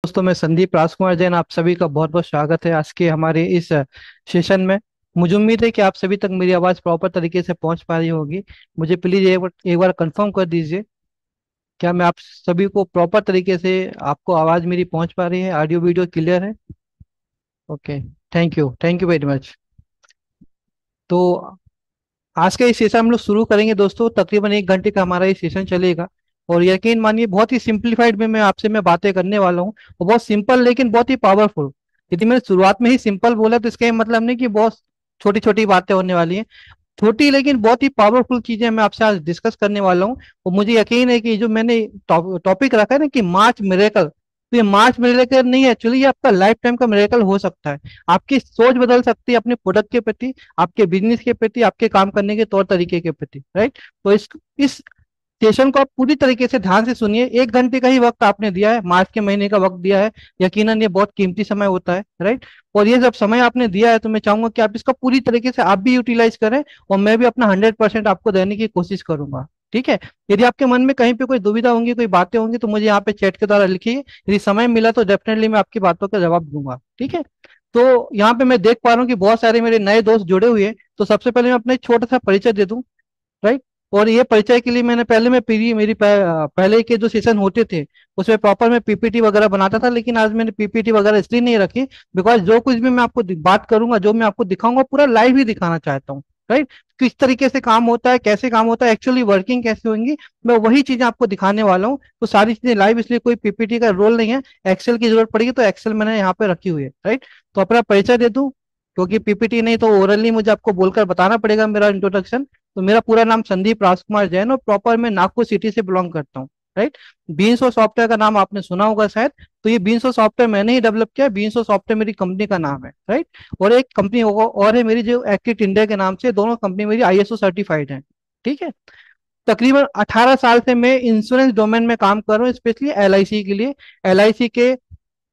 दोस्तों, मैं संदीप राजकुमार जैन, आप सभी का बहुत बहुत स्वागत है आज के हमारे इस सेशन में। मुझे उम्मीद है कि आप सभी तक मेरी आवाज़ प्रॉपर तरीके से पहुंच पा रही होगी। मुझे प्लीज़ एक बार कंफर्म कर दीजिए, क्या मैं आप सभी को प्रॉपर तरीके से आपको आवाज़ मेरी पहुंच पा रही है? ऑडियो वीडियो क्लियर है? Okay. Thank you very much. तो आज का ये सेशन हम लोग शुरू करेंगे दोस्तों। तकरीबन 1 घंटे का हमारा ये सेशन चलेगा। और यकीन मानिए, बहुत ही सिंप्लीफाइड में मैं आपसे बातें करने वाला हूँ, और बहुत सिंपल लेकिन बहुत ही पावरफुल। यदि मैंने शुरुआत में ही सिंपल बोला तो इसका ये मतलब नहीं कि बहुत छोटी छोटी बातें होने वाली हैं। छोटी लेकिन बहुत ही पावरफुल चीजें मैं आपसे आज डिस्कस करने वाला हूँ। और मुझे यकीन है कि जो मैंने टॉपिक रखा है ना कि मार्च मिरेकल, तो ये मार्च मिरेकल नहीं है, एक्चुअली ये आपका लाइफ टाइम का मिरेकल हो सकता है। आपकी सोच बदल सकती है अपने प्रोडक्ट के प्रति, आपके बिजनेस के प्रति, आपके काम करने के तौर तरीके के प्रति, राइट। तो इस सेशन को आप पूरी तरीके से ध्यान से सुनिए। 1 घंटे का ही वक्त आपने दिया है, मार्च के महीने का वक्त दिया है। यकीनन ये बहुत कीमती समय होता है, राइट। और ये जब समय आपने दिया है तो मैं चाहूंगा कि आप इसका पूरी तरीके से आप भी यूटिलाइज करें, और मैं भी अपना 100% आपको देने की कोशिश करूंगा। ठीक है। यदि आपके मन में कहीं पे कोई दुविधा होंगी, कोई बातें होंगी, तो मुझे यहाँ पे चैट के द्वारा लिखिए। यदि समय मिला तो डेफिनेटली मैं आपकी बातों का जवाब दूंगा, ठीक है। तो यहाँ पे मैं देख पा रहा हूँ कि बहुत सारे मेरे नए दोस्त जुड़े हुए हैं। तो सबसे पहले मैं अपना एक छोटा सा परिचय दे दूं, राइट। और ये परिचय के लिए मैंने पहले मैं पीरी मेरी पहले के जो सेशन होते थे उसमें प्रॉपर मैं पीपीटी वगैरह बनाता था, लेकिन आज मैंने पीपीटी वगैरह इसलिए नहीं रखी, बिकॉज जो कुछ भी मैं आपको बात करूंगा, जो मैं आपको दिखाऊंगा, पूरा लाइव ही दिखाना चाहता हूँ, राइट। किस तरीके से काम होता है, कैसे काम होता है, एक्चुअली वर्किंग कैसे होंगी, मैं वही चीजें आपको दिखाने वाला हूँ। तो सारी चीजें लाइव, इसलिए कोई पीपीटी का रोल नहीं है। एक्सेल की जरूरत पड़ेगी तो एक्सेल मैंने यहाँ पे रखी हुई है, राइट। तो अपना परिचय दे दूं, क्योंकि पीपीटी नहीं तो ओरली मुझे आपको बोलकर बताना पड़ेगा मेरा इंट्रोडक्शन। तो मेरा पूरा नाम संदीप राजकुमार जैन, और प्रॉपर मैं नागपुर सिटी से बिलोंग करता हूँ, राइट। बीन्सो सॉफ्टवेयर का नाम आपने सुना होगा शायद। तो ये बीन्सो सॉफ्टवेयर मैंने ही डेवलप किया है। बीन्सो सॉफ्टवेयर मेरी कंपनी का नाम है, राइट। और एक कंपनी और है मेरी जो एक्टिट इंडिया के नाम से, दोनों कंपनी मेरी आईएसओ सर्टिफाइड है, ठीक है। तकरीबन 18 साल से मैं इंश्योरेंस डोमेन में काम कर रहा हूँ, स्पेशली एलआईसी के लिए। एलआईसी के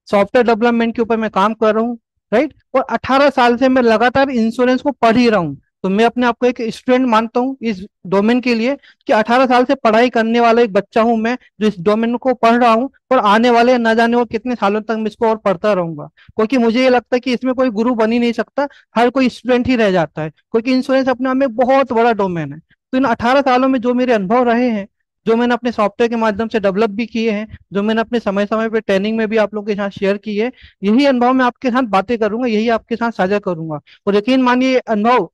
सॉफ्टवेयर डेवलपमेंट के ऊपर मैं काम कर रहा हूँ, राइट। और 18 साल से मैं लगातार इंश्योरेंस को पढ़ ही रहा हूँ। तो मैं अपने आप को एक स्टूडेंट मानता हूँ इस डोमेन के लिए, कि 18 साल से पढ़ाई करने वाला एक बच्चा हूँ मैं, जो इस डोमेन को पढ़ रहा हूँ। और आने वाले न जाने और कितने सालों तक मैं इसको और पढ़ता रहूंगा, क्योंकि मुझे ये लगता है कि इसमें कोई गुरु बन ही नहीं सकता, हर कोई स्टूडेंट ही रह जाता है, क्योंकि इंश्योरेंस अपने आप में बहुत बड़ा डोमेन है। तो इन 18 सालों में जो मेरे अनुभव रहे हैं, जो मैंने अपने सॉफ्टवेयर के माध्यम से डेवलप भी किए हैं, जो मैंने अपने समय समय पे ट्रेनिंग में भी आप लोगों के साथ शेयर की है, यही अनुभव मैं आपके साथ बातें करूंगा, यही आपके साथ साझा करूंगा। और यकीन मानिए, ये अनुभव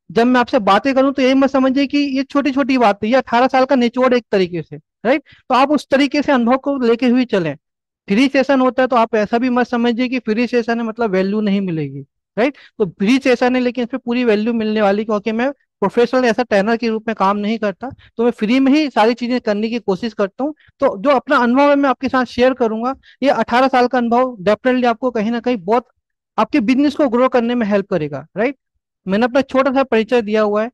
जब मैं आपसे बातें करूं तो यही मत समझिए कि ये छोटी छोटी बात है, ये 18 साल का निचोड़ एक तरीके से, राइट। तो आप उस तरीके से अनुभव को लेके हुए चलें। फ्री सेशन होता है तो आप ऐसा भी मत समझिए कि फ्री सेशन है मतलब वैल्यू नहीं मिलेगी, राइट। तो फ्री सेशन है लेकिन इस पे पूरी वैल्यू मिलने वाली, क्योंकि मैं प्रोफेशनल ऐसा ट्रेनर के रूप में काम नहीं करता। तो मैं फ्री में ही सारी चीजें करने की कोशिश करता हूँ। तो जो अपना अनुभव है मैं आपके साथ शेयर करूंगा। ये 18 साल का अनुभव डेफिनेटली आपको कहीं ना कहीं बहुत आपके बिजनेस को ग्रो करने में हेल्प करेगा, राइट। मैंने अपना छोटा सा परिचय दिया हुआ है,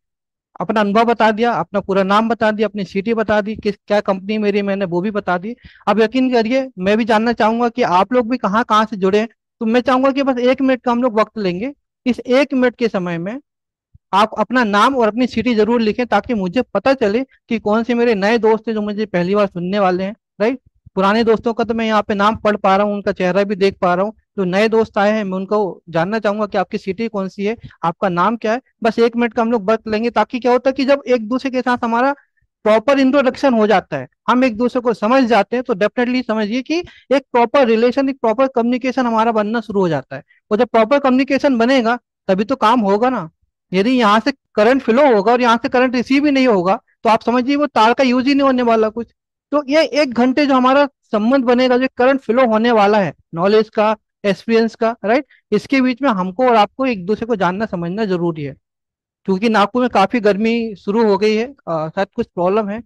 अपना अनुभव बता दिया, अपना पूरा नाम बता दिया, अपनी सिटी बता दी, किस क्या कंपनी मेरी, मैंने वो भी बता दी। अब यकीन करिए, मैं भी जानना चाहूंगा कि आप लोग भी कहाँ कहाँ से जुड़े हैं। तो मैं चाहूंगा कि बस 1 मिनट का हम लोग वक्त लेंगे। इस 1 मिनट के समय में आप अपना नाम और अपनी सिटी जरूर लिखें, ताकि मुझे पता चले कि कौन से मेरे नए दोस्त हैं जो मुझे पहली बार सुनने वाले हैं, राइट। पुराने दोस्तों का तो मैं यहाँ पे नाम पढ़ पा रहा हूँ, उनका चेहरा भी देख पा रहा हूँ। जो नए दोस्त आए हैं मैं उनको जानना चाहूंगा कि आपकी सिटी कौन सी है, आपका नाम क्या है। बस 1 मिनट का हम लोग वक्त लेंगे, ताकि क्या होता है कि जब एक दूसरे के साथ हमारा प्रॉपर इंट्रोडक्शन हो जाता है, हम एक दूसरे को समझ जाते हैं, तो डेफिनेटली समझिए कि एक प्रॉपर रिलेशन, एक प्रॉपर कम्युनिकेशन हमारा बनना शुरू हो जाता है। और जब प्रॉपर कम्युनिकेशन बनेगा तभी तो काम होगा ना। यदि यहाँ से करंट फ्लो होगा और यहाँ से करंट रिसीव ही नहीं होगा, तो आप समझिए वो तार का यूज ही नहीं होने वाला कुछ। तो ये 1 घंटे जो हमारा संबंध बनेगा, जो करंट फ्लो होने वाला है, नॉलेज का, एक्सपीरियंस का, राइट, इसके बीच में हमको और आपको एक दूसरे को जानना समझना जरूरी है। क्योंकि नागपुर में काफी गर्मी शुरू हो गई है, शायद कुछ प्रॉब्लम है।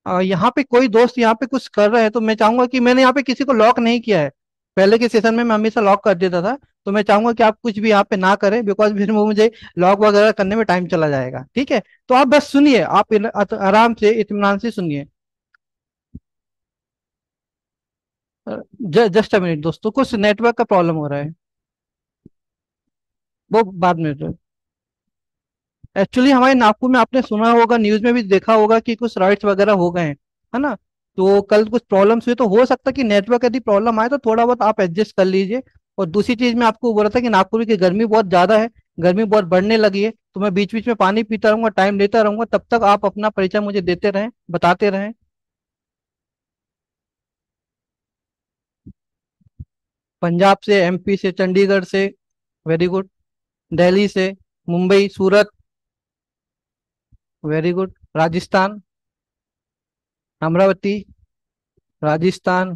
यहाँ पे कोई दोस्त यहाँ पे कुछ कर रहा है तो मैं चाहूंगा कि, मैंने यहाँ पे किसी को लॉक नहीं किया है। पहले के सेशन में मैं हमेशा लॉक कर देता था। तो मैं चाहूंगा कि आप कुछ भी यहाँ पे ना करें, बिकॉज फिर वो मुझे लॉक वगैरह करने में टाइम चला जाएगा, ठीक है। तो आप बस सुनिए, आप आराम से इत्मीनान से सुनिए। जस्ट अ मिनट दोस्तों, कुछ नेटवर्क का प्रॉब्लम हो रहा है, वो बाद में। एक्चुअली हमारे नागपुर में आपने सुना होगा, न्यूज में भी देखा होगा कि कुछ राइट्स वगैरह हो गए हैं, है ना। तो कल कुछ प्रॉब्लम्स हुई, तो हो सकता है कि नेटवर्क यदि प्रॉब्लम आए तो थोड़ा बहुत आप एडजस्ट कर लीजिए। और दूसरी चीज मैं आपको बोल रहा था कि नागपुर की गर्मी बहुत ज्यादा है, गर्मी बहुत बढ़ने लगी है, तो मैं बीच बीच में पानी पीता रहूंगा, टाइम लेता रहूंगा, तब तक आप अपना परिचय मुझे देते रहें, बताते रहें। पंजाब से, एमपी से, चंडीगढ़ से। Very good. दिल्ली से, मुंबई, सूरत। Very good. राजस्थान, अमरावती, राजस्थान,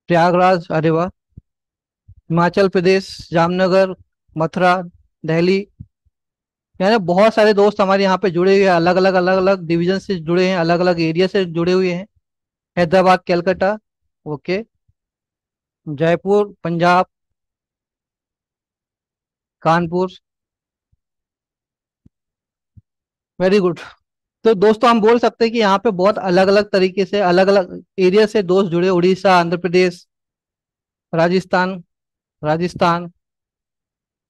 प्रयागराज, अरे वाह। हिमाचल प्रदेश, जामनगर, मथुरा, दिल्ली। यानी बहुत सारे दोस्त हमारे यहाँ पे जुड़े हुए हैं, अलग अलग डिवीजन से जुड़े हैं, अलग अलग एरिया से जुड़े हुए हैं। Hyderabad, Calcutta. Okay. Jaipur, Punjab, Kanpur. Very good. तो दोस्तों हम बोल सकते हैं कि यहाँ पे बहुत अलग अलग तरीके से, अलग अलग एरिया से दोस्त जुड़े, उड़ीसा, आंध्र प्रदेश, राजस्थान, राजस्थान।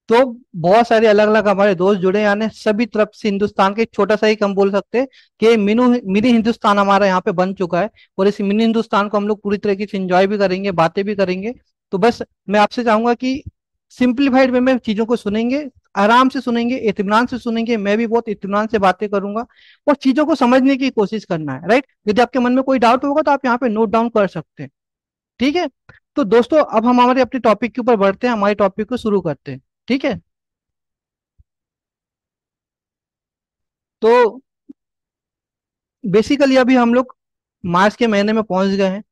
तो बहुत सारे अलग अलग हमारे दोस्त जुड़े, यानी सभी तरफ से हिंदुस्तान के, एक छोटा सा एक हम बोल सकते हैं कि मिनी मिनी हिंदुस्तान हमारा यहाँ पे बन चुका है। और इस मिनी हिंदुस्तान को हम लोग पूरी तरीके से एंजॉय भी करेंगे, बातें भी करेंगे। तो बस मैं आपसे चाहूंगा कि सिंप्लीफाइड वे में चीजों को सुनेंगे, आराम से सुनेंगे, इत्मीनान से सुनेंगे, मैं भी बहुत इत्मीनान से बातें करूंगा। और चीजों को समझने की कोशिश करना है, राइट। यदि आपके मन में कोई डाउट होगा तो आप यहाँ पे नोट डाउन कर सकते हैं। ठीक है। तो दोस्तों अब हम हमारे अपने टॉपिक के ऊपर बढ़ते हैं, हमारे टॉपिक को शुरू करते हैं। ठीक है। तो बेसिकली अभी हम लोग मार्च के महीने में पहुंच गए हैं।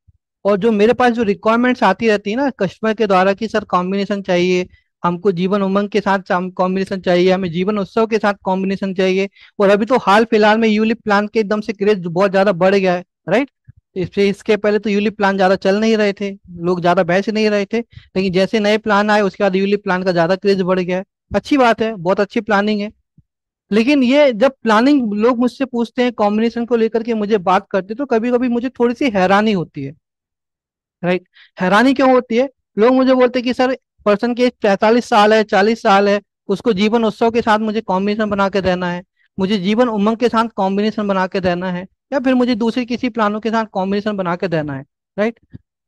और जो मेरे पास जो रिक्वायरमेंट्स आती रहती है ना कस्टमर के द्वारा कि सर कॉम्बिनेशन चाहिए, हमको जीवन उमंग के साथ कॉम्बिनेशन चाहिए, हमें जीवन उत्सव के साथ कॉम्बिनेशन चाहिए। और अभी तो हाल फिलहाल में यूलिप प्लान के एकदम से क्रेज बहुत ज्यादा बढ़ गया है, राइट। इसके पहले तो यूलिप प्लान ज्यादा चल नहीं रहे थे, लोग ज्यादा बहस नहीं रहे थे, लेकिन जैसे नए प्लान आए उसके बाद यूलिप प्लान का ज्यादा क्रेज बढ़ गया है। अच्छी बात है, बहुत अच्छी प्लानिंग है। लेकिन ये जब प्लानिंग लोग मुझसे पूछते हैं, कॉम्बिनेशन को लेकर के मुझे बात करते हैं, तो कभी कभी मुझे थोड़ी सी हैरानी होती है, राइट। हैरानी क्यों होती है? लोग मुझे बोलते हैं कि सर पर्सन की एज 45 साल है, 40 साल है, उसको जीवन उत्सव के साथ मुझे कॉम्बिनेशन बना के देना है, मुझे जीवन उमंग के साथ कॉम्बिनेशन बना के देना है, या फिर मुझे दूसरे किसी प्लानों के साथ कॉम्बिनेशन बना के देना है, राइट।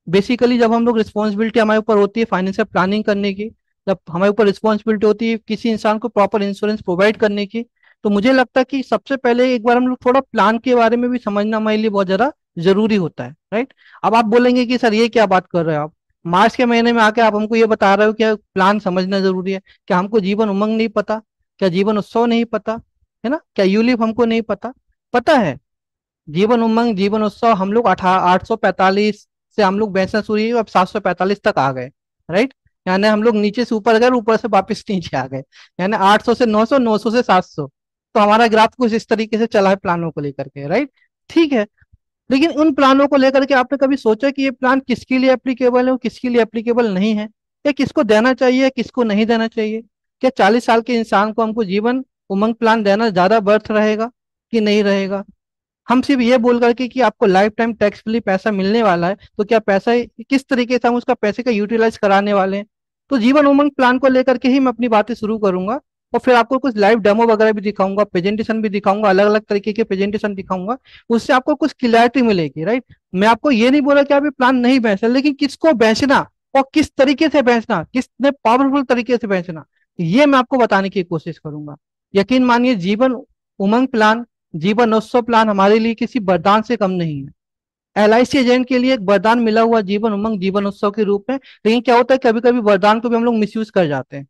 बेसिकली जब हम लोग रिस्पॉन्सिबिलिटी हमारे ऊपर होती है फाइनेंशियल प्लानिंग करने की, जब हमारे ऊपर रिस्पॉन्सिबिलिटी होती है किसी इंसान को प्रॉपर इंश्योरेंस प्रोवाइड करने की, तो मुझे लगता है कि सबसे पहले एक बार हम लोग थोड़ा प्लान के बारे में भी समझना हमारे लिए बहुत ज्यादा जरूरी होता है, राइट। अब आप बोलेंगे कि सर ये क्या बात कर रहे हो आप, मार्च के महीने में आके आप हमको ये बता रहे हो कि प्लान समझना जरूरी है? क्या हमको जीवन उमंग नहीं पता? क्या जीवन उत्सव नहीं पता? है ना, क्या यूलिप हमको नहीं पता? पता है। जीवन उमंग, जीवन उत्सव हम लोग 845 से हम लोग बेचना शुरू किए, अब 745 तक आ गए, राइट। यानी हम लोग नीचे से ऊपर गए, ऊपर से वापस नीचे आ गए। यानी 800 से 900, 900 से 700। तो हमारा ग्राफ कुछ इस तरीके से चला है प्लानों को लेकर के, राइट। ठीक है। लेकिन उन प्लानों को लेकर के आपने कभी सोचा कि ये प्लान किसके लिए एप्लीकेबल है और किसके लिए एप्लीकेबल नहीं है? या किसको देना चाहिए, किसको नहीं देना चाहिए? क्या 40 साल के इंसान को हमको जीवन उमंग प्लान देना ज्यादा बर्थ रहेगा कि नहीं रहेगा? हम सिर्फ ये बोल करके कि आपको लाइफ टाइम टैक्स फ्री पैसा मिलने वाला है, तो क्या पैसा किस तरीके से हम उसका पैसे का यूटिलाइज कराने वाले हैं? तो जीवन उमंग प्लान को लेकर के ही मैं अपनी बातें शुरू करूंगा। और फिर आपको कुछ लाइव डेमो वगैरह भी दिखाऊंगा, प्रेजेंटेशन भी दिखाऊंगा, अलग अलग तरीके के प्रेजेंटेशन दिखाऊंगा। उससे आपको कुछ क्लियरिटी मिलेगी, राइट। मैं आपको ये नहीं बोला कि आप ये प्लान नहीं बेचना, लेकिन किसको बेचना और किस तरीके से बेचना, किसने पावरफुल तरीके से बेचना, ये मैं आपको बताने की कोशिश करूंगा। यकीन मानिए जीवन उमंग प्लान, जीवनोत्सव प्लान हमारे लिए किसी वरदान से कम नहीं है। एलआईसी एजेंट के लिए एक वरदान मिला हुआ जीवन उमंग जीवन उत्सव के रूप में, लेकिन क्या होता है कभी कभी वरदान को भी हम लोग मिसयूज कर जाते हैं।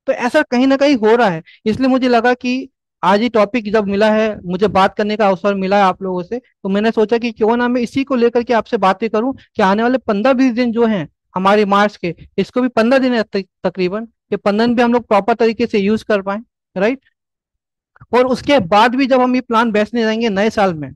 तो ऐसा कहीं ना कहीं हो रहा है, इसलिए मुझे लगा कि आज ही टॉपिक जब मिला है, मुझे बात करने का अवसर मिला है आप लोगों से, तो मैंने सोचा कि क्यों ना मैं इसी को लेकर के आपसे बातें करूं कि आने वाले 15-20 दिन जो हैं हमारे मार्च के, इसको भी 15 दिन है तकरीबन, ये 15 दिन भी हम लोग प्रॉपर तरीके से यूज कर पाए, राइट। और उसके बाद भी जब हम ये प्लान बेचने जाएंगे नए साल में,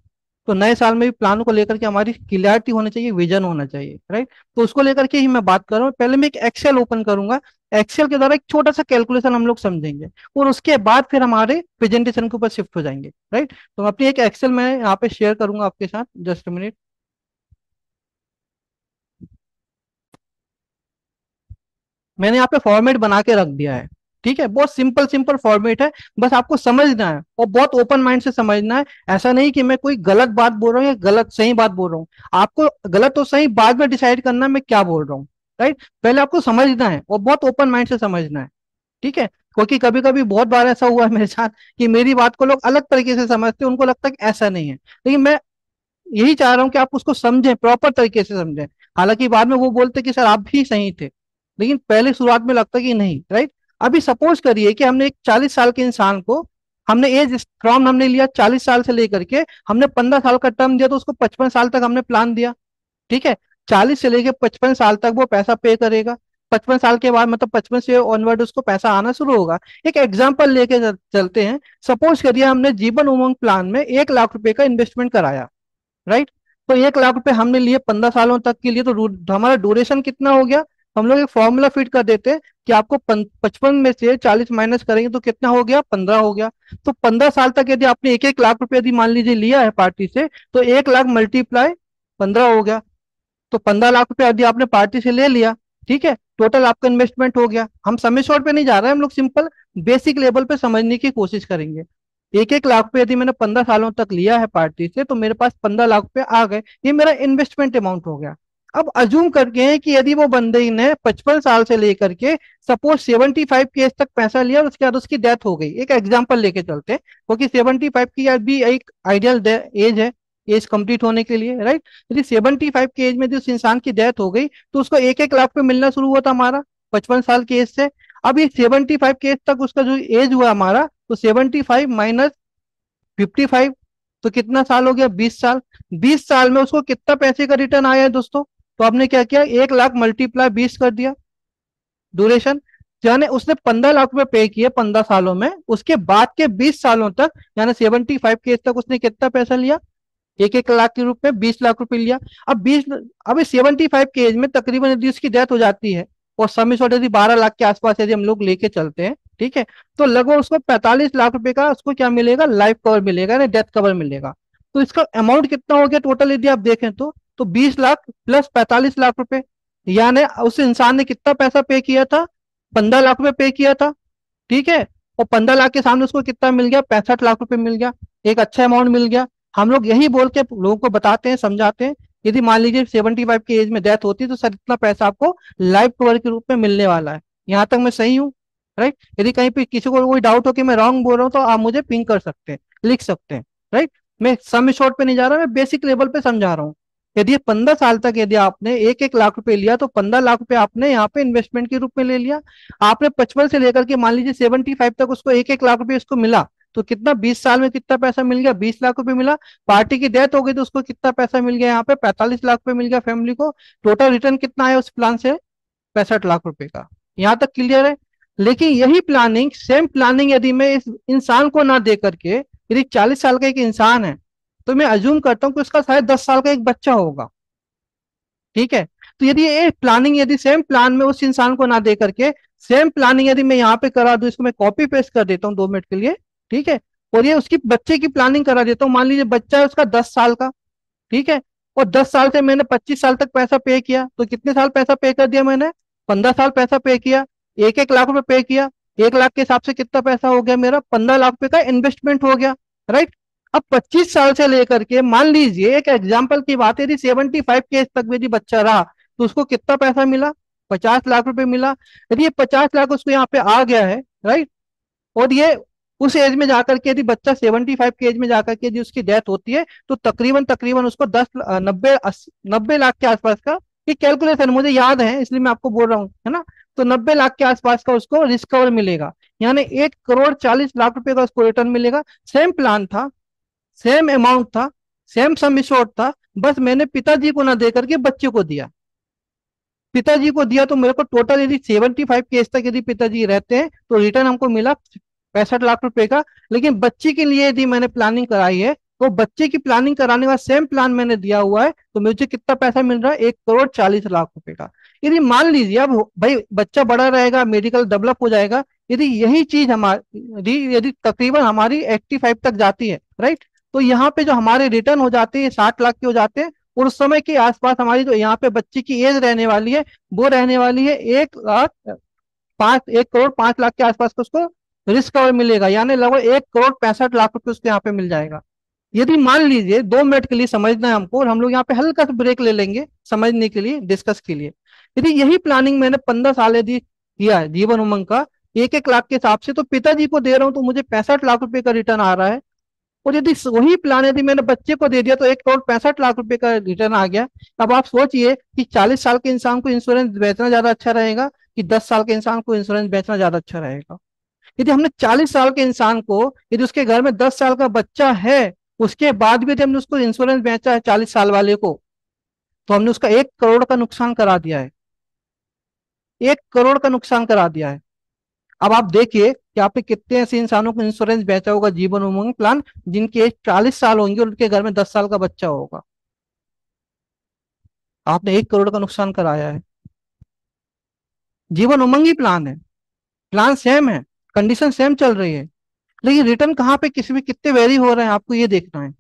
तो नए साल में भी प्लान को लेकर के हमारी क्लियरिटी होना चाहिए, विजन होना चाहिए, राइट। तो उसको लेकर के ही मैं बात कर रहा हूँ। पहले मैं एक एक्सेल ओपन करूंगा, एक्सेल के द्वारा एक छोटा सा कैलकुलेशन हम लोग समझेंगे, और उसके बाद फिर हमारे प्रेजेंटेशन के ऊपर शिफ्ट हो जाएंगे, राइट। तो मैं अपनी एक एक्सेल में यहाँ पे शेयर करूंगा आपके साथ, जस्ट मिनट। मैंने यहाँ पे फॉर्मेट बना के रख दिया है, ठीक है, बहुत सिंपल सिंपल फॉर्मेट है, बस आपको समझना है और बहुत ओपन माइंड से समझना है। ऐसा नहीं कि मैं कोई गलत बात बोल रहा हूँ या गलत सही बात बोल रहा हूँ। आपको गलत और सही बाद में डिसाइड करना है मैं क्या बोल रहा हूँ। राइट, पहले आपको समझना है और बहुत ओपन माइंड से समझना है। ठीक है, क्योंकि कभी कभी बहुत बार ऐसा हुआ है मेरे साथ कि मेरी बात को लोग अलग तरीके से समझते हैं, उनको लगता है कि ऐसा नहीं है, लेकिन मैं यही चाह रहा हूँ कि आप उसको समझें, प्रॉपर तरीके से समझें। हालांकि बाद में वो बोलते कि सर आप भी सही थे, लेकिन पहले शुरुआत में लगता कि नहीं। राइट, अभी सपोज करिए कि हमने एक 40 साल के इंसान को, हमने एज फ्रॉम हमने लिया 40 साल से लेकर के हमने 15 साल का टर्म दिया, तो उसको 55 साल तक हमने प्लान दिया। ठीक है, 40 से लेके 55 साल तक वो पैसा पे करेगा। 55 साल के बाद मतलब 55 से ऑनवर्ड उसको पैसा आना शुरू होगा। एक एग्जाम्पल लेके चलते हैं। सपोज करिए हमने जीवन उमंग प्लान में 1 लाख रुपए का इन्वेस्टमेंट कराया। राइट, तो 1 लाख रुपए हमने लिए 15 सालों तक के लिए, तो हमारा ड्यूरेशन कितना हो गया। हम लोग एक फॉर्मूला फिट कर देते हैं कि आपको 55 में से 40 माइनस करेंगे तो कितना हो गया, 15 हो गया। तो 15 साल तक यदि आपने 1 1 लाख रुपए यदि मान लीजिए लिया है पार्टी से, तो 1 लाख मल्टीप्लाई 15 हो गया। तो 15 लाख रुपए यदि आपने पार्टी से ले लिया, ठीक है, टोटल आपका इन्वेस्टमेंट हो गया। हम समय शॉर्ट पे नहीं जा रहे हैं, हम लोग सिंपल बेसिक लेवल पे समझने की कोशिश करेंगे। 1 1 लाख रुपए यदि मैंने 15 सालों तक लिया है पार्टी से, तो मेरे पास 15 लाख रुपए आ गए, ये मेरा इन्वेस्टमेंट अमाउंट हो गया। अब अजूम करके हैं कि यदि वो बंदे ने 55 साल से लेकर के सपोज 75 की एज तक पैसा लिया और उसके बाद उसकी डेथ हो गई, एक एग्जांपल लेके चलते हैं, क्योंकि 75 की अभी एक आइडियल एज है, एज कंप्लीट होने के लिए। राइट, यदि 75 की एज में यदि उस इंसान की डेथ हो गई, तो उसको 1 1 लाख पे मिलना शुरू हुआ था हमारा 55 साल की एज से। अब ये 75 की एज तक उसका जो एज हुआ हमारा, तो 75 माइनस 55, तो कितना साल हो गया, 20 साल। 20 साल में उसको कितना पैसे का रिटर्न आया है दोस्तों। तो आपने क्या किया, 1 लाख मल्टीप्लाई 20 कर दिया ड्यूरेशन। यानी उसने 15 लाख रुपए पे किए 15 सालों में, उसके बाद के 20 सालों तक यानी 75 के एज तक उसने कितना पैसा लिया, 1 1 लाख के रूप में 20 लाख रुपए लिया। अब 20, अब 75 के एज में तकरीबन यदि उसकी डेथ हो जाती है और समय शॉर्ट यदि 12 लाख के आसपास यदि हम लोग लेके चलते हैं, ठीक है, तो लगभग उसको 45 लाख रुपए का उसको क्या मिलेगा, लाइफ कवर मिलेगा ना, डेथ कवर मिलेगा। तो इसका अमाउंट कितना हो गया टोटल यदि आप देखें तो 20 लाख प्लस 45 लाख रुपए, यानी उस इंसान ने कितना पैसा पे किया था, 15 लाख रुपए पे किया था। ठीक है, और 15 लाख के सामने उसको कितना मिल गया, 65 लाख रुपए मिल गया, एक अच्छा अमाउंट मिल गया। हम लोग यही बोल के लोगों को बताते हैं, समझाते हैं, यदि मान लीजिए 75 की एज में डेथ होती है तो सर इतना पैसा आपको लाइफ कवर के रूप में मिलने वाला है। यहाँ तक मैं सही हूँ। राइट, यदि कहीं पे किसी को कोई डाउट हो कि मैं रॉन्ग बोल रहा हूँ तो आप मुझे पिंग कर सकते हैं, लिख सकते हैं। राइट, मैं सम शॉर्ट पे नहीं जा रहा, मैं बेसिक लेवल पे समझा रहा हूँ। यदि 15 साल तक यदि आपने 1 1 लाख रुपए लिया, तो 15 लाख रुपए आपने यहाँ पे इन्वेस्टमेंट के रूप में ले लिया। आपने 55 से लेकर के मान लीजिए 75 तक उसको 1 1 लाख रुपए उसको मिला, तो कितना 20 साल में कितना पैसा मिल गया, 20 लाख रुपए मिला। पार्टी की डेथ हो गई तो उसको कितना पैसा मिल गया, यहाँ पे 45 लाख रुपए मिल गया फैमिली को। टोटल रिटर्न कितना आया उस प्लान से, 65 लाख रुपए का। यहाँ तक क्लियर है। लेकिन यही प्लानिंग, सेम प्लानिंग यदि मैं इस इंसान को ना दे करके, यदि 40 साल का एक इंसान है, तो मैं अज्यूम करता हूँ कि उसका शायद 10 साल का एक बच्चा होगा। ठीक है, तो यदि ये प्लानिंग यदि सेम प्लान में उस इंसान को ना दे करके, सेम प्लानिंग यदि मैं यहाँ पे करा दूं, इसको मैं कॉपी पेस्ट कर देता हूँ 2 मिनट के लिए। ठीक है, और ये उसकी बच्चे की प्लानिंग करा देता हूँ, मान लीजिए बच्चा है उसका 10 साल का। ठीक है, और 10 साल से मैंने 25 साल तक पैसा पे किया, तो कितने साल पैसा पे कर दिया मैंने, 15 साल पैसा पे किया, 1 1 लाख रुपए पे किया। 1 लाख के हिसाब से कितना पैसा हो गया मेरा, 15 लाख रुपए का इन्वेस्टमेंट हो गया। राइट, अब 25 साल से लेकर के मान लीजिए एक एग्जाम्पल की बात है, यदि 75 के एज तक यदि बच्चा रहा, तो उसको कितना पैसा मिला, 50 लाख रुपए मिला। यदि ये 50 लाख उसको यहाँ पे आ गया है। राइट, और ये उस एज में जाकर के यदि बच्चा 75 के एज में जाकर के यदि उसकी डेथ होती है, तो तकरीबन तकरीबन उसको 90 लाख के आसपास का, ये कैलकुलेशन मुझे याद है इसलिए मैं आपको बोल रहा हूँ, है ना। तो 90 लाख के आसपास का उसको रिस्क कवर मिलेगा, यानी 1 करोड़ 40 लाख रुपए का उसको रिटर्न मिलेगा। सेम प्लान था, सेम अमाउंट था, सेम सम एश्योर्ड था, बस मैंने पिताजी को ना दे करके बच्चे को दिया। पिताजी को दिया तो मेरे को टोटल यदि 75 के एज तक यदि पिताजी रहते हैं तो रिटर्न हमको मिला 65 लाख रुपए का। लेकिन बच्चे के लिए यदि मैंने प्लानिंग कराई है, तो बच्चे की प्लानिंग कराने का सेम प्लान मैंने दिया हुआ है, तो मुझे कितना पैसा मिल रहा है, 1 करोड़ 40 लाख रुपए का। यदि मान लीजिए अब भाई बच्चा बड़ा रहेगा, मेडिकल डेवलप हो जाएगा, यदि यही चीज हमारी यदि तकरीबन हमारी 85 तक जाती है, राइट, तो यहाँ पे जो हमारे रिटर्न हो जाते हैं 60 लाख के हो जाते हैं। और उस समय के आसपास हमारी जो यहाँ पे बच्चे की एज रहने वाली है, वो रहने वाली है 1 लाख 1 करोड़ 5 लाख के आसपास का उसको रिस्क कवर मिलेगा, यानी लगभग 1 करोड़ 65 लाख रुपए उसके यहाँ पे मिल जाएगा। यदि मान लीजिए 2 मिनट के लिए समझना है हमको, और हम लोग यहाँ पे हल्का सा ब्रेक ले लेंगे समझने के लिए, डिस्कस के लिए। यदि यही प्लानिंग मैंने 15 साल यदि किया है जीवन उमंग का, 1 1 लाख के हिसाब से, तो पिताजी को दे रहा हूँ तो मुझे 65 लाख रुपए का रिटर्न आ रहा है। और यदि वही प्लान यदि मैंने बच्चे को दे दिया तो 1 करोड़ 65 लाख रुपए का रिटर्न आ गया। अब आप सोचिए कि 40 साल के इंसान को इंश्योरेंस बेचना ज्यादा अच्छा रहेगा कि 10 साल के इंसान को इंश्योरेंस बेचना ज्यादा अच्छा रहेगा। यदि हमने 40 साल के इंसान को, यदि उसके घर में 10 साल का बच्चा है, उसके बाद भी यदि हमने उसको इंश्योरेंस बेचा है 40 साल वाले को, तो हमने उसका 1 करोड़ का नुकसान करा दिया है। 1 करोड़ का नुकसान करा दिया है। अब आप देखिए कि आपने कितने ऐसे इंसानों को इंश्योरेंस बेचा होगा जीवन उमंग प्लान, जिनकी एज 40 साल होंगे और उनके घर में 10 साल का बच्चा होगा। आपने 1 करोड़ का नुकसान कराया है। जीवन उमंग ही प्लान है, प्लान सेम है, कंडीशन सेम चल रही है, लेकिन रिटर्न कहाँ पे किसी भी कितने वेरी हो रहे हैं आपको ये देखना है।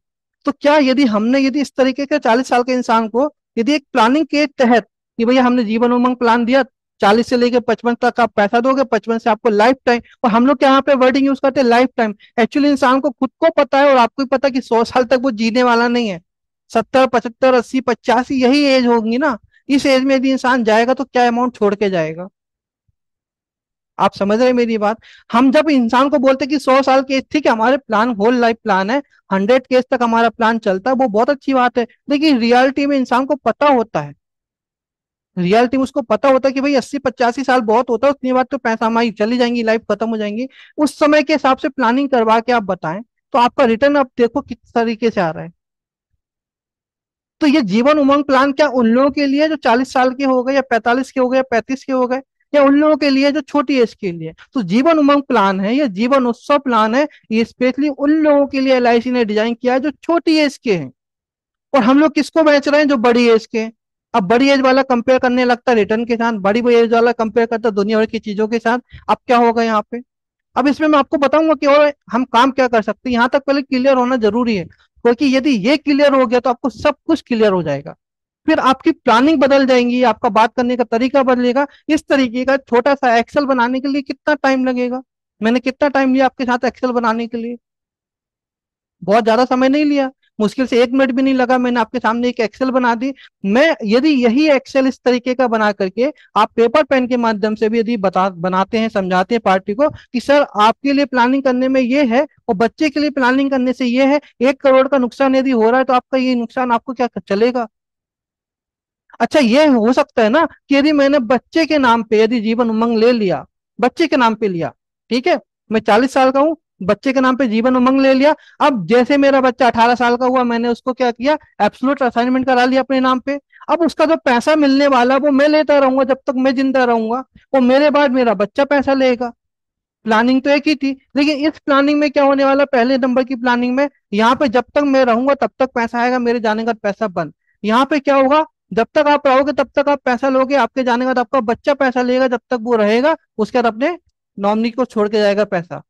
तो क्या यदि हमने यदि इस तरीके के 40 साल के इंसान को यदि एक प्लानिंग के तहत कि भैया हमने जीवन उमंग प्लान दिया, 40 से लेकर 55 तक आप पैसा दोगे, 55 से आपको लाइफ टाइम, और हम लोग क्या यहाँ पे वर्डिंग यूज करते हैं लाइफ टाइम। एक्चुअली इंसान को खुद को पता है और आपको भी पता है कि 100 साल तक वो जीने वाला नहीं है। 70 75 80 85 यही एज होगी ना। इस एज में यदि इंसान जाएगा तो क्या अमाउंट छोड़ के जाएगा। आप समझ रहे हैं मेरी बात। हम जब इंसान को बोलते हैं कि 100 साल के, ठीक है हमारे प्लान होल लाइफ प्लान है, 100 केस तक हमारा प्लान चलता है, वो बहुत अच्छी बात है, लेकिन रियलिटी में इंसान को पता होता है, रियलिटी में उसको पता होता है कि भाई 80 85 साल बहुत होता है, उतनी बात तो पैसा हमारी चली जाएंगी, लाइफ खत्म हो जाएंगी। उस समय के हिसाब से प्लानिंग करवा के आप बताएं तो आपका रिटर्न आप देखो किस तरीके से आ रहा है। तो ये जीवन उमंग प्लान क्या उन लोगों के लिए जो 40 साल के हो गए, या 45 के हो गए, या 35 के हो गए, या उन लोगों के लिए जो छोटी एज के लिए? तो जीवन उमंग प्लान है, ये जीवन उत्सव प्लान है, ये स्पेशली उन लोगों के लिए एलआईसी ने डिजाइन किया है जो छोटी एज के हैं। और हम लोग किसको बेच रहे हैं? जो बड़ी एज के हैं। अब बड़ी एज वाला कंपेयर करने लगता है रिटर्न के साथ, बड़ी एज वाला कंपेयर करता है दुनिया भर की चीजों के साथ। अब क्या होगा यहाँ पे? अब इसमें मैं आपको बताऊंगा कि और हम काम क्या कर सकते हैं, यहाँ तक पहले क्लियर होना जरूरी है, क्योंकि यदि ये क्लियर हो गया तो आपको सब कुछ क्लियर हो जाएगा। फिर आपकी प्लानिंग बदल जाएंगी, आपका बात करने का तरीका बदलेगा। इस तरीके का छोटा सा एक्सेल बनाने के लिए कितना टाइम लगेगा? मैंने कितना टाइम लिया आपके साथ एक्सेल बनाने के लिए? बहुत ज्यादा समय नहीं लिया, मुश्किल से 1 मिनट भी नहीं लगा, मैंने आपके सामने एक एक्सेल बना दी। मैं यदि यही एक्सेल इस तरीके का बना करके आप पेपर पेन के माध्यम से भी यदि बनाते हैं, समझाते हैं पार्टी को कि सर आपके लिए प्लानिंग करने में ये है और बच्चे के लिए प्लानिंग करने से ये है, 1 करोड़ का नुकसान यदि हो रहा है तो आपका ये नुकसान आपको क्या चलेगा? अच्छा ये हो सकता है ना कि यदि मैंने बच्चे के नाम पे यदि जीवन उमंग ले लिया, बच्चे के नाम पे लिया, ठीक है, मैं 40 साल का हूं, बच्चे के नाम पे जीवन उमंग ले लिया। अब जैसे मेरा बच्चा 18 साल का हुआ, मैंने उसको क्या किया, एब्सोल्यूट असाइनमेंट करा लिया अपने नाम पे। अब उसका जो पैसा मिलने वाला वो मैं लेता रहूंगा जब तक मैं जिंदा रहूंगा, और मेरे बाद मेरा बच्चा पैसा लेगा। प्लानिंग तो एक ही थी, लेकिन इस प्लानिंग में क्या होने वाला, पहले नंबर की प्लानिंग में यहाँ पे जब तक मैं रहूंगा तब तक पैसा आएगा, मेरे जाने का पैसा बंद। यहाँ पे क्या होगा, जब तक आप रहोगे तब तक आप पैसा लोगे, आपके जाने के बाद आपका बच्चा पैसा लेगा जब तक वो रहेगा, उसके बाद अपने नॉमिनी को छोड़ के जाएगा पैसा।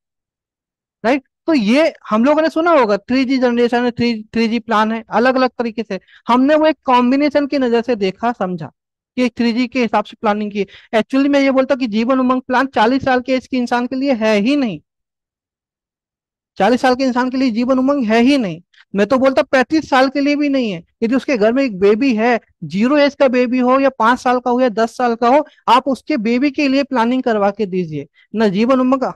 राइट? तो ये हम लोगों ने सुना होगा 3G जनरेशन है, थ्री जी प्लान है, अलग अलग तरीके से। हमने वो एक कॉम्बिनेशन की नजर से देखा समझा कि एक 3G के हिसाब से प्लानिंग की। एक्चुअली मैं ये बोलता कि जीवन उमंग प्लान 40 साल के एज के इंसान के लिए है ही नहीं, 40 साल के इंसान के लिए जीवन उमंग है ही नहीं। मैं तो बोलता 35 साल के लिए भी नहीं है। यदि उसके घर में एक बेबी है, 0 एज का बेबी हो या 5 साल का हो या 10 साल का हो, आप उसके बेबी के लिए प्लानिंग करवा के दीजिए। ना जीवन उमंग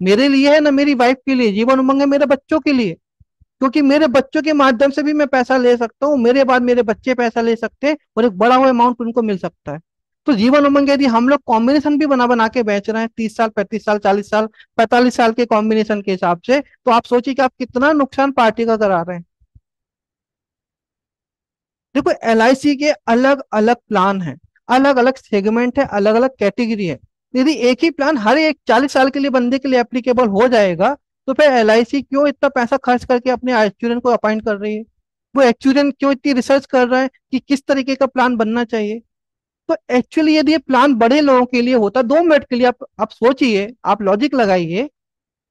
मेरे लिए है ना मेरी वाइफ के लिए, जीवन उमंग है मेरे बच्चों के लिए, क्योंकि मेरे बच्चों के माध्यम से भी मैं पैसा ले सकता हूँ, मेरे बाद मेरे बच्चे पैसा ले सकते हैं और एक बड़ा हुआ अमाउंट उनको मिल सकता है। तो जीवन उमंग यदि हम लोग कॉम्बिनेशन भी बना बना के बेच रहे हैं, 30 साल 35 साल 40 साल 45 साल के कॉम्बिनेशन के हिसाब से, तो आप सोचिए कि आप कितना नुकसान पार्टी का करा रहे हैं। देखो एलआईसी के अलग अलग प्लान है, अलग अलग सेगमेंट है, अलग अलग कैटेगरी है। यदि एक ही प्लान हर एक 40 साल के लिए बंदे के लिए एप्लीकेबल हो जाएगा, तो फिर एलआईसी क्यों इतना पैसा खर्च करके अपने एक्चुरियन को अपॉइंट कर रही है? वो एक्चुरियन क्यों इतनी रिसर्च कर रहा है कि किस तरीके का प्लान बनना चाहिए? तो एक्चुअली यदि ये प्लान बड़े लोगों के लिए होता, 2 मिनट के लिए आप सोचिए, आप लॉजिक लगाइए,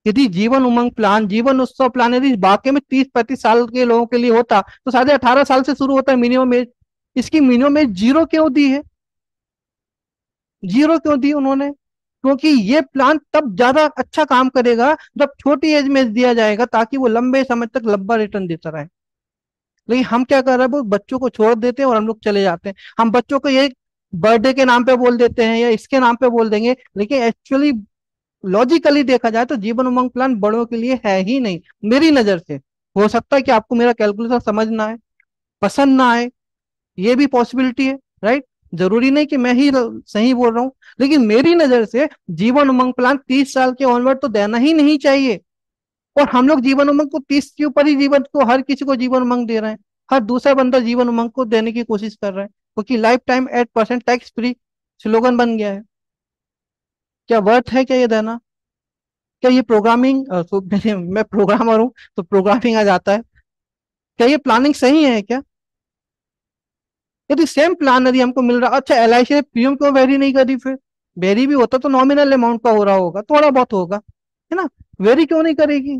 यदि जीवन उमंग प्लान, जीवन उत्सव प्लान यदि वाकई में 30 35 साल के लोगों के लिए होता, तो शायद 18 साल से शुरू होता है मिनिमम एज। इसकी मिनिमम एज 0 क्यों दी है? 0 क्यों दी उन्होंने? क्योंकि ये प्लान तब ज्यादा अच्छा काम करेगा जब छोटी एज में दिया जाएगा, ताकि वो लंबे समय तक लंबा रिटर्न देता रहे। लेकिन हम क्या कर रहे हैं, वो बच्चों को छोड़ देते हैं और हम लोग चले जाते हैं। हम बच्चों को ये बर्थडे के नाम पे बोल देते हैं या इसके नाम पे बोल देंगे, लेकिन एक्चुअली लॉजिकली देखा जाए तो जीवन उमंग प्लान बड़ों के लिए है ही नहीं, मेरी नजर से। हो सकता है कि आपको मेरा कैलकुलेशन समझ ना आए, पसंद ना आए, ये भी पॉसिबिलिटी है, राइट। जरूरी नहीं कि मैं ही सही बोल रहा हूँ, लेकिन मेरी नजर से जीवन उमंग प्लान 30 साल के ऑनवर्ड तो देना ही नहीं चाहिए। और हम लोग जीवन उमंग को 30 के ऊपर ही जीवन को, हर किसी को जीवन उमंग दे रहे हैं। हर दूसरा बंदा जीवन उमंग को देने की कोशिश कर रहा है, क्योंकि life time 8% tax free slogan बन गया है। क्या वर्थ है क्या ये देना? क्या ये प्रोग्रामिंग तो मैं प्रोग्रामर हूँ तो प्रोग्रामिंग आ जाता है। क्या ये प्लानिंग सही है क्या? यदि सेम प्लान यदि हमको मिल रहा, अच्छा एल आई सी प्रीमियम क्यों वेरी नहीं करी फिर? वेरी भी होता तो नॉमिनल अमाउंट का हो रहा होगा, थोड़ा बहुत होगा, है ना। वेरी क्यों नहीं करेगी?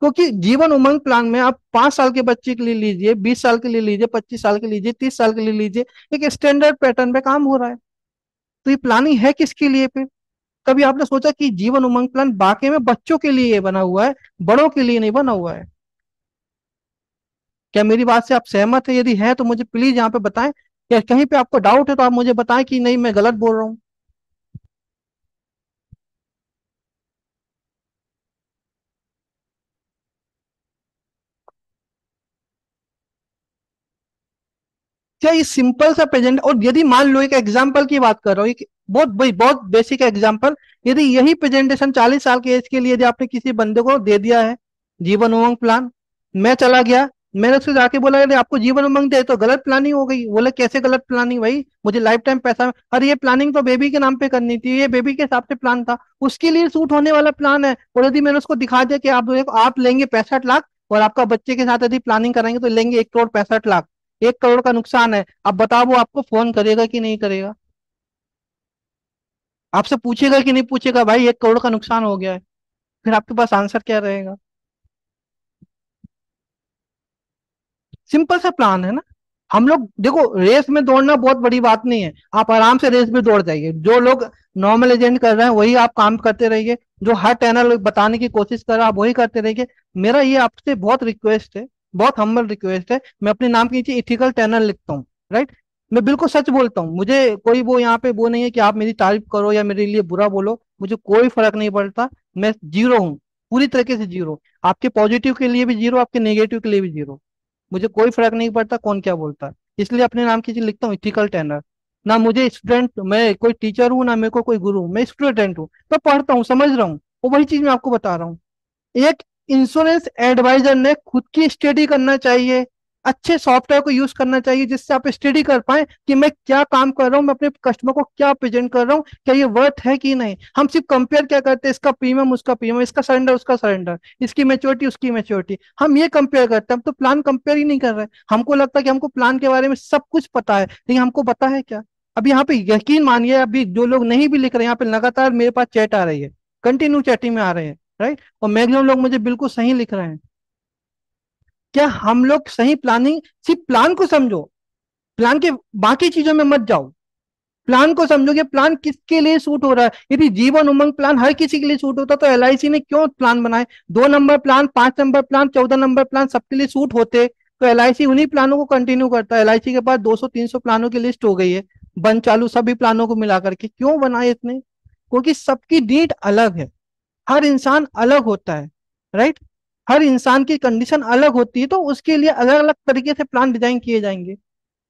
क्योंकि जीवन उमंग प्लान में आप 5 साल के बच्चे के लिए लीजिए, 20 साल के लिए लीजिए, 25 साल के लीजिए, 30 साल के लिए लीजिए, एक स्टैंडर्ड पैटर्न पे काम हो रहा है। तो ये प्लानिंग है किसके लिए फिर? कभी आपने सोचा कि जीवन उमंग प्लान वाकई में बच्चों के लिए बना हुआ है, बड़ों के लिए नहीं बना हुआ है? क्या मेरी बात से आप सहमत है? यदि है तो मुझे प्लीज यहाँ पे बताएं। या कहीं पे आपको डाउट है तो आप मुझे बताएं कि नहीं मैं गलत बोल रहा हूँ। क्या ये सिंपल सा प्रेजेंट, और यदि मान लो एक एग्जांपल की बात कर रहा हूँ, एक बहुत बेसिक एग्जांपल, यदि यही प्रेजेंटेशन 40 साल के एज के लिए यदि आपने किसी बंदे को दे दिया है, जीवन उमंग प्लान, मैं चला गया, मैंने उससे जाके बोला यदि आपको जीवन उमंग दे, तो गलत प्लानिंग हो गई। बोले कैसे गलत प्लानिंग भाई, मुझे लाइफ टाइम पैसा, अरे ये प्लानिंग तो बेबी के नाम पे करनी थी, ये बेबी के हिसाब से प्लान था, उसके लिए सूट होने वाला प्लान है। और यदि मैंने उसको दिखा दिया कि आप लेंगे 65 लाख, और आपका बच्चे के साथ यदि प्लानिंग कराएंगे तो लेंगे 1 करोड़ 65 लाख, 1 करोड़ का नुकसान है। अब बताओ वो आपको फोन करेगा कि नहीं करेगा? आपसे पूछेगा कि नहीं पूछेगा, भाई 1 करोड़ का नुकसान हो गया है? फिर आपके पास आंसर क्या रहेगा? सिंपल सा प्लान है ना। हम लोग देखो, रेस में दौड़ना बहुत बड़ी बात नहीं है, आप आराम से रेस में दौड़ जाइए। जो लोग नॉर्मल एजेंट कर रहे हैं वही आप काम करते रहिए, जो हर टैनल बताने की कोशिश कर रहा है आप वही करते रहिए। मेरा ये आपसे बहुत रिक्वेस्ट है, बहुत हम्बल रिक्वेस्ट है, मैं अपने नाम के नीचे इथिकल टैनल लिखता हूँ, राइट। मैं बिल्कुल सच बोलता हूँ, मुझे कोई वो यहाँ पे वो नहीं है कि आप मेरी तारीफ करो या मेरे लिए बुरा बोलो, मुझे कोई फर्क नहीं पड़ता। मैं जीरो हूँ, पूरी तरीके से जीरो। आपके पॉजिटिव के लिए भी जीरो, आपके नेगेटिव के लिए भी जीरो। मुझे कोई फर्क नहीं पड़ता कौन क्या बोलता है। इसलिए अपने नाम की चीज लिखता हूँ इथिकल टेनर। ना मुझे स्टूडेंट, मैं कोई टीचर हूँ ना मेरे को कोई गुरु हूँ, मैं स्टूडेंट हूँ, मैं पढ़ता हूँ, समझ रहा हूँ, वो वही चीज मैं आपको बता रहा हूँ। एक इंश्योरेंस एडवाइजर ने खुद की स्टडी करना चाहिए, अच्छे सॉफ्टवेयर को यूज करना चाहिए, जिससे आप स्टडी कर पाए कि मैं क्या काम कर रहा हूँ, मैं अपने कस्टमर को क्या प्रेजेंट कर रहा हूँ, क्या ये वर्थ है कि नहीं। हम सिर्फ कंपेयर क्या करते हैं, इसका प्रीमियम उसका प्रीमियम, इसका सरेंडर उसका सरेंडर, इसकी मेच्योरिटी उसकी मेच्योरिटी, हम ये कंपेयर करते हैं। हम तो प्लान कंपेयर ही नहीं कर रहे। हमको लगता है कि हमको प्लान के बारे में सब कुछ पता है, लेकिन हमको पता है क्या? अभी यहाँ पे यकीन मानिए, अभी जो लोग नहीं भी लिख रहे हैं यहाँ पे लगातार मेरे पास चैट आ रही है, कंटिन्यू चैटिंग में आ रहे हैं, राइट। और मैक्सिमम लोग मुझे बिल्कुल सही लिख रहे हैं। क्या हम लोग सही प्लानिंग, सिर्फ प्लान को समझो, प्लान के बाकी चीजों में मत जाओ। प्लान को समझो कि प्लान किसके लिए सूट हो रहा है। यदि जीवन उमंग प्लान हर किसी के लिए सूट होता तो एलआईसी ने क्यों प्लान बनाए? 2 number plan, 5 number plan, 14 number plan सबके लिए सूट होते तो एलआईसी उन्हीं प्लानों को कंटिन्यू करता है। एलआईसी के पास 200 300 प्लानों की लिस्ट हो गई है, बंद चालू सभी प्लानों को मिला करके। क्यों बनाए इतने? क्योंकि सबकी नीड अलग है, हर इंसान अलग होता है, राइट। हर इंसान की कंडीशन अलग होती है, तो उसके लिए अलग अलग तरीके से प्लान डिजाइन किए जाएंगे।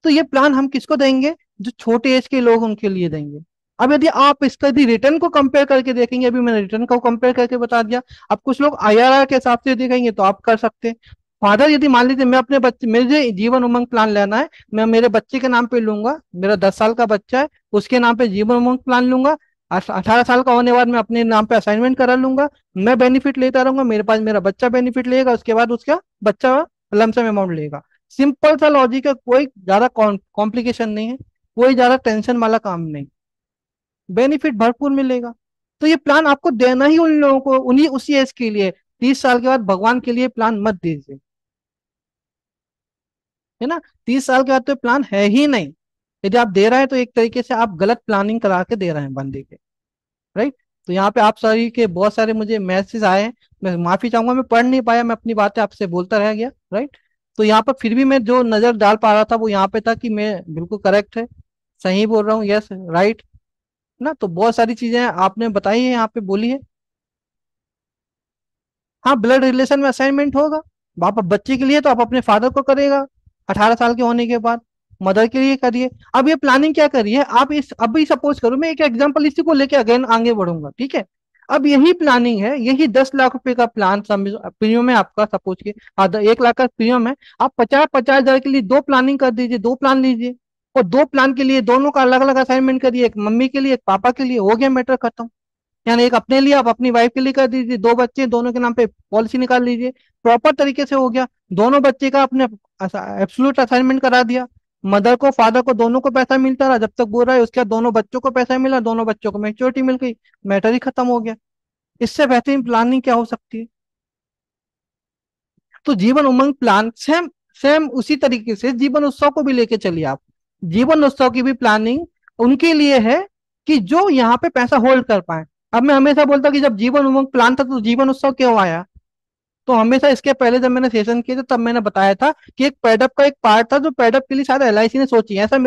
तो ये प्लान हम किसको देंगे? जो छोटे एज के लोग उनके लिए देंगे। अब यदि आप इसका यदि रिटर्न को कंपेयर करके देखेंगे, अभी मैंने रिटर्न को कंपेयर करके बता दिया। अब कुछ लोग आईआरआर के हिसाब से देखेंगे तो आप कर सकते हैं। फादर यदि मान लीजिए मैं अपने बच्चे, मुझे जीवन उमंग प्लान लेना है, मैं मेरे बच्चे के नाम पे लूंगा, मेरा 10 साल का बच्चा है, उसके नाम पे जीवन उमंग प्लान लूंगा। 18 साल का होने बाद मैं अपने नाम पे असाइनमेंट करा लूंगा, मैं बेनिफिट लेता रहूंगा, मेरे पास मेरा बच्चा बेनिफिट लेगा, उसके बाद उसका बच्चा लमसम अमाउंट लेगा। सिंपल सा लॉजिक है, कोई ज्यादा कॉम्प्लिकेशन नहीं है, कोई ज्यादा टेंशन वाला काम नहीं, बेनिफिट भरपूर मिलेगा। तो ये प्लान आपको देना ही उन लोगों को, उन्हीं उसी एज के लिए। 30 साल के बाद भगवान के लिए प्लान मत दीजिए, है ना। 30 साल के बाद तो प्लान है ही नहीं, यदि आप दे रहे हैं तो एक तरीके से आप गलत प्लानिंग करा के दे रहे हैं बंदे के, राइट। तो यहाँ पे आप सारी के बहुत सारे मुझे मैसेज आए हैं, मैं माफी चाहूंगा, मैं पढ़ नहीं पाया, मैं अपनी बातें आपसे बोलता रह गया, राइट। तो यहाँ पर फिर भी मैं जो नजर डाल पा रहा था वो यहाँ पे था कि मैं बिल्कुल करेक्ट है, सही बोल रहा हूँ, यस राइट ना। तो बहुत सारी चीजें आपने बताई है यहाँ पे, बोली है। हाँ, ब्लड रिलेशन में असाइनमेंट होगा। आप बच्चे के लिए तो आप अपने फादर को करेगा 18 साल के होने के बाद, मदर के लिए करिए। अब ये प्लानिंग क्या करिए आप, इस अभी सपोज करो, मैं एक एग्जांपल इसी को लेके अगेन आगे बढ़ूंगा, ठीक है। अब यही प्लानिंग है, यही 10 लाख रुपए का प्लान प्रीमियम है आपका, सपोज के 1 लाख का प्रीमियम है। आप 50-50 हजार के लिए दो प्लानिंग कर दीजिए, दो प्लान लीजिए, और दो प्लान के लिए दोनों का अलग अलग असाइनमेंट करिए, एक मम्मी के लिए एक पापा के लिए, हो गया मैटर खत्म। यानी एक अपने लिए, आप अपनी वाइफ के लिए कर दीजिए, दो बच्चे दोनों के नाम पे पॉलिसी निकाल लीजिए, प्रॉपर तरीके से हो गया। दोनों बच्चे का अपने एब्सोल्यूट असाइनमेंट करा दिया, मदर को फादर को दोनों को पैसा मिलता रहा जब तक बोल रहा है, उसके बाद दोनों बच्चों को पैसा मिला, दोनों बच्चों को मेच्योरिटी मिल गई, मैटर ही खत्म हो गया। इससे बेहतरीन प्लानिंग क्या हो सकती है। तो Jeevan Umang plan same, same उसी तरीके से जीवन उत्सव को भी लेके चलिए आप। जीवन उत्सव की भी प्लानिंग उनके लिए है कि जो यहाँ पे पैसा होल्ड कर पाए। अब मैं हमेशा बोलता कि जब जीवन उमंग प्लान था तो जीवन उत्सव क्यों आया। तो हमेशा इसके पहले जब मैंने सेशन किए थे तब मैंने बताया था कि एक पेडअप का एक पार्ट था जो पेडअप के लिए शायद एलआईसी ने सोची है, ऐसा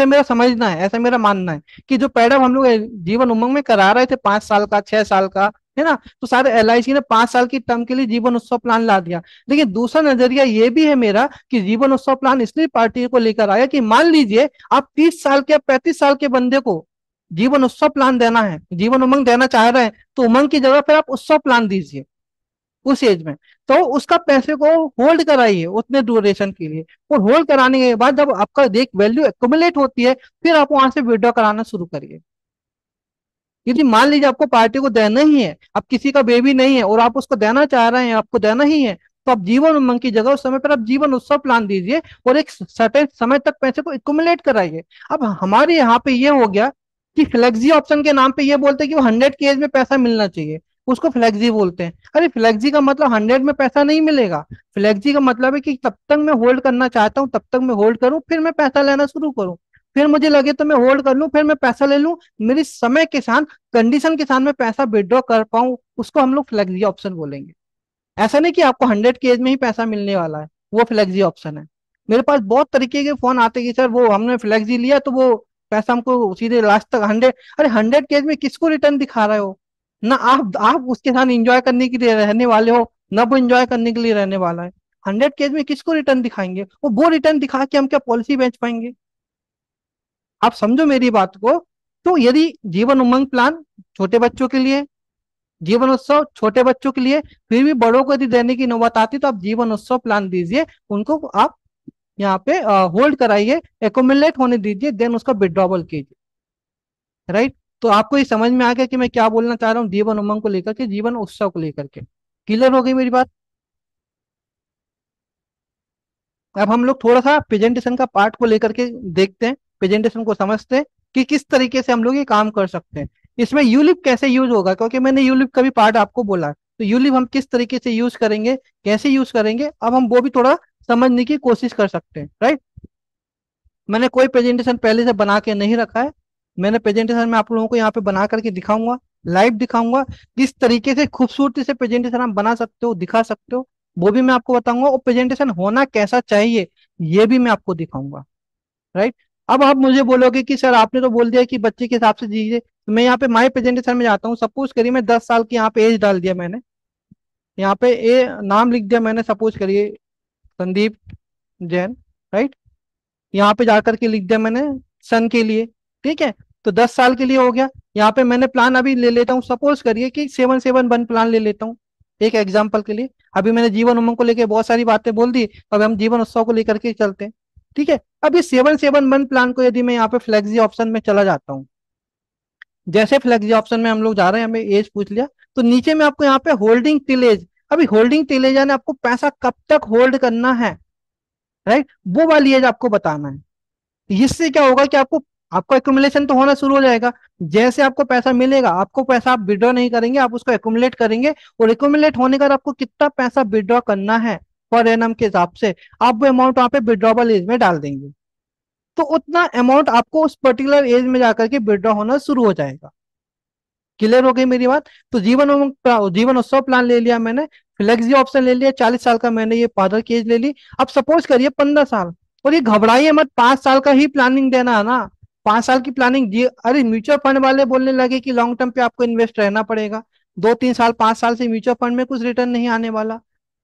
मेरा समझना है, ऐसा मेरा मानना है कि जो पेडअप हम लोग जीवन उमंग में करा रहे थे 5 साल का 6 साल का, है ना, तो सारे एलआईसी ने 5 साल की टर्म के लिए जीवन उत्सव प्लान ला दिया। लेकिन दूसरा नजरिया ये भी है मेरा कि जीवन उत्सव प्लान इसलिए पार्टी को लेकर आया कि मान लीजिए आप 30 साल के या 35 साल के बंदे को जीवन उत्सव प्लान देना है, जीवन उमंग देना चाह रहे हैं, तो उमंग की जगह पर आप उत्सव प्लान दीजिए उस एज में। तो उसका पैसे को होल्ड कराइए उतने ड्यूरेशन के लिए, और होल्ड कराने के बाद जब आपका देख वैल्यू एक्युमुलेट होती है, फिर आप वहां से विड्रॉ कराना शुरू करिए। यदि मान लीजिए आपको पार्टी को देना ही है, अब किसी का बेबी नहीं है और आप उसको देना चाह रहे हैं, आपको देना ही है, तो आप जीवन उमंग की जगह उस समय पर आप जीवन उत्सव प्लान दीजिए और एक सर्टेन समय तक पैसे को एक्युमुलेट कराइए। अब हमारे यहाँ पे ये हो गया कि फ्लेक्सी ऑप्शन के नाम पे ये बोलते हैं कि वो 100 की एज में पैसा मिलना चाहिए, उसको फ्लेक्सी बोलते हैं। अरे फ्लेक्सी का मतलब 100 में पैसा नहीं मिलेगा। फ्लेक्सी का मतलब है कि तब तक मैं होल्ड करना चाहता हूँ, तब तक मैं होल्ड करूँ, फिर मैं पैसा लेना शुरू करूँ, फिर मुझे लगे तो मैं होल्ड कर लूं, फिर मैं पैसा ले लूं, मेरी समय के साथ, कंडीशन के साथ मैं पैसा विड्रॉ कर पाऊं, उसको हम लोग फ्लेक्सी ऑप्शन बोलेंगे। ऐसा नहीं कि आपको 100 की एज में ही पैसा मिलने वाला है, वो फ्लेक्सी ऑप्शन है। मेरे पास बहुत तरीके के फोन आते हैं कि सर वो हमने फ्लेक्सी लिया तो वो पैसा हमको सीधे लास्ट तक 100। अरे 100 की एज में किसको रिटर्न दिखा रहे हो। ना आप उसके साथ इंजॉय करने के लिए रहने वाले हो, ना वो इंजॉय करने के लिए रहने वाला है। 100 की एज में किसको रिटर्न दिखाएंगे, वो रिटर्न दिखा के हम क्या पॉलिसी बेच पाएंगे। आप समझो मेरी बात को। तो यदि जीवन उमंग प्लान छोटे बच्चों के लिए, जीवन उत्सव छोटे बच्चों के लिए, फिर भी बड़ों को यदि देने की नौबत आती तो आप जीवन उत्सव प्लान दीजिए, उनको आप यहाँ पे होल्ड कराइए, एक्युमुलेट होने दीजिए, देन उसका विड्रॉवल कीजिए, राइट। तो आपको ये समझ में आ गया कि मैं क्या बोलना चाह रहा हूँ जीवन उमंग को लेकर के, जीवन उत्सव को लेकर के। क्लियर हो गई मेरी बात। अब हम लोग थोड़ा सा प्रेजेंटेशन का पार्ट को लेकर के देखते हैं, प्रेजेंटेशन को समझते हैं कि किस तरीके से हम लोग ये काम कर सकते हैं। इसमें यूलिप कैसे यूज होगा, क्योंकि मैंने यूलिप का भी पार्ट आपको बोला है, तो यूलिप हम किस तरीके से यूज करेंगे, कैसे यूज करेंगे, अब हम वो भी थोड़ा समझने की कोशिश कर सकते हैं, राइट। मैंने कोई प्रेजेंटेशन पहले से बना के नहीं रखा है, मैंने प्रेजेंटेशन में आप लोगों को यहाँ पे बना करके दिखाऊंगा, लाइव दिखाऊंगा, किस तरीके से खूबसूरती से प्रेजेंटेशन आप बना सकते हो, दिखा सकते हो, वो भी मैं आपको बताऊंगा, और प्रेजेंटेशन होना कैसा चाहिए ये भी मैं आपको दिखाऊंगा, राइट। अब आप मुझे बोलोगे कि सर आपने तो बोल दिया कि बच्चे के हिसाब से दीजिए, तो मैं यहाँ पे माई प्रेजेंटेशन में जाता हूँ। सपोज करिए मैं 10 साल की यहाँ पे एज डाल दिया मैंने, यहाँ पे ए नाम लिख दिया मैंने, सपोज करिए संदीप जैन, राइट। यहाँ पे जाकर के लिख दिया मैंने सन के लिए, ठीक है। तो 10 साल के लिए हो गया। यहाँ पे मैंने प्लान अभी ले लेता हूँ, सपोज करिए कि 771 प्लान ले लेता हूँ एक एग्जाम्पल के लिए। अभी मैंने जीवन उमंग को लेकर बहुत सारी बातें बोल दी, अब हम जीवन उत्सव को लेकर के चलते हैं, ठीक है। अब ये 771 प्लान को यदि मैं यहाँ पे फ्लेक्सी ऑप्शन में चला जाता हूँ, जैसे फ्लेक्सी ऑप्शन में हम लोग जा रहे हैं, हमें एज पूछ लिया, तो नीचे में आपको यहाँ पे होल्डिंग टिल एज, अभी होल्डिंग टिल एज यानी आपको पैसा कब तक होल्ड करना है, राइट, वो वाली एज आपको बताना है। इससे क्या होगा कि आपको, आपका एक्युमुलेशन तो होना शुरू हो जाएगा। जैसे आपको पैसा मिलेगा, आपको पैसा आप विड्रॉ नहीं करेंगे, आप उसको एक्युमुलेट करेंगे, और एक्युमुलेट होने का आपको कितना पैसा विड्रॉ करना है पर एनम के हिसाब से आप वो अमाउंट वहां पे विड्रॉबल एज में डाल देंगे। तो उतना अमाउंट आपको उस पर्टिकुलर एज में जाकर के विड्रॉ होना शुरू हो जाएगा। क्लियर हो गई मेरी बात? तो जीवन उत्सव प्लान ले लिया मैंने, फ्लेक्सी ऑप्शन ले लिया, 40 साल का मैंने ये फादर की एज ले ली। अब सपोज करिए 15 साल, और ये घबराइए मत, 5 साल का ही प्लानिंग देना है ना। 5 साल की प्लानिंग जी, अरे म्यूचुअल फंड वाले बोलने लगे कि लॉन्ग टर्म पे आपको इन्वेस्ट रहना पड़ेगा, 2-3 साल 5 साल से म्यूचुअल फंड में कुछ रिटर्न नहीं आने वाला,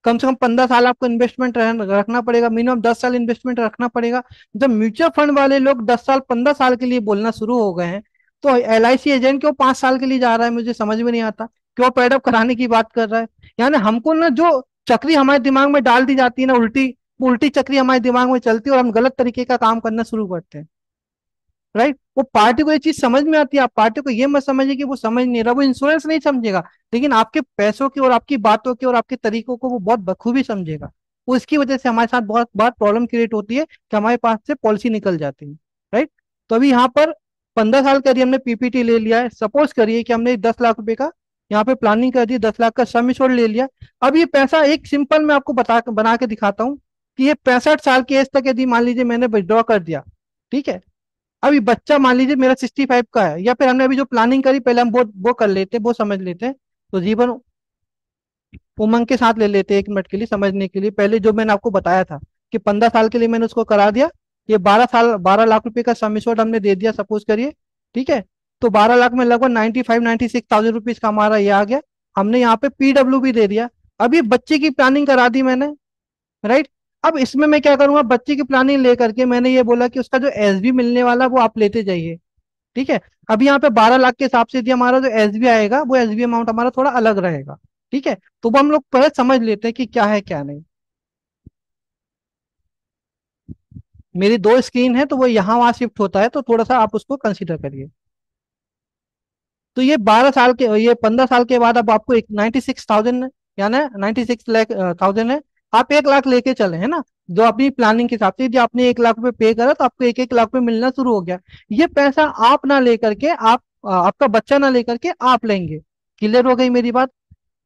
कम से कम 15 साल आपको इन्वेस्टमेंट रखना पड़ेगा, मिनिमम 10 साल इन्वेस्टमेंट रखना पड़ेगा। जब म्यूचुअल फंड वाले लोग 10 साल 15 साल के लिए बोलना शुरू हो गए हैं, तो LIC एजेंट क्यों 5 साल के लिए जा रहा है? मुझे समझ में नहीं आता, क्यों पेडअप कराने की बात कर रहा है? यानी हमको ना जो चक्री हमारे दिमाग में डाल दी जाती है ना, उल्टी उल्टी चक्री हमारे दिमाग में चलती है और हम गलत तरीके का काम करना शुरू करते हैं। राइट? वो पार्टी को ये चीज समझ में आती है, आप पार्टी को ये मत समझिए कि वो समझ नहीं रहा, वो इंश्योरेंस नहीं समझेगा, लेकिन आपके पैसों की और आपकी बातों की और आपके तरीकों को वो बहुत बखूबी समझेगा। उसकी वजह से हमारे साथ बहुत बार प्रॉब्लम क्रिएट होती है कि हमारे पास से पॉलिसी निकल जाती है। राइट? तो अभी यहाँ पर 15 साल का यदि हमने PPT ले लिया है, सपोज करिए कि हमने 10 लाख रुपए का यहाँ पे प्लानिंग कर दी, 10 लाख का सम एश्योर्ड ले लिया। अब ये पैसा एक सिंपल मैं आपको बना के दिखाता हूँ कि ये 65 साल की एज तक यदि मान लीजिए मैंने विड्रॉ कर दिया, ठीक है, अभी बच्चा मान लीजिए मेरा 65 का है, या फिर हमने अभी जो प्लानिंग करी पहले हम वो कर लेते हैं, वो समझ लेते हैं। तो जीवन उमंग के साथ ले लेते हैं 1 मिनट के लिए समझने के लिए। पहले जो मैंने आपको बताया था कि 15 साल के लिए मैंने उसको करा दिया, ये 12 लाख रुपए का सम एश्योर्ड हमने दे दिया सपोज करिए, ठीक है। तो 12 लाख में लगभग 96,000 रुपीज का हमारा ये आ गया। हमने यहाँ पे PW भी दे दिया। अब ये बच्चे की प्लानिंग करा दी मैंने, राइट। अब इसमें मैं क्या करूंगा, बच्चे की प्लानिंग लेकर के मैंने ये बोला कि उसका जो SB मिलने वाला वो आप लेते जाइए, ठीक है। अभी यहाँ पे 12 लाख के हिसाब से यदि हमारा जो SB आएगा वो SB अमाउंट हमारा थोड़ा अलग रहेगा, ठीक है। तो वो हम लोग पहले समझ लेते हैं कि क्या है क्या नहीं। मेरी 2 स्क्रीन है तो वो यहाँ वहां शिफ्ट होता है, तो थोड़ा सा आप उसको कंसिडर करिए। तो ये 12 साल के, ये 15 साल के बाद अब आपको एक 96,000 यानी 96 लाख है, आप 1 लाख लेके चले है ना, जो अपनी प्लानिंग के हिसाब से यदि आपने 1 लाख रुपए पे करा तो आपको 1-1 लाख रुपए मिलना शुरू हो गया। ये पैसा आप ना लेकर के आपका बच्चा ना लेकर के आप लेंगे। क्लियर हो गई मेरी बात?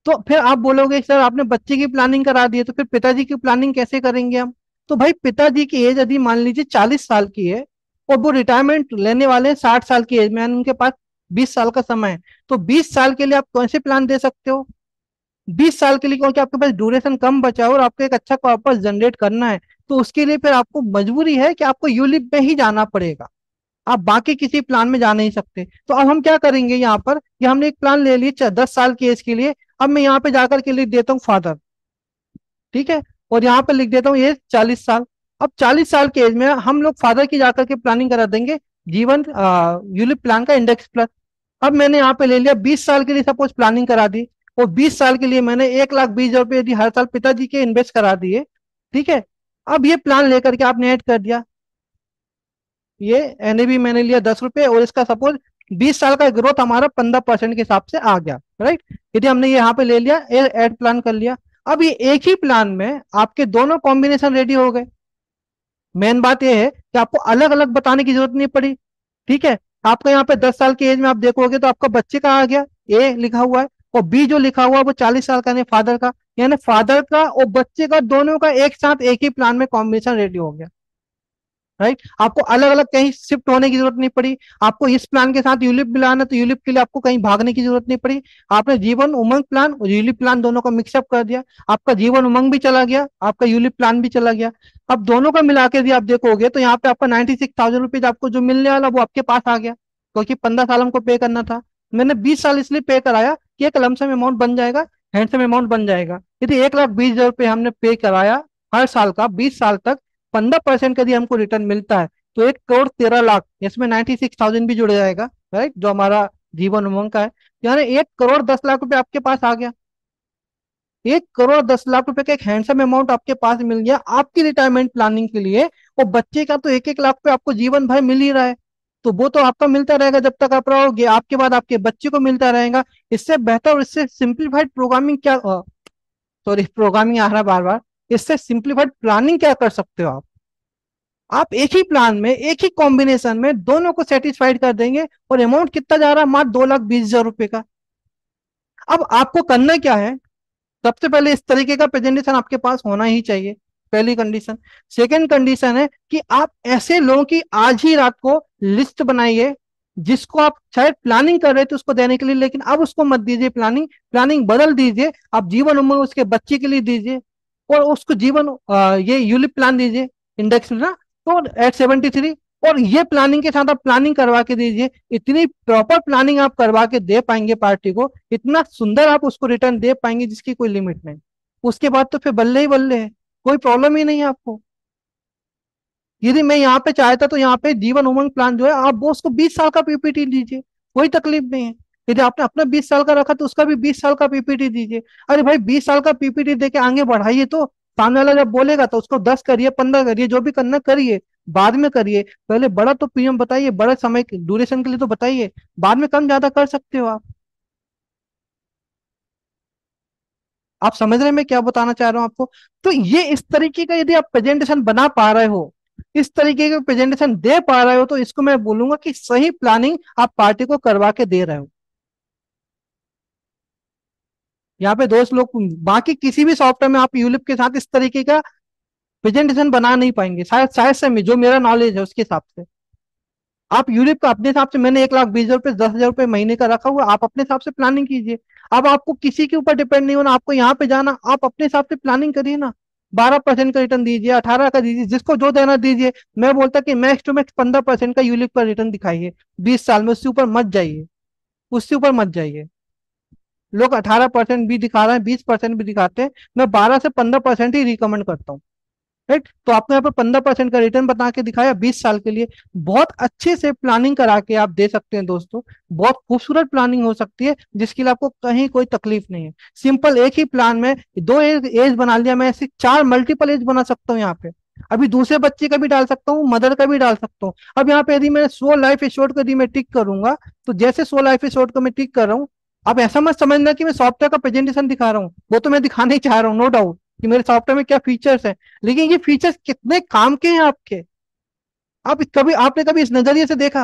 तो फिर आप बोलोगे सर आपने बच्चे की प्लानिंग करा दी है, तो फिर पिताजी की प्लानिंग कैसे करेंगे हम? तो भाई पिताजी की एज यदि मान लीजिए 40 साल की है और वो रिटायरमेंट लेने वाले हैं 60 साल की एज में, यानी उनके पास 20 साल का समय है, तो 20 साल के लिए आप कौन से प्लान दे सकते हो? 20 साल के लिए, क्योंकि आपके पास ड्यूरेशन कम बचा है और आपको एक अच्छा कॉर्पस जनरेट करना है, तो उसके लिए फिर आपको मजबूरी है कि आपको यूलिप में ही जाना पड़ेगा, आप बाकी किसी प्लान में जा नहीं सकते। तो अब हम क्या करेंगे यहाँ पर कि हमने एक प्लान ले लिया 10 साल की एज के लिए। अब मैं यहाँ पे जाकर के लिख देता हूँ फादर, ठीक है, और यहाँ पे लिख देता हूँ ये 40 साल। अब 40 साल की एज में हम लोग फादर की जाकर के प्लानिंग करा देंगे, जीवन यूलिप प्लान का इंडेक्स प्लस। अब मैंने यहाँ पे ले लिया 20 साल के लिए सपोज प्लानिंग करा दी, और 20 साल के लिए मैंने 1,20,000 रुपये यदि हर साल पिताजी के इन्वेस्ट करा दिए, ठीक है। अब ये प्लान लेकर के आपने ऐड कर दिया, ये NAV मैंने लिया 10 रुपए, और इसका सपोज 20 साल का ग्रोथ हमारा 15% के हिसाब से आ गया, राइट। यदि हमने ये यहाँ पे ले लिया, ऐड प्लान कर लिया। अब ये एक ही प्लान में आपके दोनों कॉम्बिनेशन रेडी हो गए। मेन बात ये है कि आपको अलग अलग बताने की जरूरत नहीं पड़ी, ठीक है। आपका यहाँ पे 10 साल की एज में आप देखोगे तो आपका बच्चे का आ गया, A लिखा हुआ है, और B जो लिखा हुआ है वो 40 साल का, नहीं फादर का, यानी फादर का और बच्चे का दोनों का एक साथ एक ही प्लान में कॉम्बिनेशन रेडी हो गया, राइट। आपको अलग अलग कहीं शिफ्ट होने की जरूरत नहीं पड़ी। आपको इस प्लान के साथ यूलिप मिलाना, तो यूलिप के लिए आपको कहीं भागने की जरूरत नहीं पड़ी। आपने जीवन उमंग प्लान और यूलिप प्लान दोनों को मिक्सअप कर दिया, आपका जीवन उमंग भी चला गया, आपका यूलिप प्लान भी चला गया। अब दोनों को मिला के भी आप देखोगे तो यहाँ पे आपका 96,000 रुपीज आपको जो मिलने वाला वो आपके पास आ गया, क्योंकि 15 साल हमको पे करना था। मैंने 20 साल इसलिए पे कराया कि एक लमसम अमाउंट बन जाएगा, हैंडसम अमाउंट बन जाएगा। यदि 1,20,000 रुपये हमने पे कराया हर साल का 20 साल तक, 15% का यदि हमको रिटर्न मिलता है, तो 1,13,00,000, इसमें 96,000 भी जुड़ जाएगा, राइट, जो हमारा जीवन उमंग का है। यानी 1,10,00,000 रुपए आपके पास आ गया। 1,10,00,000 रुपए का एक हैंडसम अमाउंट आपके पास मिल गया आपकी रिटायरमेंट प्लानिंग के लिए। और बच्चे का तो 1-1 लाख पे आपको जीवन भर मिल ही रहा है, तो वो तो आपका मिलता रहेगा जब तक आप रहोगे, आपके बाद आपके बच्चे को मिलता रहेगा। इससे बेहतर और इससे सिंप्लीफाइड प्रोग्रामिंग क्या, सॉरी प्रोग्रामिंग आ रहा है बार बार, इससे सिंप्लीफाइड प्लानिंग क्या कर सकते हो आप एक ही प्लान में एक ही कॉम्बिनेशन में दोनों को सेटिस्फाइड कर देंगे। और अमाउंट कितना जा रहा है, मात्र 2,20,000 रुपए का। अब आपको करना क्या है, सबसे पहले इस तरीके का प्रेजेंटेशन आपके पास होना ही चाहिए। पहली कंडीशन। सेकंड कंडीशन है कि आप ऐसे लोगों की आज ही रात को लिस्ट बनाइए जिसको आप शायद प्लानिंग कर रहे थे उसको देने के लिए, लेकिन अब उसको मत दीजिए प्लानिंग, प्लानिंग बदल दीजिए, आप जीवन उमंग उसके बच्चे के लिए दीजिए और उसको जीवन ये यूलिप प्लान दीजिए, इंडेक्स ना, तो एट 73। और ये प्लानिंग के साथ आप प्लानिंग करवा के दीजिए, इतनी प्रॉपर प्लानिंग आप करवा के दे पाएंगे पार्टी को, इतना सुंदर आप उसको रिटर्न दे पाएंगे जिसकी कोई लिमिट नहीं। उसके बाद तो फिर बल्ले ही बल्ले है, कोई प्रॉब्लम ही नहीं है आपको। यदि मैं यहाँ पे चाहता तो यहाँ पे जीवन उमंग प्लान जो है आप वो उसको 20 साल का पीपीटी दीजिए, कोई तकलीफ नहीं है। यदि आपने अपना 20 साल का रखा तो उसका भी 20 साल का पीपीटी दीजिए। अरे भाई 20 साल का पीपीटी देके आगे बढ़ाइए, तो सामने वाला जब बोलेगा तो उसको 10 करिए, 15 करिए, जो भी करना करिए, बाद में करिए। पहले बड़ा तो प्रीमियम बताइए, बड़ा समय ड्यूरेशन के लिए तो बताइए, बाद में कम ज्यादा कर सकते हो आप। आप समझ रहे हैं मैं क्या बताना चाह रहा हूँ आपको? तो ये इस तरीके का यदि आप प्रेजेंटेशन बना पा रहे हो, इस तरीके का प्रेजेंटेशन दे पा रहे हो, तो इसको मैं बोलूंगा कि सही प्लानिंग आप पार्टी को करवा के दे रहे हो। यहाँ पे दोस्त लोग बाकी किसी भी सॉफ्टवेयर में आप यूलिप के साथ इस तरीके का प्रेजेंटेशन बना नहीं पाएंगे, शायद शायद से जो मेरा नॉलेज है उसके हिसाब से। आप यूलिप का अपने हिसाब से, मैंने 1,20,000 रुपये 10,000 रुपये महीने का रखा हुआ, आप अपने हिसाब से प्लानिंग कीजिए। अब आपको किसी के ऊपर डिपेंड नहीं होना, आपको यहाँ पे जाना, आप अपने हिसाब से प्लानिंग करिए ना। 12% का रिटर्न दीजिए, 18 का दीजिए, जिसको जो देना दीजिए। मैं बोलता कि मैक्स टू मैक्स 15% का यूलिप का रिटर्न दिखाइए 20 साल में, उससे ऊपर मत जाइए, उससे ऊपर मत जाइए। लोग 18% भी दिखा रहे हैं, 20% भी दिखाते हैं, मैं 12 से 15% ही रिकमेंड करता हूँ। राइट, तो आपने यहाँ पे 15% का रिटर्न बता के दिखाया 20 साल के लिए, बहुत अच्छे से प्लानिंग करा के आप दे सकते हैं दोस्तों। बहुत खूबसूरत प्लानिंग हो सकती है जिसके लिए आपको कहीं कोई तकलीफ नहीं है। सिंपल एक ही प्लान में दो एज बना लिया, मैं ऐसे 4 मल्टीपल एज बना सकता हूँ यहाँ पे। अभी दूसरे बच्चे का भी डाल सकता हूँ, मदर का भी डाल सकता हूँ। अब यहाँ पे यदि मैं 100 लाइफ एश्योर्ड को यदि मैं टिक करूंगा, तो जैसे 100 लाइफ एश्योर्ड को मैं टिक कर रहा हूँ, आप ऐसा मत समझना कि मैं सॉफ्टवेयर का प्रेजेंटेशन दिखा रहा हूँ, वो तो मैं दिखाना ही चाह रहा हूँ, नो डाउट कि मेरे सॉफ्टवेयर में क्या फीचर्स हैं। लेकिन ये फीचर्स कितने काम के हैं आपके, आप कभी आपने कभी इस नजरिए से देखा?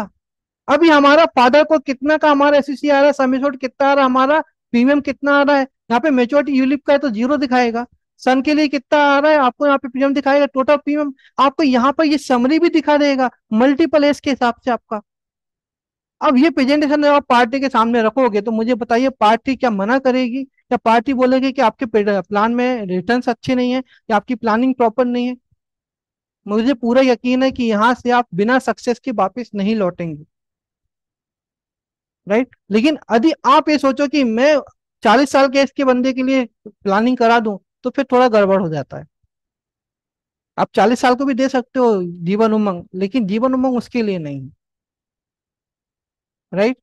अभी हमारा फादर को कितना का हमारा एससीसी आ रहा है, समिशोट कितना आ रहा है, हमारा प्रीमियम कितना आ रहा है, यहाँ पे मेच्योरिटी यूलिप का है तो जीरो दिखाएगा। सन के लिए कितना आ रहा है आपको, यहाँ पे प्रीमियम दिखाएगा, टोटल प्रीमियम आपको यहाँ पर ये समरी भी दिखा देगा मल्टीपल एज के हिसाब से आपका। अब ये प्रेजेंटेशन जब आप पार्टी के सामने रखोगे तो मुझे बताइए, पार्टी क्या मना करेगी? या पार्टी बोलेगी कि आपके प्लान में रिटर्न्स अच्छे नहीं है या आपकी प्लानिंग प्रॉपर नहीं है? मुझे पूरा यकीन है कि यहाँ से आप बिना सक्सेस के वापस नहीं लौटेंगे। राइट, लेकिन यदि आप ये सोचो कि मैं 40 साल के इसके बंदे के लिए प्लानिंग करा दूं, तो फिर थोड़ा गड़बड़ हो जाता है। आप 40 साल को भी दे सकते हो जीवन उमंग, लेकिन जीवन उमंग उसके लिए नहीं। राइट,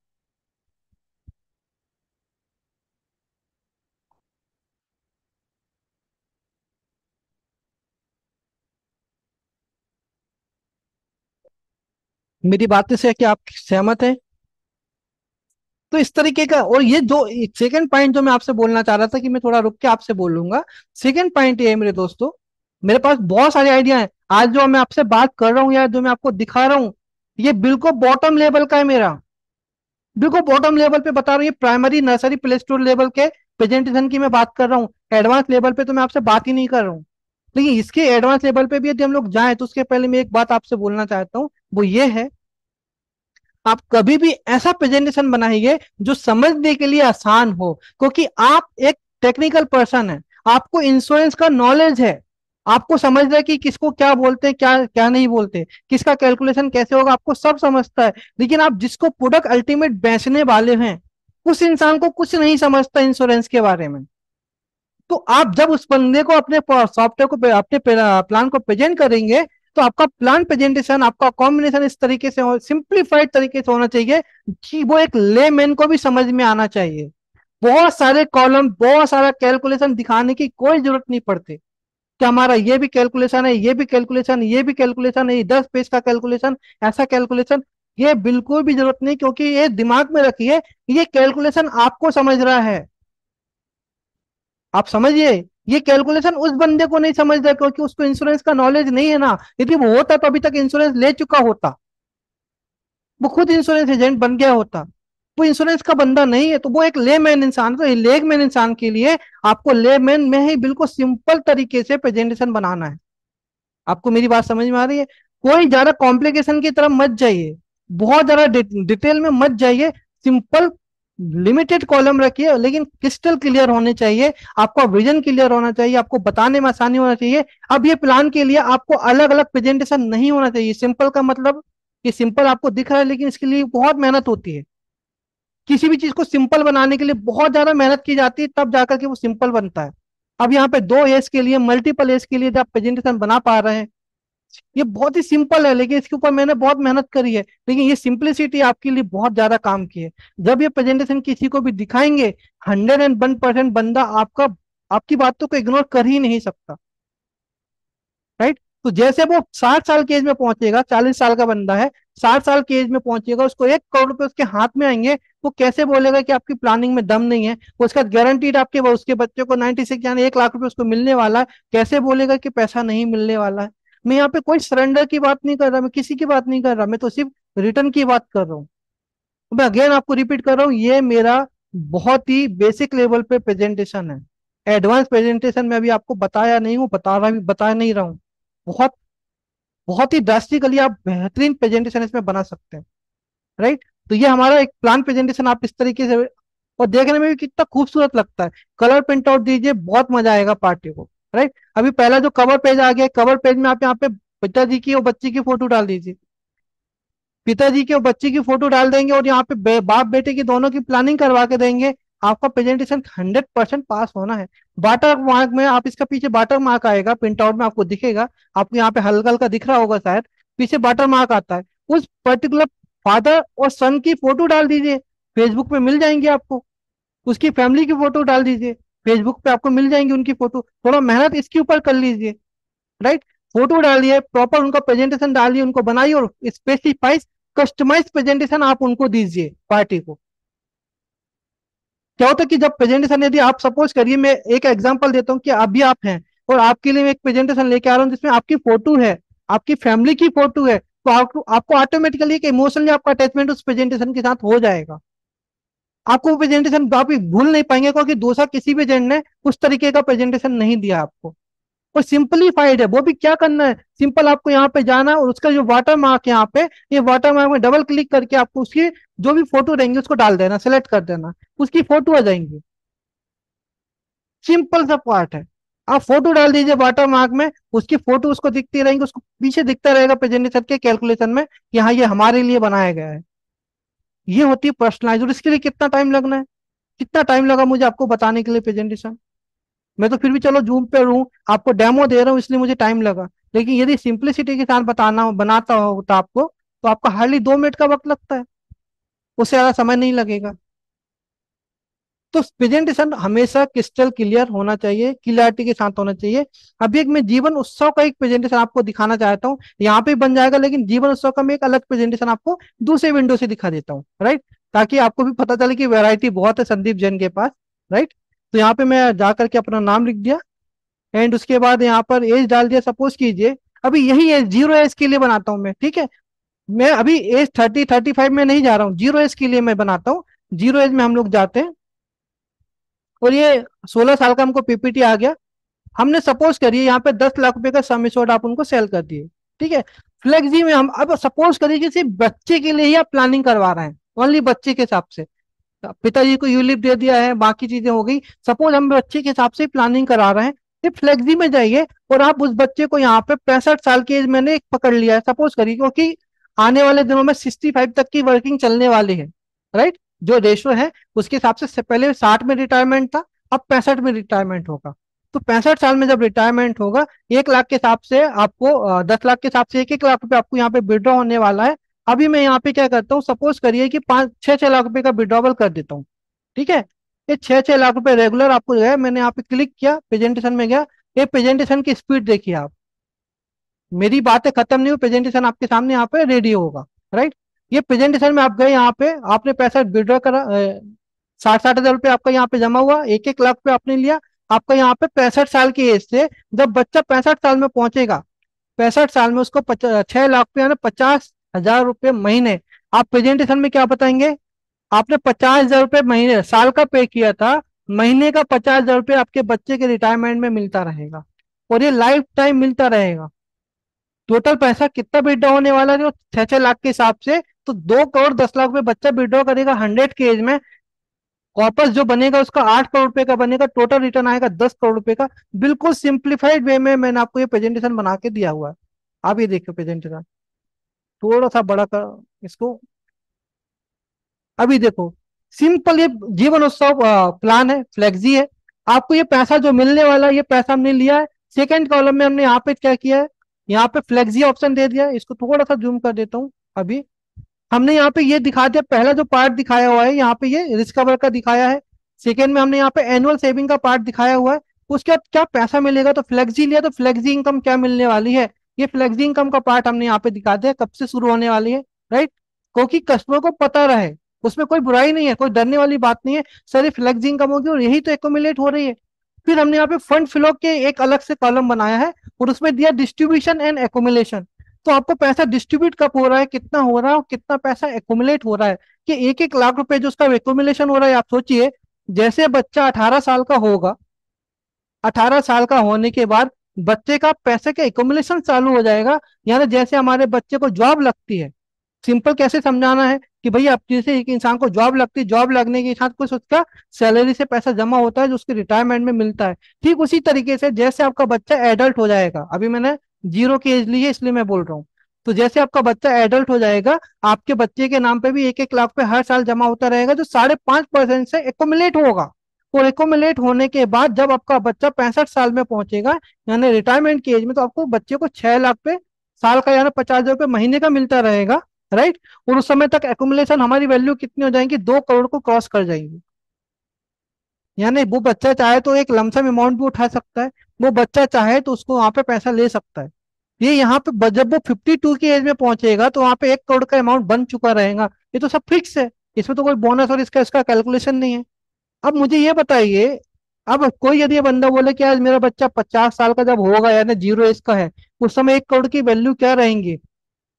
मेरी बातें से क्या आप सहमत हैं? तो इस तरीके का, और ये जो सेकंड पॉइंट जो मैं आपसे बोलना चाह रहा था कि मैं थोड़ा रुक के आपसे बोलूंगा, सेकंड पॉइंट ये है मेरे दोस्तों, मेरे पास बहुत सारे आइडिया हैं। आज जो मैं आपसे बात कर रहा हूँ या जो मैं आपको दिखा रहा हूँ, ये बिल्कुल बॉटम लेवल का है मेरा, बिल्कुल बॉटम लेवल पे बता रहा हूँ। ये primary nursery play store level के प्रेजेंटेशन की मैं बात कर रहा हूँ, एडवांस लेवल पे तो मैं आपसे बात ही नहीं कर रहा हूँ। लेकिन इसके एडवांस लेवल पे भी यदि हम लोग जाएं तो उसके पहले मैं एक बात आपसे बोलना चाहता हूँ, वो ये है, आप कभी भी ऐसा प्रेजेंटेशन बनाइए जो समझने के लिए आसान हो, क्योंकि आप एक टेक्निकल पर्सन है, आपको इंश्योरेंस का नॉलेज है, आपको समझ रहे कि किसको क्या बोलते हैं, क्या क्या नहीं बोलते, किसका कैलकुलेशन कैसे होगा, आपको सब समझता है। लेकिन आप जिसको प्रोडक्ट अल्टीमेट बेचने वाले हैं, उस इंसान को कुछ नहीं समझता इंश्योरेंस के बारे में। तो आप जब उस बंदे को अपने सॉफ्टवेयर को अपने प्लान को प्रेजेंट करेंगे, तो आपका प्लान प्रेजेंटेशन, आपका कॉम्बिनेशन इस तरीके से सिंप्लीफाइड तरीके से होना चाहिए कि वो एक लेमैन को भी समझ में आना चाहिए। बहुत सारे कॉलम, बहुत सारा कैलकुलेशन दिखाने की कोई जरूरत नहीं पड़ती कि हमारा ये भी कैलकुलेशन है, ये भी कैलकुलेशन, ये भी कैलकुलेशन है, ये 10 पेज का कैलकुलेशन, ऐसा कैलकुलेशन, ये बिल्कुल भी जरूरत नहीं। क्योंकि ये दिमाग में रखिए, ये कैलकुलेशन आपको समझ रहा है, आप समझिए, ये कैलकुलेशन उस बंदे को नहीं समझ रहा क्योंकि उसको इंश्योरेंस का नॉलेज नहीं है ना। यदि वो होता तो अभी तक इंश्योरेंस ले चुका होता, वो खुद इंश्योरेंस एजेंट बन गया होता। वो इंश्योरेंस का बंदा नहीं है, तो वो एक लेमैन इंसान, तो लेमैन इंसान के लिए आपको लेमैन में ही बिल्कुल सिंपल तरीके से प्रेजेंटेशन बनाना है। आपको मेरी बात समझ में आ रही है? कोई ज्यादा कॉम्प्लिकेशन की तरफ मत जाइए, बहुत ज्यादा डिटेल में मत जाइए। सिंपल लिमिटेड कॉलम रखिए, लेकिन क्रिस्टल क्लियर होने चाहिए। आपका विजन क्लियर होना चाहिए, आपको बताने में आसानी होना चाहिए। अब ये प्लान के लिए आपको अलग अलग प्रेजेंटेशन नहीं होना चाहिए। सिंपल का मतलब कि सिंपल आपको दिख रहा है, लेकिन इसके लिए बहुत मेहनत होती है। किसी भी चीज को सिंपल बनाने के लिए बहुत ज्यादा मेहनत की जाती है, तब जाकर के वो सिंपल बनता है। अब यहाँ पे दो एज के लिए, मल्टीपल एज के लिए जब प्रेजेंटेशन बना पा रहे हैं, ये बहुत ही सिंपल है, लेकिन इसके ऊपर मैंने बहुत मेहनत करी है। लेकिन ये सिंपलिसिटी आपके लिए बहुत ज्यादा काम की है। जब ये प्रेजेंटेशन किसी को भी दिखाएंगे, 101% बंदा आपका आपकी बातों को इग्नोर कर ही नहीं सकता। राइट? तो जैसे वो 60 साल की एज में पहुंचेगा, 40 साल का बंदा है, 60 साल की एज में पहुंचेगा, उसको 1 करोड़ रुपए उसके हाथ में आएंगे, वो कैसे बोलेगा कि आपकी प्लानिंग में दम नहीं है? वो उसका गारंटीड आपके उसके बच्चे को 96 यानी 1 लाख रुपए उसको मिलने वाला है, कैसे बोलेगा कि पैसा नहीं मिलने वाला है? मैं यहाँ पे कोई सरेंडर की बात नहीं कर रहा, मैं किसी की बात नहीं कर रहा, मैं तो सिर्फ रिटर्न की बात कर रहा हूँ। मैं अगेन आपको रिपीट कर रहा हूँ, ये मेरा बहुत ही बेसिक लेवल पे प्रेजेंटेशन है। एडवांस प्रेजेंटेशन में अभी आपको बताया नहीं हूँ, बता नहीं रहा हूँ। बहुत बहुत ही ड्रास्टिकली आप बेहतरीन प्रेजेंटेशन इसमें बना सकते हैं। राइट? तो ये हमारा एक प्लान प्रेजेंटेशन आप इस तरीके से, और देखने में भी कितना खूबसूरत लगता है। कलर प्रिंट आउट दीजिए, बहुत मजा आएगा पार्टी को। राइट? अभी पहला जो कवर पेज आ गया, कवर पेज में आप यहाँ पे पिताजी की और बच्ची की फोटो डाल दीजिए। पिताजी की और बच्ची की फोटो डाल देंगे, और यहाँ पे बाप बेटे की दोनों की प्लानिंग करवा के देंगे। आपका प्रेजेंटेशन 100% पास होना है। वाटर मार्क में आप, इसका पीछे वाटर मार्क आएगा, प्रिंट आउट में आपको दिखेगा। आपको यहाँ पे हल्का हल्का दिख रहा होगा शायद, पीछे वाटर मार्क आता है। उस पर्टिकुलर फादर और सन की फोटो डाल दीजिए, फेसबुक पे मिल जाएंगे आपको। उसकी फैमिली की फोटो डाल दीजिए, फेसबुक पे आपको मिल जाएंगी उनकी फोटो। थोड़ा मेहनत इसके ऊपर कर लीजिए। राइट? फोटो डालिए, प्रॉपर उनका प्रेजेंटेशन डालिए, उनको बनाइए, और स्पेसिफाइज कस्टमाइज प्रेजेंटेशन आप उनको दीजिए पार्टी को। क्या होता है कि जब प्रेजेंटेशन, यदि आप सपोज करिए, मैं एक एग्जांपल देता हूँ कि अभी आप हैं और आपके लिए मैं एक प्रेजेंटेशन लेके आ रहा हूँ जिसमें आपकी फोटो है, आपकी फैमिली की फोटो है, तो आपको ऑटोमेटिकली एक इमोशनली आपका अटैचमेंट उस प्रेजेंटेशन के साथ हो जाएगा। आपको वो प्रेजेंटेशन आप भूल नहीं पाएंगे, क्योंकि दूसरा किसी भी एजेंट ने उस तरीके का प्रेजेंटेशन नहीं दिया आपको। और सिंपलीफाइड है, वो भी क्या करना है, सिंपल आपको यहाँ पे जाना है, और उसका जो वाटर मार्क है यहाँ पे, ये वाटर मार्क में डबल क्लिक करके आपको उसकी जो भी फोटो रहेंगे उसको डाल देना, सेलेक्ट कर देना, उसकी फोटो आ जाएंगी। सिंपल सा पार्ट है। आप फोटो डाल दीजिए वाटर मार्क में, उसकी फोटो उसको दिखती रहेंगी, उसको पीछे दिखता रहेगा प्रेजेंटेशन के कैलकुलेशन में कि हाँ ये हमारे लिए बनाया गया है। ये होती है पर्सनलाइज। और इसके लिए कितना टाइम लगना है? कितना टाइम लगा मुझे आपको बताने के लिए प्रेजेंटेशन? मैं तो फिर भी चलो जूम पे रहूं, आपको डेमो दे रहा हूँ, इसलिए मुझे टाइम लगा। लेकिन यदि सिंप्लिसिटी के साथ बनाता होता आपको, तो आपका हार्डली 2 मिनट का वक्त लगता है, उससे ज्यादा समय नहीं लगेगा। तो प्रेजेंटेशन हमेशा क्रिस्टल क्लियर होना चाहिए, क्लियरिटी के साथ होना चाहिए। अभी एक मैं जीवन उत्सव का एक प्रेजेंटेशन आपको दिखाना चाहता हूँ, यहाँ पे बन जाएगा, लेकिन जीवन उत्सव का मैं एक अलग प्रेजेंटेशन आपको दूसरे विंडो से दिखा देता हूँ। राइट? ताकि आपको भी पता चले कि वैरायटी बहुत है संदीप जैन के पास। राइट? तो यहाँ पे मैं जाकर के अपना नाम लिख दिया, एंड उसके बाद यहाँ पर एज डाल दिया। सपोज कीजिए अभी यही एज 0 एज के लिए बनाता हूँ मैं, ठीक है? मैं अभी एज 30-35 में नहीं जा रहा हूँ, 0 एज के लिए मैं बनाता हूँ। 0 एज में हम लोग जाते हैं, और ये 16 साल का हमको पीपीटी आ गया। हमने सपोज करिए यहाँ पे 10 लाख रुपए का सम एश्योर्ड आप उनको सेल कर दिए। ठीक है? फ्लेक्सी में हम अब सपोज करिए कि सिर्फ बच्चे के लिए ही आप प्लानिंग करवा रहे हैं, ओनली बच्चे के हिसाब से। पिताजी को यूलिप दे दिया है, बाकी चीजें हो गई, सपोज हम बच्चे के हिसाब से प्लानिंग करा रहे हैं। फिर फ्लेक्सी में जाइए, और आप उस बच्चे को यहाँ पे 65 साल की एज मैंने एक पकड़ लिया है सपोज करिए, क्योंकि आने वाले दिनों में 65 तक की वर्किंग चलने वाली है। राइट? जो रेशो है उसके हिसाब से पहले 60 में रिटायरमेंट था, अब 65 में रिटायरमेंट होगा। तो 65 साल में जब रिटायरमेंट होगा, 1 लाख के हिसाब से आपको 10 लाख के हिसाब से 1-1 लाख रुपए आपको यहाँ पे विड्रॉ होने वाला है। अभी मैं यहाँ पे क्या करता हूँ, सपोज करिए कि 5-6 लाख रुपए का विड्रॉवल कर देता हूँ। ठीक है? ये 6-6 लाख रुपए रेगुलर आपको जो है, मैंने यहाँ पे क्लिक किया, प्रेजेंटेशन में गया। ये प्रेजेंटेशन की स्पीड देखिए आप, मेरी बातें खत्म नहीं हुई, प्रेजेंटेशन आपके सामने यहाँ पे रेडी होगा। राइट? ये प्रेजेंटेशन में आप गए, यहाँ पे आपने पैसा विड्रॉ करा, 60-60 हजार रुपये आपका यहाँ पे जमा हुआ, 1-1 लाख रुपए आपने लिया। आपका यहाँ पे 65 साल की एज से जब बच्चा 65 साल में पहुंचेगा, 65 साल में उसको 6 लाख रुपये यानी 50 हजार रुपये महीने, आप प्रेजेंटेशन में क्या बताएंगे? आपने 50 हजार रुपये महीने साल का पे किया था, महीने का 50 हजार रुपये आपके बच्चे के रिटायरमेंट में मिलता रहेगा, और ये लाइफ टाइम मिलता रहेगा। टोटल पैसा कितना विड्रॉ होने वाला है? जो 6-6 लाख के हिसाब से, तो 2 करोड़ 10 लाख में बच्चा विड्रॉ करेगा 100 के एज में। कॉर्पस जो बनेगा उसका 8 करोड़ रुपए का बनेगा, टोटल रिटर्न आएगा 10 करोड़ रुपए का। बिल्कुल सिंप्लीफाइड वे में मैंने आपको ये प्रेजेंटेशन बना के दिया हुआ है। आप ये देखिए प्रेजेंटेशन, थोड़ा सा बड़ा कर इसको। अभी देखो, सिंपल ये जीवन उत्सव प्लान है, फ्लेक्सी है। आपको ये पैसा जो मिलने वाला है, ये पैसा हमने लिया है। सेकंड कॉलम में हमने यहाँ पे क्या किया है, यहाँ पे फ्लेक्सी ऑप्शन दे दिया है। इसको थोड़ा सा जूम कर देता हूँ अभी। हमने यहाँ पे ये दिखा दिया, पहला जो पार्ट दिखाया हुआ है यहाँ पे ये रिस्क कवर का दिखाया है। सेकेंड में हमने यहाँ पे एनुअल सेविंग का पार्ट दिखाया हुआ है। उसके बाद क्या पैसा मिलेगा, तो फ्लेक्सी लिया तो फ्लेक्सी इनकम क्या मिलने वाली है, ये फ्लेक्सी इनकम का पार्ट हमने यहाँ पे दिखा दिया कब से शुरू होने वाली है। राइट, क्योंकि कस्टमर को पता रहे, उसमें कोई बुराई नहीं है, कोई डरने वाली बात नहीं है। सर ये फ्लेक्सी इनकम होगी और यही तो एकोमुलेट हो रही है। फिर हमने यहाँ पे फंड फ्लो के एक अलग से कॉलम बनाया है और उसमें दिया डिस्ट्रीब्यूशन एंड एकोमुलेशन। तो आपको पैसा डिस्ट्रीब्यूट कब हो रहा है, कितना हो रहा है और कितना पैसा एकुमुलेट हो रहा है, कि 1-1 लाख रुपए जो उसका एकुमुलेशन हो रहा है। आप सोचिए, जैसे बच्चा 18 साल का होगा, 18 साल का होने के बाद बच्चे का पैसे का एकुमुलेशन चालू हो जाएगा। यानी जैसे हमारे बच्चे को जॉब लगती है, सिंपल कैसे समझाना है कि भैया आप जैसे एक इंसान को जॉब लगती है, जॉब लगने के साथ कुछ उसका सैलरी से पैसा जमा होता है जो उसके रिटायरमेंट में मिलता है। ठीक उसी तरीके से जैसे आपका बच्चा एडल्ट हो जाएगा, अभी मैंने 0 की एज ली है इसलिए मैं बोल रहा हूँ, तो जैसे आपका बच्चा एडल्ट हो जाएगा, आपके बच्चे के नाम पे भी 1-1 लाख पे हर साल जमा होता रहेगा, जो 5.5% से एकोमुलेट होगा। और एकोमुलेट होने के बाद जब आपका बच्चा 65 साल में पहुंचेगा, यानी रिटायरमेंट की एज में, तो आपको बच्चे को 6 लाख पे साल का यानी 50,000 रुपये महीने का मिलता रहेगा। राइट, और उस समय तक एकुमुलेशन हमारी वैल्यू कितनी हो जाएंगी, 2 करोड़ को क्रॉस कर जाएंगी। यानी वो बच्चा चाहे तो एक लमसम अमाउंट भी उठा सकता है, वो बच्चा चाहे तो उसको वहां पे पैसा ले सकता है। ये यहाँ पे जब वो 52 की एज में पहुंचेगा तो वहां पे 1 करोड़ का अमाउंट बन चुका रहेगा। ये तो सब फिक्स है, इसमें तो कोई बोनस और इसका इसका कैलकुलेशन नहीं है। अब मुझे ये बताइए, अब कोई यदि ये बंदा बोले कि आज मेरा बच्चा 50 साल का जब होगा, यानी 0 एज का है, उस समय 1 करोड़ की वैल्यू क्या रहेंगी?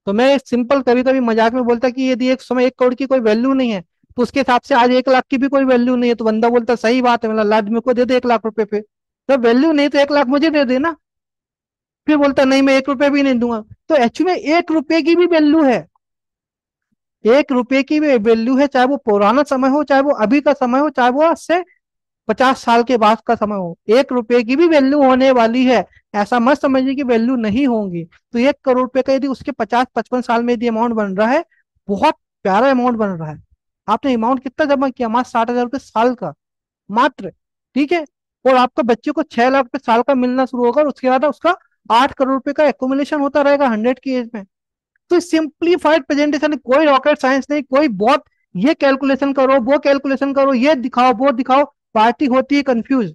तो मैं सिंपल कभी कभी मजाक में बोलता कि यदि एक समय 1 करोड़ की कोई वैल्यू नहीं है, तो उसके हिसाब से आज 1 लाख की भी कोई वैल्यू नहीं है। तो बंदा बोलता सही बात है, मतलब लाद मेरे को दे दे 1 लाख रुपए पे। तो वैल्यू नहीं तो 1 लाख मुझे दे देना। फिर बोलता नहीं मैं 1 रुपए भी नहीं दूंगा। तो एक्चुअली 1 रुपए की भी वैल्यू है, 1 रुपए की भी वैल्यू है, चाहे वो पुराना समय हो, चाहे वो अभी का समय हो, चाहे वो आज से 50 साल के बाद का समय हो, 1 रुपए की भी वैल्यू होने वाली है। ऐसा मत समझिए कि वैल्यू नहीं होंगी। तो 1 करोड़ रुपए का यदि उसके 50-55 साल में यदि अमाउंट बन रहा है, बहुत प्यारा अमाउंट बन रहा है। आपने अमाउंट कितना जमा किया? मात्र 60,000 रुपये साल का, मात्र। ठीक है, और आपका बच्चे को 6 लाख रुपए साल का मिलना शुरू होगा और उसके बाद उसका 8 करोड़ रुपए का एकुमुलेशन होता रहेगा 100 की एज में। तो सिंप्लीफाइड प्रेजेंटेशन, कोई रॉकेट साइंस नहीं, कोई बहुत ये कैलकुलेशन करो वो कैलकुलेशन करो, ये दिखाओ वो दिखाओ। पार्टी होती है कंफ्यूज,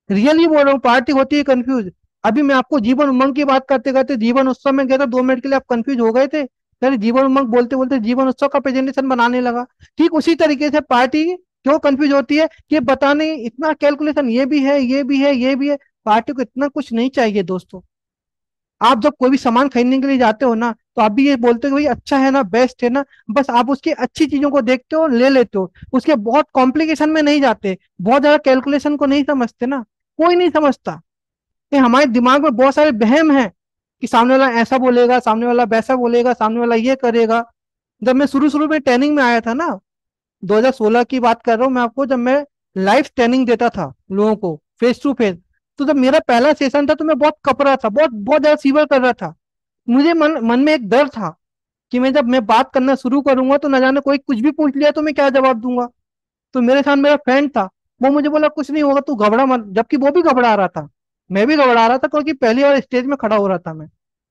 रियली बोल रहा हूँ, पार्टी होती है कंफ्यूज। अभी मैं आपको जीवन उमंग की बात करते करते जीवन उत्सव में गया था, 2 मिनट के लिए आप कंफ्यूज हो गए थे, फिर जीवन उमंग बोलते बोलते जीवन उत्सव का प्रेजेंटेशन बनाने लगा। ठीक उसी तरीके से पार्टी क्यों कंफ्यूज होती है कि बताने इतना कैलकुलेशन, ये भी है ये भी है ये भी है। पार्टी को इतना कुछ नहीं चाहिए दोस्तों। आप जब कोई भी सामान खरीदने के लिए जाते हो ना, तो आप भी ये बोलते हो कि भाई अच्छा है ना, बेस्ट है ना, बस आप उसकी अच्छी चीजों को देखते हो, ले लेते हो, उसके बहुत कॉम्प्लिकेशन में नहीं जाते, बहुत ज्यादा कैलकुलेशन को नहीं समझते ना। कोई नहीं समझता। ये हमारे दिमाग में बहुत सारे वहम हैं कि सामने वाला ऐसा बोलेगा, सामने वाला वैसा बोलेगा, सामने वाला ये करेगा। जब मैं शुरू शुरू में ट्रेनिंग में आया था ना, 2016 की बात कर रहा हूँ मैं आपको, जब मैं लाइव ट्रेनिंग देता था लोगों को फेस टू फेस, तो जब मेरा पहला सेशन था तो मैं बहुत कपरा था, बहुत बहुत ज्यादा सीवर कर रहा था। मुझे मन मन में एक डर था कि मैं जब मैं बात करना शुरू करूंगा तो न जाने कोई कुछ भी पूछ लिया तो मैं क्या जवाब दूंगा। तो मेरे साथ मेरा फ्रेंड था, वो मुझे बोला कुछ नहीं होगा तू घबरा मत, जबकि वो भी घबरा रहा था, मैं भी घबरा रहा था, क्योंकि पहली बार स्टेज में खड़ा हो रहा था मैं,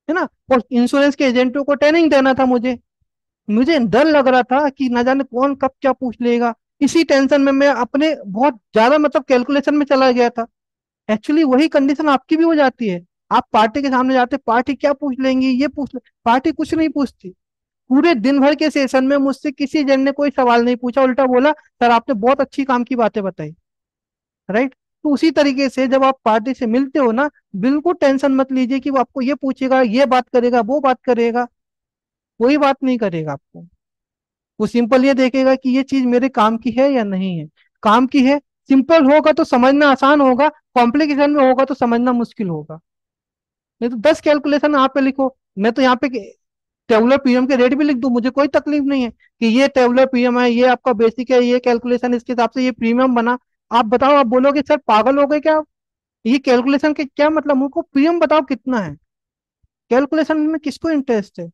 है ना। और इंश्योरेंस के एजेंटों को ट्रेनिंग देना था मुझे, मुझे डर लग रहा था कि ना जाने कौन कब क्या पूछ लेगा। इसी टेंशन में मैं अपने बहुत ज्यादा मतलब कैलकुलेशन में चला गया था। एक्चुअली वही कंडीशन आपकी भी हो जाती है। आप पार्टी के सामने जाते, पार्टी क्या पूछ लेंगी, ये पूछ ले, पार्टी कुछ नहीं पूछती। पूरे दिन भर के सेशन में मुझसे किसी जन ने कोई सवाल नहीं पूछा, उल्टा बोला सर आपने बहुत अच्छी काम की बातें बताई। राइट, तो उसी तरीके से जब आप पार्टी से मिलते हो ना, बिल्कुल टेंशन मत लीजिए कि वो आपको ये पूछेगा, ये बात करेगा, वो बात करेगा। कोई बात नहीं करेगा आपको। वो सिंपल ये देखेगा कि ये चीज मेरे काम की है या नहीं है। काम की है, सिंपल होगा तो समझना आसान होगा, कॉम्प्लिकेशन में होगा तो समझना मुश्किल होगा। नहीं तो 10 कैलकुलेशन आप पे लिखो, मैं तो यहाँ पे टेबुलर पीएम के रेट भी लिख दूं, मुझे कोई तकलीफ नहीं है कि ये टेबुलर पीएम है, ये आपका बेसिक है, ये कैलकुलेशन इसके हिसाब से ये प्रीमियम बना। आप बताओ, आप बोलोगे सर पागल हो गए क्या आप? ये कैलकुलेशन के क्या मतलब, उनको प्रीमियम बताओ कितना है, कैलकुलेशन में किसको इंटरेस्ट है?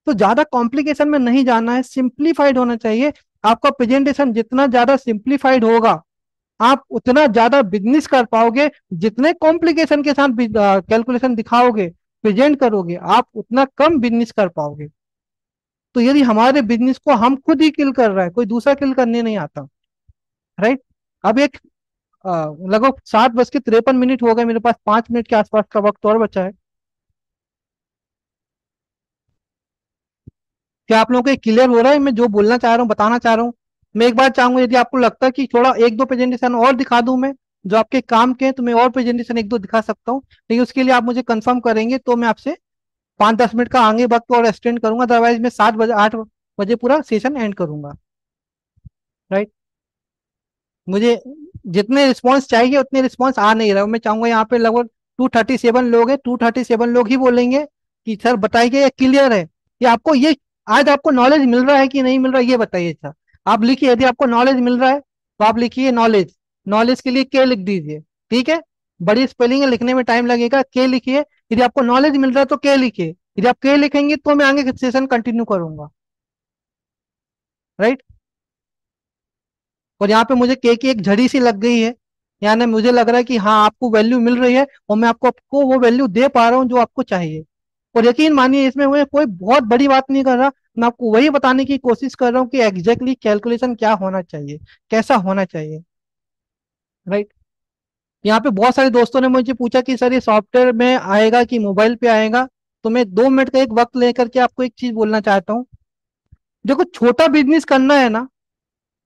तो ज्यादा कॉम्प्लिकेशन में नहीं जाना है, सिंप्लीफाइड होना चाहिए। आपका प्रेजेंटेशन जितना ज्यादा सिंप्लीफाइड होगा, आप उतना ज्यादा बिजनेस कर पाओगे। जितने कॉम्प्लिकेशन के साथ कैलकुलेशन दिखाओगे, प्रेजेंट करोगे, आप उतना कम बिजनेस कर पाओगे। तो यदि हमारे बिजनेस को हम खुद ही किल कर रहा है, कोई दूसरा किल करने नहीं आता, राइट? अब एक लगभग 7:53 हो गए, मेरे पास 5 मिनट के आसपास का वक्त और बचा है। क्या आप लोगों को क्लियर हो रहा है मैं जो बोलना चाह रहा हूँ, बताना चाह रहा हूँ? मैं एक बार चाहूंगा, यदि आपको लगता है कि थोड़ा एक दो प्रेजेंटेशन और दिखा दूं मैं, जो आपके काम के हैं, तो मैं और प्रेजेंटेशन एक दो दिखा सकता हूँ। लेकिन उसके लिए आप मुझे कंफर्म करेंगे तो मैं आपसे 5-10 मिनट का आगे वक्त और एक्सटेंड करूंगा, अदरवाइज मैं 7 बजे 8 बजे पूरा सेशन एंड करूंगा, राइट? मुझे जितने रिस्पॉन्स चाहिए उतने रिस्पॉन्स आ नहीं रहा। मैं चाहूंगा, यहाँ पे लगभग 237 लोग हैं, 237 लोग ही बोलेंगे कि सर बताइए ये क्लियर है, ये आपको ये आज आपको नॉलेज मिल रहा है कि नहीं मिल रहा है, ये बताइए सर। आप लिखिए, यदि आपको नॉलेज मिल रहा है तो आप लिखिए नॉलेज। नॉलेज के लिए के लिख दीजिए, ठीक है? बड़ी स्पेलिंग है, लिखने में टाइम लगेगा, के लिखिए। यदि आपको नॉलेज मिल रहा है तो के लिखिए, यदि आप के लिखेंगे तो मैं आगे सेशन कंटिन्यू करूंगा, राइट? और यहाँ पे मुझे के की एक झड़ी सी लग गई है, यानी मुझे लग रहा है कि हाँ आपको वैल्यू मिल रही है, और मैं आपको वो वैल्यू दे पा रहा हूँ जो आपको चाहिए। और यकीन मानिए, इसमें मैं कोई बहुत बड़ी बात नहीं कर रहा, मैं आपको वही बताने की कोशिश कर रहा हूँ कि एग्जैक्टली कैलकुलेशन क्या होना चाहिए, कैसा होना चाहिए, राइट? यहाँ पे बहुत सारे दोस्तों ने मुझे पूछा कि सर ये सॉफ्टवेयर में आएगा कि मोबाइल पे आएगा। तो मैं 2 मिनट का एक वक्त लेकर के आपको एक चीज बोलना चाहता हूँ। देखो, छोटा बिजनेस करना है ना,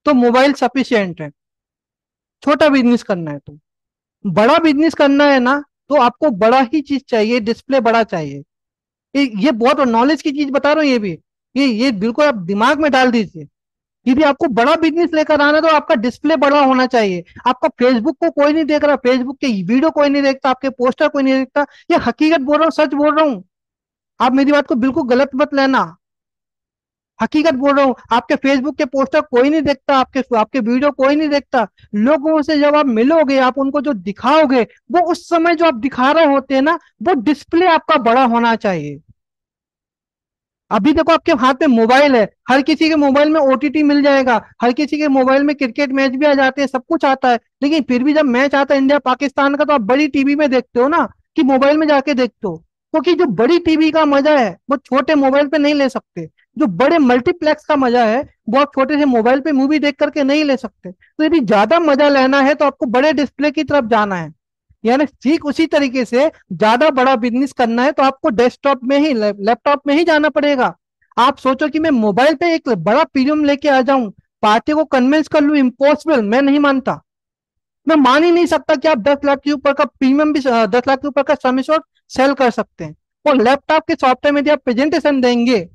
तो मोबाइल सफिशियंट है। छोटा बिजनेस करना है तो, बड़ा बिजनेस करना है ना, तो आपको बड़ा ही चीज चाहिए, डिस्प्ले बड़ा चाहिए। ये बहुत नॉलेज की चीज बता रहा हूँ, ये भी, ये बिल्कुल आप दिमाग में डाल दीजिए। यदि आपको बड़ा बिजनेस लेकर आना है, तो आपका डिस्प्ले बड़ा होना चाहिए। आपका फेसबुक को कोई नहीं देख रहा, फेसबुक के वीडियो कोई नहीं देखता, आपके पोस्टर कोई नहीं देखता। ये हकीकत बोल रहा हूँ, सच बोल रहा हूँ। आप मेरी बात को बिल्कुल गलत मत लेना, हकीकत बोल रहा हूँ। आपके फेसबुक के पोस्टर कोई नहीं देखता, आपके आपके वीडियो कोई नहीं देखता। लोगों से जब आप मिलोगे, आप उनको जो दिखाओगे, वो उस समय जो आप दिखा रहे होते हैं ना, वो डिस्प्ले आपका बड़ा होना चाहिए। अभी देखो, आपके हाथ में मोबाइल है, हर किसी के मोबाइल में ओटीटी मिल जाएगा, हर किसी के मोबाइल में क्रिकेट मैच भी आ जाते हैं, सब कुछ आता है। लेकिन फिर भी जब मैच आता है इंडिया पाकिस्तान का, तो आप बड़ी टीवी में देखते हो ना, कि मोबाइल में जाके देखते हो? क्योंकि जो बड़ी टीवी का मजा है वो छोटे मोबाइल पे नहीं ले सकते। जो बड़े मल्टीप्लेक्स का मजा है, वो आप छोटे से मोबाइल पे मूवी देख करके नहीं ले सकते। तो यदि ज्यादा मजा लेना है तो आपको बड़े डिस्प्ले की तरफ जाना है। यानी ठीक उसी तरीके से, ज्यादा बड़ा बिजनेस करना है तो आपको डेस्कटॉप में ही, लैपटॉप में ही जाना पड़ेगा। आप सोचो कि मैं मोबाइल पे एक बड़ा प्रीमियम लेके आ जाऊं, पार्टी को कन्विंस कर लूं, इम्पॉसिबल, मैं नहीं मानता। मैं मान ही नहीं सकता कि आप 10 लाख के ऊपर का प्रीमियम भी, 10 लाख के ऊपर का समिशोट सेल कर सकते हैं। और लैपटॉप के सॉफ्टवेयर में यदि आप प्रेजेंटेशन देंगे,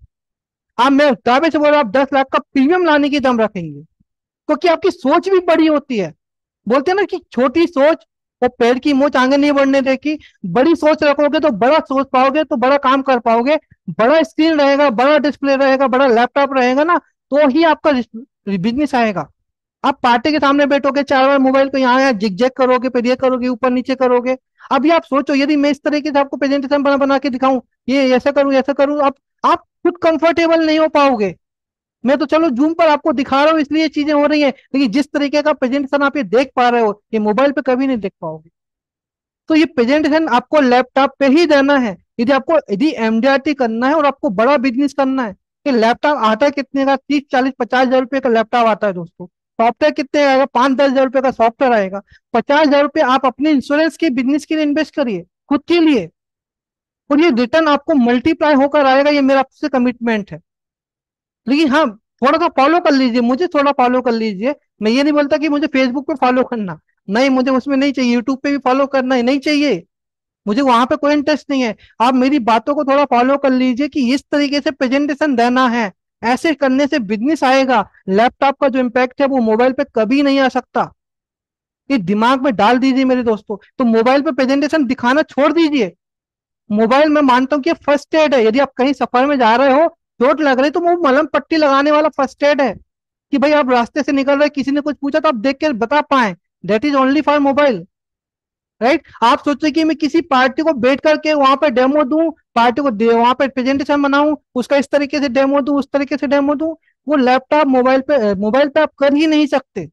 आप, मैं दावे से बोल रहा हूं, आप 10 लाख का प्रीमियम लाने की दम रखेंगे, क्योंकि आपकी सोच भी बड़ी होती है। बोलते हैं ना कि छोटी सोच वो पेड़ की मोच आगे नहीं बढ़ने देगी। बड़ी सोच रखोगे तो बड़ा सोच पाओगे, तो बड़ा काम कर पाओगे। बड़ा स्क्रीन रहेगा, बड़ा डिस्प्ले रहेगा, बड़ा लैपटॉप रहेगा ना, तो ही आपका बिजनेस आएगा। आप पार्टी के सामने बैठोगे, 4 बार मोबाइल को यहाँ यहाँ जिग जैग करोगे, फिर ये करोगे, ऊपर नीचे करोगे। अभी आप सोचो, यदि मैं इस तरीके से आपको प्रेजेंटेशन बना बना के दिखाऊं, ये ऐसा करूं ऐसा करूं, आप खुद कंफर्टेबल नहीं हो पाओगे। मैं तो चलो जूम पर आपको दिखा रहा हूँ इसलिए चीजें हो रही है, लेकिन जिस तरीके का प्रेजेंटेशन आप ये देख पा रहे हो, ये मोबाइल पे कभी नहीं देख पाओगे। तो ये प्रेजेंटेशन आपको लैपटॉप पे ही देना है, यदि एमडीआरटी करना है और आपको बड़ा बिजनेस करना है। कि लैपटॉप आता है कितने का? 30, 40, 50 हजार रुपए का लैपटॉप आता है दोस्तों। सॉफ्टवेयर कितने आएगा? 5-10 हजार रुपए का सॉफ्टवेयर आएगा। 50 हजार रुपये आप अपने इंश्योरेंस के बिजनेस के लिए इन्वेस्ट करिए, खुद के लिए। और ये रिटर्न आपको मल्टीप्लाई होकर आएगा, ये मेरा आपसे कमिटमेंट है। लेकिन हाँ, थोड़ा सा फॉलो कर लीजिए, मुझे थोड़ा फॉलो कर लीजिए। मैं ये नहीं बोलता कि मुझे फेसबुक पे फॉलो करना, नहीं, मुझे उसमें नहीं चाहिए। यूट्यूब पे भी फॉलो करना है, नहीं चाहिए, मुझे वहां पे कोई इंटरेस्ट नहीं है। आप मेरी बातों को थोड़ा फॉलो कर लीजिए कि इस तरीके से प्रेजेंटेशन देना है। ऐसे करने से बिजनेस आएगा। लैपटॉप का जो इम्पैक्ट है वो मोबाइल पे कभी नहीं आ सकता। ये दिमाग में डाल दीजिए मेरे दोस्तों। तो मोबाइल पे प्रेजेंटेशन दिखाना छोड़ दीजिए, मोबाइल मैं मानता हूँ कि फर्स्ट एड है, यदि आप कहीं सफर में जा रहे हो, चोट लग रही, तो वो मलहम पट्टी लगाने वाला फर्स्ट एड है। कि भाई आप रास्ते से निकल रहे, किसी ने कुछ पूछा तो आप देख के बता पाए। That is only for mobile. Right, आप सोचते कि मैं किसी पार्टी को बैठ करके वहां पे डेमो दूं, पार्टी को वहां पे प्रेजेंटेशन बनाऊं, उसका इस तरीके से डेमो दूं, उस तरीके से डेमो दूं, वो लैपटॉप मोबाइल पे आप कर ही नहीं सकते।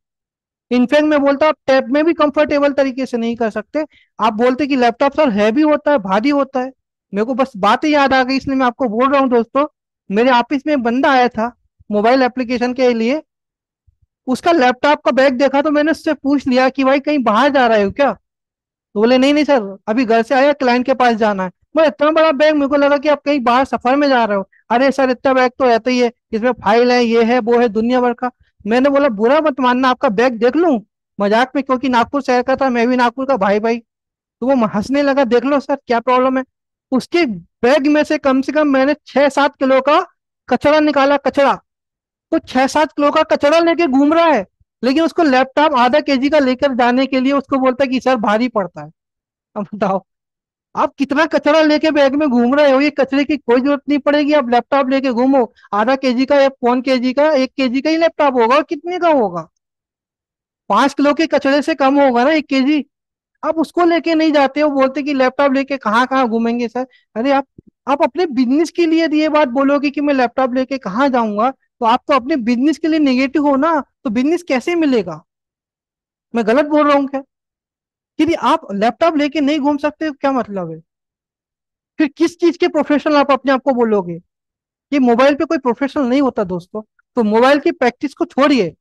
इनफैक्ट मैं बोलता हूँ आप टैब में भी कंफर्टेबल तरीके से नहीं कर सकते। आप बोलते कि लैपटॉप सर हैवी होता है, भारी होता है। मेरे को बस बात ही याद आ गई, इसलिए मैं आपको बोल रहा हूँ दोस्तों। मेरे ऑफिस में एक बंदा आया था मोबाइल एप्लीकेशन के लिए, उसका लैपटॉप का बैग देखा तो मैंने उससे पूछ लिया कि भाई कहीं बाहर जा रहे हो क्या? तो बोले नहीं नहीं सर, अभी घर से आया, क्लाइंट के पास जाना है। मैं इतना बड़ा बैग, मेरे को लगा कि आप कहीं बाहर सफर में जा रहे हो। अरे सर इतना बैग तो रहता ही है, इसमें फाइल है, ये है वो है, दुनिया भर का। मैंने बोला बुरा मत मानना, आपका बैग देख लूं मजाक में, क्योंकि नागपुर शहर का था, मैं भी नागपुर का भाई भाई। तो वो हंसने लगा, देख लो सर क्या प्रॉब्लम है। उसके बैग में से कम मैंने 6-7 किलो का कचरा निकाला, कचरा। तो 6-7 किलो का कचरा लेके घूम रहा है, लेकिन उसको लैपटॉप आधा केजी का लेकर जाने के लिए उसको बोलता है कि सर भारी पड़ता है। अब बताओ, आप कितना कचरा लेके बैग में घूम रहे हो, ये कचरे की कोई जरूरत नहीं पड़ेगी, आप लैपटॉप लेके घूमो। आधा केजी का या 1 केजी का, 1 केजी का ही लैपटॉप होगा, और कितने का होगा? 5 किलो के कचरे से कम होगा ना 1 केजी। आप उसको लेके नहीं जाते हो, बोलते कि लैपटॉप लेके कहाँ कहाँ घूमेंगे सर। अरे आप अपने बिजनेस के लिए ये बात बोलोगे कि मैं लैपटॉप लेके कहाँ जाऊंगा, तो आप तो अपने बिजनेस के लिए नेगेटिव हो ना, तो बिजनेस कैसे मिलेगा? मैं गलत बोल रहा हूँ क्या? यदि आप लैपटॉप लेके नहीं घूम सकते तो क्या मतलब है? फिर किस चीज के प्रोफेशनल आप अपने आप को बोलोगे? कि मोबाइल पे कोई प्रोफेशनल नहीं होता दोस्तों। तो मोबाइल की प्रैक्टिस को छोड़िए।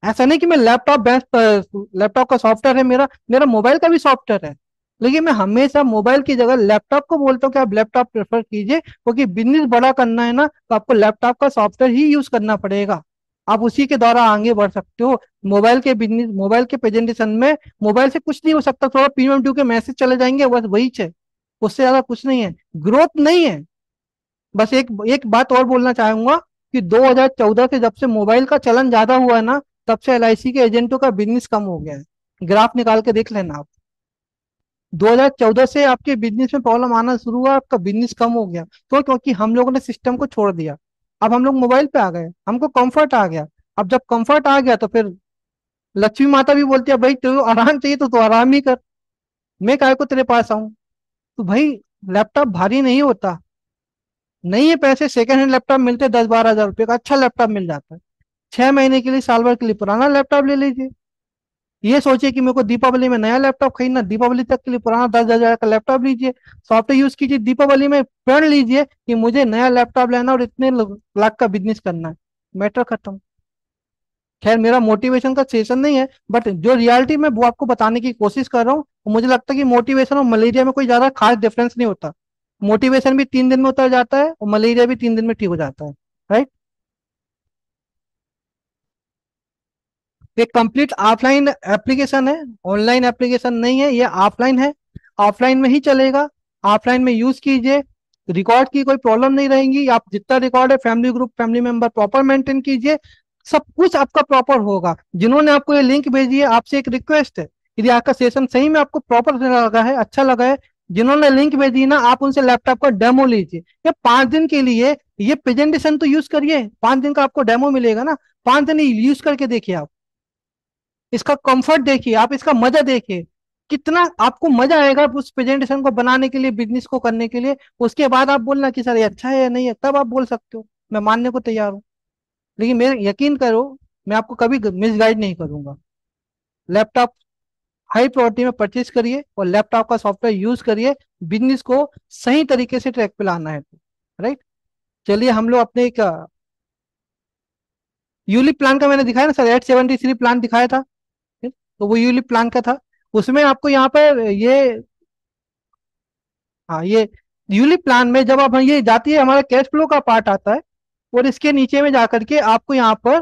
ऐसा नहीं कि मैं लैपटॉप बेस्ट, लैपटॉप का सॉफ्टवेयर है मेरा, मेरा मोबाइल का भी सॉफ्टवेयर है। लेकिन मैं हमेशा मोबाइल की जगह लैपटॉप को बोलता हूँ कि आप लैपटॉप प्रेफर कीजिए, क्योंकि बिजनेस बड़ा करना है ना, तो आपको लैपटॉप का सॉफ्टवेयर ही यूज करना पड़ेगा। आप उसी के द्वारा आगे बढ़ सकते हो। मोबाइल के बिजनेस, मोबाइल के प्रेजेंटेशन में मोबाइल से कुछ नहीं हो सकता, थोड़ा पीएम2 के मैसेज चले जाएंगे, बस वही है। उससे ज्यादा कुछ नहीं है, ग्रोथ नहीं है। बस एक एक बात और बोलना चाहूंगा कि 2014 से जब से मोबाइल का चलन ज्यादा हुआ है ना, तब से एलआईसी के एजेंटों का बिजनेस कम हो गया है। ग्राफ निकाल के देख लेना आप। 2014 से आपके बिजनेस में प्रॉब्लम आना शुरू हुआ, आपका बिजनेस कम हो गया। तो क्योंकि हम लोगों ने सिस्टम को छोड़ दिया। अब हम लोग मोबाइल पे आ गए, हमको कंफर्ट आ गया। अब जब कंफर्ट आ गया तो फिर लक्ष्मी माता भी बोलती है भाई तेरे को आराम चाहिए तो तू आराम ही कर, मैं काहे को तेरे पास आऊं। तो भाई लैपटॉप भारी नहीं होता। नहीं है पैसे, सेकंड हैंड लैपटॉप मिलते हैं 10-12 हजार रुपये का, अच्छा लैपटॉप मिल जाता है। 6 महीने के लिए, साल भर के लिए पुराना लैपटॉप ले लीजिए। ये सोचिए कि मेरे को दीपावली में नया लैपटॉप खरीदना, दीपावली तक के लिए पुराना 10 हजार का लैपटॉप लीजिए, सॉफ्टवेयर यूज कीजिए, दीपावली में प्रण लीजिए कि मुझे नया लैपटॉप लेना और इतने लाख का बिजनेस करना है। मैटर खत्म। खैर मेरा मोटिवेशन का सेशन नहीं है, बट जो रियलिटी में वो आपको बताने की कोशिश कर रहा हूँ। मुझे लगता है कि मोटिवेशन और मलेरिया में कोई ज्यादा खास डिफरेंस नहीं होता। मोटिवेशन भी 3 दिन में उतर जाता है, और मलेरिया भी 3 दिन में ठीक हो जाता है। राइट। ये कंप्लीट ऑफलाइन एप्लीकेशन है, ऑनलाइन एप्लीकेशन नहीं है, ये ऑफलाइन है। ऑफलाइन में ही चलेगा, ऑफलाइन में यूज कीजिए। रिकॉर्ड की कोई प्रॉब्लम नहीं रहेगी, आप जितना रिकॉर्ड है family group, family member proper maintain कीजिए। सब कुछ आपका प्रॉपर होगा। जिन्होंने आपको ये लिंक भेजी है, आपसे एक रिक्वेस्ट है, यदि आपका सेशन सही में आपको प्रॉपर लगा है, अच्छा लगा है, जिन्होंने लिंक भेजी है ना, आप उनसे लैपटॉप का डेमो लीजिए। ये 5 दिन के लिए, ये प्रेजेंटेशन तो यूज करिए, 5 दिन का आपको डेमो मिलेगा ना, 5 दिन यूज करके देखिए आप। इसका कंफर्ट देखिए, आप इसका मजा देखिए, कितना आपको मजा आएगा उस प्रेजेंटेशन को बनाने के लिए, बिजनेस को करने के लिए। उसके बाद आप बोलना कि सर ये अच्छा है या नहीं है, तब आप बोल सकते हो, मैं मानने को तैयार हूँ। लेकिन मेरे यकीन करो, मैं आपको कभी मिसगाइड नहीं करूंगा। लैपटॉप हाई प्रायोरिटी में परचेज करिए, और लैपटॉप का सॉफ्टवेयर यूज करिए। बिजनेस को सही तरीके से ट्रैक पे लाना है तो। राइट। चलिए हम लोग अपने एक यूलिप प्लान का मैंने दिखाया ना सर, 873 प्लान दिखाया था। तो वो यूलिप प्लान का था। उसमें आपको यहाँ पर ये, हाँ ये यूलिप प्लान में जब आप ये जाती है, हमारा कैश फ्लो का पार्ट आता है, और इसके नीचे में जाकर के आपको यहाँ पर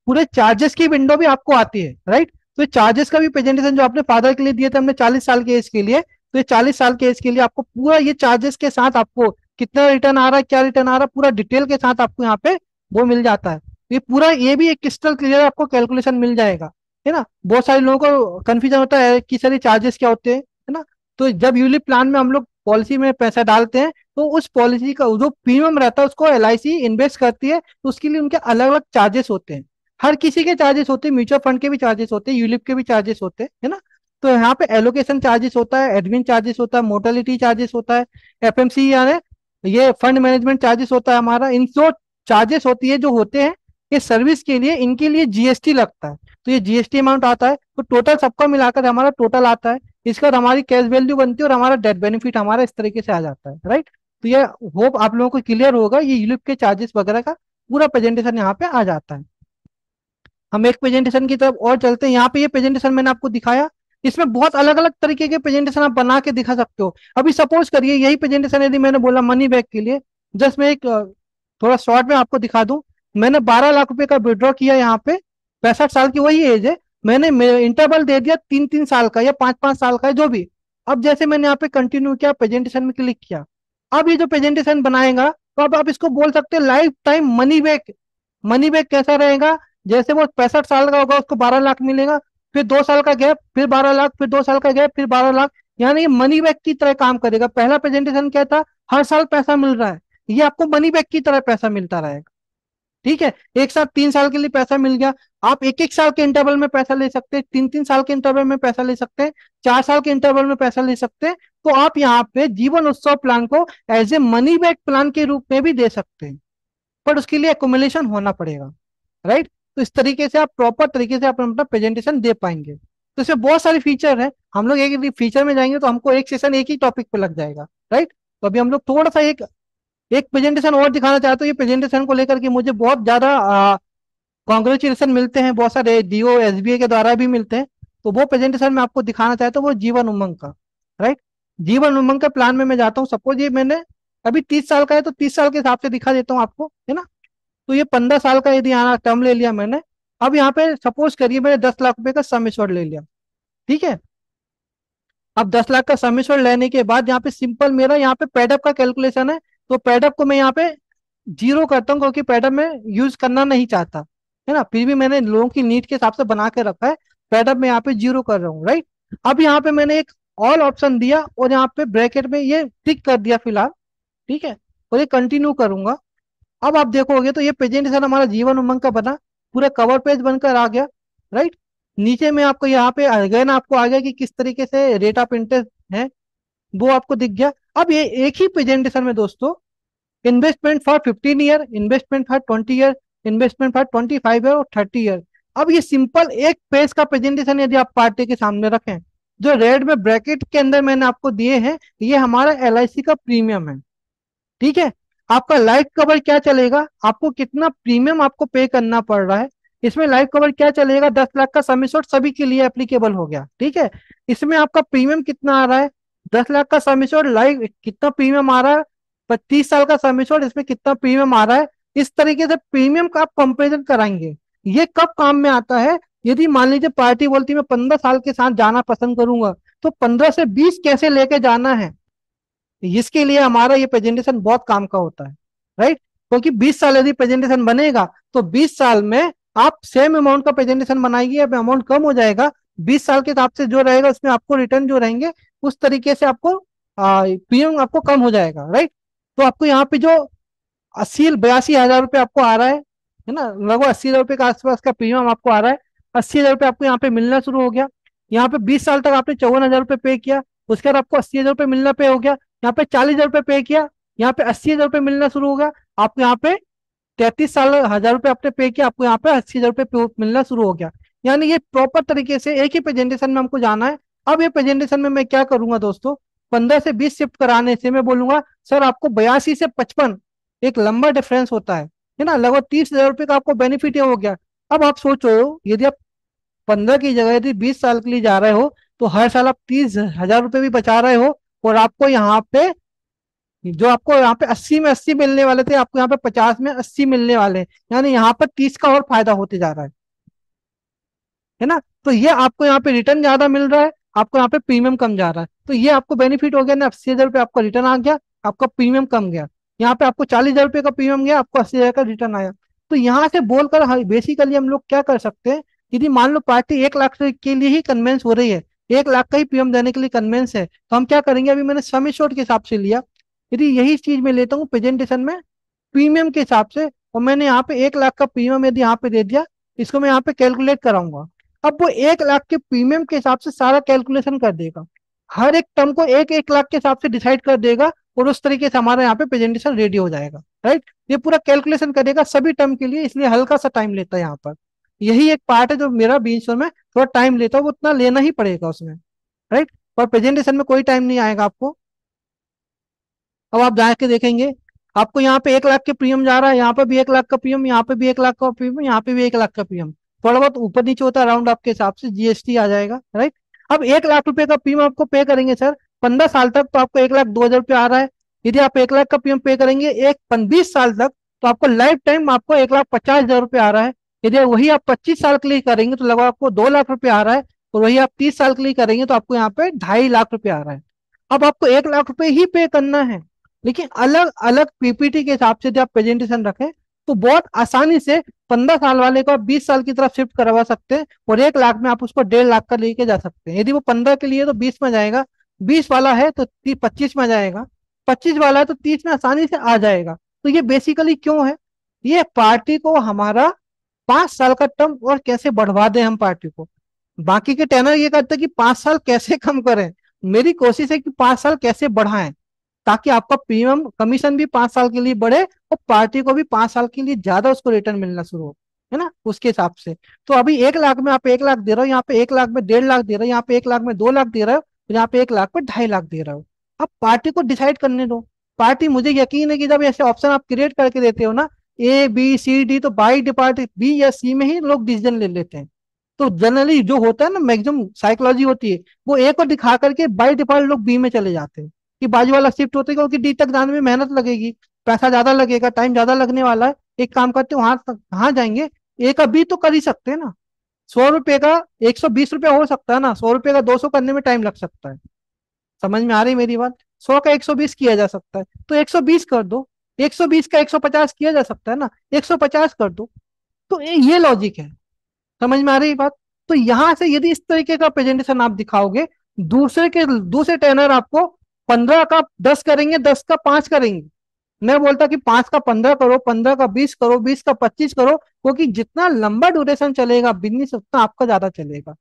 पूरे चार्जेस की विंडो भी आपको आती है। राइट। तो चार्जेस का भी प्रेजेंटेशन जो आपने फादर के लिए दिए थे हमने 40 साल के एज के लिए, तो ये 40 साल के एज के लिए आपको पूरा ये चार्जेस के साथ आपको कितना रिटर्न आ रहा है, क्या रिटर्न आ रहा है, पूरा डिटेल के साथ आपको यहाँ पे वो मिल जाता है। ये पूरा, ये भी एक क्रिस्टल क्लियर आपको कैलकुलेशन मिल जाएगा। है ना। बहुत सारे लोगों को कंफ्यूजन होता है कि सर ये चार्जेस क्या होते हैं, है ना। तो जब यूलिप प्लान में हम लोग पॉलिसी में पैसा डालते हैं तो उस पॉलिसी का जो प्रीमियम रहता है उसको LIC इन्वेस्ट करती है, तो उसके लिए उनके अलग अलग चार्जेस होते हैं। हर किसी के चार्जेस होते हैं, म्यूचुअल फंड के भी चार्जेस होते हैं, यूलिप के भी चार्जेस होते हैं, है ना। तो यहाँ पे एलोकेशन चार्जेस होता है, एडमिन चार्जेस होता है, मोर्टेलिटी चार्जेस होता है, FMC यानी ये फंड मैनेजमेंट चार्जेस होता है हमारा। इन जो चार्जेस होती है जो होते हैं ये सर्विस के लिए, इनके लिए GST लगता है। तो ये GST अमाउंट आता है, तो टोटल सबका मिलाकर हमारा टोटल आता है। इसके बाद हमारी कैश वैल्यू बनती है और हमारा डेथ बेनिफिट हमारा इस तरीके से आ जाता है, राइट। तो ये होप आप लोगों को क्लियर होगा, ये यूलिप के चार्जेस वगैरह का पूरा प्रेजेंटेशन यहाँ पे आ जाता है। हम एक प्रेजेंटेशन की तरफ और चलते हैं। यहाँ पे ये प्रेजेंटेशन मैंने आपको दिखाया, इसमें बहुत अलग अलग तरीके के प्रेजेंटेशन आप बना के दिखा सकते हो। अभी सपोज करिए यही प्रेजेंटेशन यदि मैंने बोला मनी बैक के लिए, जस्ट मैं एक थोड़ा शॉर्ट में आपको दिखा दूं। मैंने 12 लाख रुपए का विड्रॉ किया यहाँ पे, 65 साल की वही एज है। मैंने इंटरवल दे दिया 3-3 साल का या 5-5 साल का है जो भी। अब जैसे मैंने यहाँ पे कंटिन्यू किया, प्रेजेंटेशन में क्लिक किया, अब ये जो प्रेजेंटेशन बनाएगा तो अब आप इसको बोल सकते हैं life time money back. Money back कैसा रहेगा, जैसे वो 65 साल का होगा उसको 12 लाख मिलेगा, फिर 2 साल का गैप, फिर 12 लाख, फिर 2 साल का गैप, फिर 12 लाख। यानी ये मनी बैक की तरह काम करेगा। पहला प्रेजेंटेशन क्या था, हर साल पैसा मिल रहा है, ये आपको मनी बैक की तरह पैसा मिलता रहेगा। ठीक है, एक साथ 3 साल के लिए पैसा मिल गया। आप एक एक साल के इंटरवल में पैसा ले सकते हैं, 3-3 साल के इंटरवल में पैसा ले सकते हैं, 4 साल के इंटरवल में पैसा ले सकते हैं। तो आप यहाँ पे जीवन उत्सव प्लान को as a money back plan के रूप में भी दे सकते हैं, पर उसके लिए एकोमुलेशन होना पड़ेगा, राइट। तो इस तरीके से आप प्रॉपर तरीके से अपना प्रेजेंटेशन दे पाएंगे। तो इसमें बहुत सारे फीचर है, हम लोग एक फीचर में जाएंगे तो हमको एक सेशन एक ही टॉपिक पे लग जाएगा, राइट। तो अभी हम लोग थोड़ा सा एक एक प्रेजेंटेशन और दिखाना चाहते हो। ये प्रेजेंटेशन को लेकर के मुझे बहुत ज्यादा कॉन्ग्रेचुलेशन मिलते हैं, बहुत सारे DO SBI के द्वारा भी मिलते हैं। तो वो प्रेजेंटेशन मैं आपको दिखाना चाहता हूँ, वो जीवन उमंग का, राइट। जीवन उमंग के प्लान में मैं जाता हूँ। सपोज ये मैंने अभी 30 साल का है तो 30 साल के हिसाब से दिखा देता हूँ आपको, है ना। तो ये 15 साल का यदि यहाँ टर्म ले लिया मैंने। अब यहाँ पे सपोज करिए मैंने 10 लाख रुपए का सम एश्योर्ड ले लिया, ठीक है। अब 10 लाख का सम एश्योर्ड लेने के बाद यहाँ पे सिंपल मेरा यहाँ पे पेडअप का कैलकुलेशन है। तो पेडअप को मैं यहाँ पे जीरो करता हूँ क्योंकि पेडअप में यूज करना नहीं चाहता, है ना। फिर भी मैंने लोगों की नीड के हिसाब से बना के रखा है, पेडअप में यहाँ पे जीरो कर रहा हूँ, राइट। अब यहाँ पे मैंने एक ऑल ऑप्शन दिया और यहाँ पे ब्रैकेट में ये टिक कर दिया फिलहाल, ठीक है। और ये कंटिन्यू करूंगा। अब आप देखोगे तो ये प्रेजेंटेशन हमारा जीवन उमंग का बना, पूरा कवर पेज बनकर आ गया, राइट। नीचे में आपको यहाँ पे अगेन आपको आ गया कि किस तरीके से रेट ऑफ इंटरेस्ट है, वो आपको दिख गया। अब ये एक ही प्रेजेंटेशन में दोस्तों, investment for 15 year, investment for 20 year, investment for 25 year और 30 ईयर। अब ये सिंपल एक पेज का प्रेजेंटेशन यदि आप पार्टी के सामने रखें, जो रेड में ब्रैकेट के अंदर मैंने आपको दिए हैं, ये हमारा LIC का प्रीमियम है, ठीक है। आपका लाइफ कवर क्या चलेगा, आपको कितना प्रीमियम आपको पे करना पड़ रहा है। इसमें लाइफ कवर क्या चलेगा, 10 लाख का सम एश्योर्ड सभी के लिए एप्लीकेबल हो गया, ठीक है। इसमें आपका प्रीमियम कितना आ रहा है, 10 लाख का सम एश्योर्ड लाइफ कितना प्रीमियम आ रहा है, 25 साल का सम एश्योर्ड इसमें कितना प्रीमियम आ रहा है। इस तरीके से प्रीमियम का आप कंपेरिजन कराएंगे। ये कब काम में आता है, यदि मान लीजिए पार्टी बोलती है मैं 15 साल के साथ जाना पसंद करूंगा, तो 15 से 20 कैसे लेके जाना है, इसके लिए हमारा ये प्रेजेंटेशन बहुत काम का होता है, राइट। क्योंकि 20 साल यदि प्रेजेंटेशन बनेगा तो 20 साल में आप सेम अमाउंट का प्रेजेंटेशन बनाएंगे, अब अमाउंट कम हो जाएगा। 20 साल के हिसाब से जो रहेगा उसमें आपको रिटर्न जो रहेंगे उस तरीके से आपको प्रीमियम आपको कम हो जाएगा, राइट। तो आपको यहाँ पे जो 80-82 हजार रुपये आपको आ रहा है ना, लगभग 80 हजार रुपये के आसपास का प्रीमियम आपको आ रहा है। 80 हजार रुपये आपको यहाँ पे मिलना शुरू हो गया। यहाँ पे 20 साल तक आपने 54 हजार रुपये पे किया, उसके बाद आपको 80 हजार रुपये मिलना पे हो गया। यहाँ पे 40 हजार रुपये पे किया, यहाँ पे 80 हजार रुपये मिलना शुरू हो गया। आपको यहाँ पे 33 हजार रुपये आपने पे किया, आपको यहाँ पे 80 हजार रुपये मिलना शुरू हो गया। यानी ये प्रॉपर तरीके से एक ही प्रेजेंटेशन में हमको जाना है। अब ये प्रेजेंटेशन में मैं क्या करूंगा दोस्तों, 15 से 20 शिफ्ट कराने से मैं बोलूंगा सर आपको 82 से 55 एक लंबा डिफरेंस होता है ना, लगभग 30 हजार रुपये का आपको बेनिफिट हो गया। अब आप सोचो यदि आप 15 की जगह यदि 20 साल के लिए जा रहे हो तो हर साल आप 30 हजार रुपये भी बचा रहे हो, और आपको यहाँ पे जो आपको यहाँ पे 80 में 80 मिलने वाले थे आपको यहाँ पे 50 में 80 मिलने वाले हैं। यानी यहाँ पर 30 का और फायदा होते जा रहा है ना। तो ये आपको यहाँ पे रिटर्न ज्यादा मिल रहा है, आपको यहाँ पे प्रीमियम कम जा रहा है। तो ये आपको बेनिफिट हो गया ना, 80 हजार रुपये आपका रिटर्न आ गया, आपका प्रीमियम कम गया। यहाँ पे आपको 40 हजार रुपये का प्रीमियम गया, आपको 80 हजार का रिटर्न आया। तो यहाँ से बोलकर बेसिकली हम लोग क्या कर सकते हैं, यदि मान लो पार्टी 1 लाख के लिए ही कन्वेंस हो रही है 1 लाख का ही प्रीमियम देने के लिए कन्वेंस है, तो हम क्या करेंगे, अभी मैंने सम एश्योर्ड के हिसाब से लिया। यदि यही चीज मैं लेता हूँ प्रेजेंटेशन में प्रीमियम के हिसाब से, और मैंने यहाँ पे 1 लाख का प्रीमियम यदि यहाँ पे दे दिया, इसको मैं यहाँ पे कैलकुलेट कराऊंगा। अब वो 1 लाख के प्रीमियम के हिसाब से सारा कैलकुलेशन कर देगा, हर एक टर्म को 1 1 लाख के हिसाब से डिसाइड कर देगा, और उस तरीके से हमारा यहाँ पे प्रेजेंटेशन रेडी हो जाएगा। राइट, ये पूरा कैलकुलेशन करेगा सभी टर्म के लिए, इसलिए हल्का सा टाइम लेता है यहाँ पर। यही एक पार्ट है जो मेरा बी इंश्योर में थोड़ा टाइम लेता है, वो उतना लेना ही पड़ेगा उसमें। राइट, और प्रेजेंटेशन में कोई टाइम नहीं आएगा आपको। अब आप जाके देखेंगे, आपको यहाँ पे 1 लाख के प्रीमियम जा रहा है, यहाँ पे भी 1 लाख का प्रीमियम, यहाँ पे भी 1 लाख का प्रीमियम, यहाँ पे भी 1 लाख का प्रीमियम, थोड़ा बहुत ऊपर नीचे होता है राउंड आपके हिसाब से, जीएसटी आ जाएगा। राइट, अब 1 लाख रुपए का प्रीमियम आपको पे करेंगे सर 15 साल तक, तो आपको 1,02,000 आ रहा है। यदि आप 1 लाख का प्रीमियम पे करेंगे 20 साल तक, तो आपको लाइफ टाइम आपको 1,50,000 आ रहा है। यदि वही आप 25 साल के लिए करेंगे तो लगभग आपको 2 लाख रुपए आ रहा है, और वही आप 30 साल के लिए करेंगे तो आपको यहाँ पे 2.5 लाख रुपए आ रहा है। अब आपको 1 लाख रुपए ही पे करना है, लेकिन अलग अलग पीपीटी के हिसाब से जब आप प्रेजेंटेशन रखें तो बहुत आसानी से 15 साल वाले को आप 20 साल की तरफ शिफ्ट करवा सकते हैं, और 1 लाख में आप उसको 1.5 लाख का लेके जा सकते हैं। यदि वो 15 के लिए तो 20 में जाएगा, 20 वाला है तो 25 में जाएगा, 25 वाला है तो 30 में आसानी से आ जाएगा। तो ये बेसिकली क्यों है, ये पार्टी को हमारा 5 साल का टर्म और कैसे बढ़वा दें हम पार्टी को। बाकी के टेनर ये करते हैं कि 5 साल कैसे कम करें, मेरी कोशिश है कि 5 साल कैसे बढ़ाएं, ताकि आपका प्रीमियम कमीशन भी 5 साल के लिए बढ़े, और पार्टी को भी 5 साल के लिए ज्यादा उसको रिटर्न मिलना शुरू हो, है ना, उसके हिसाब से। तो अभी 1 लाख में आप 1 लाख दे रहे हो, यहाँ पे 1 लाख में 1.5 लाख दे रहे हो, यहाँ पे 1 लाख में 2 लाख दे रहे हो, यहाँ पे 1 लाख में 2.5 लाख दे रहे हो। अब पार्टी को डिसाइड करने दो। पार्टी, मुझे यकीन है कि जब ऐसे ऑप्शन आप क्रिएट करके देते हो ना, A B C D, तो बाई डिपार्ट बी या सी में ही लोग डिसीजन ले लेते हैं। तो जनरली जो होता है ना, मैक्सिमम साइकोलॉजी होती है, वो ए को दिखा करके बाई डिफॉल्ट लोग बी में चले जाते हैं, कि बाजू वाला शिफ्ट होते हैं, क्योंकि डी तक जाने में मेहनत लगेगी, पैसा ज्यादा लगेगा, टाइम ज्यादा लगने वाला है। एक काम करते हैं, वहां तक कहाँ जाएंगे, ए का बी तो कर ही सकते हैं ना। 100 रुपए का 120 रुपया हो सकता है ना, 100 रुपए का 200 करने में टाइम लग सकता है। समझ में आ रही मेरी बात, 100 का 120 किया जा सकता है, तो 120 कर दो। 120 का 150 किया जा सकता है ना, 150 कर दो। तो ये लॉजिक है। समझ में आ रही बात। तो यहां से यदि इस तरीके का प्रेजेंटेशन आप दिखाओगे, दूसरे ट्रेनर आपको 15 का 10 करेंगे, 10 का 5 करेंगे। मैं बोलता कि 5 का 15 करो, 15 का 20 करो, 20 का 25 करो, क्योंकि जितना लंबा ड्यूरेशन चलेगा बिजनेस उतना आपका ज्यादा चलेगा।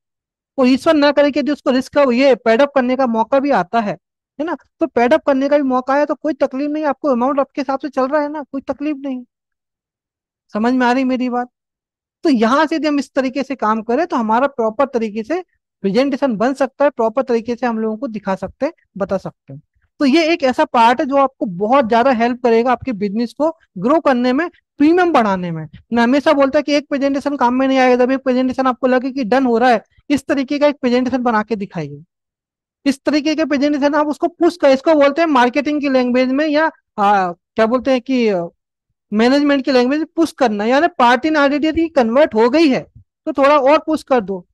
और ईश्वर ना करे कि यदि उसको रिस्क ये पेडअप करने का मौका भी आता है ना, तो पेडअप करने का भी मौका है तो कोई तकलीफ नहीं, आपको अमाउंट आपके हिसाब से चल रहा है ना, कोई तकलीफ नहीं। समझ में आ रही मेरी बात। तो यहां से यदि हम इस तरीके से काम करें तो हमारा प्रॉपर तरीके से प्रेजेंटेशन बन सकता है, प्रॉपर तरीके से हम लोगों को दिखा सकते हैं, बता सकते हैं। तो ये एक ऐसा पार्ट है जो आपको बहुत ज्यादा हेल्प करेगा आपके बिजनेस को ग्रो करने में, प्रीमियम बढ़ाने में। मैं हमेशा बोलता है कि एक प्रेजेंटेशन काम में नहीं आएगा, जब एक प्रेजेंटेशन आपको लगे कि डन हो रहा है, इस तरीके का एक प्रेजेंटेशन बना के दिखाइए। इस तरीके के प्रेजेंटेशन आप उसको पुश कर, इसको बोलते हैं मार्केटिंग की लैंग्वेज में, या क्या बोलते हैं कि मैनेजमेंट की लैंग्वेज पुश करना, यानी पार्टी ने ऑलरेडी कन्वर्ट हो गई है तो थोड़ा और पुश कर दो।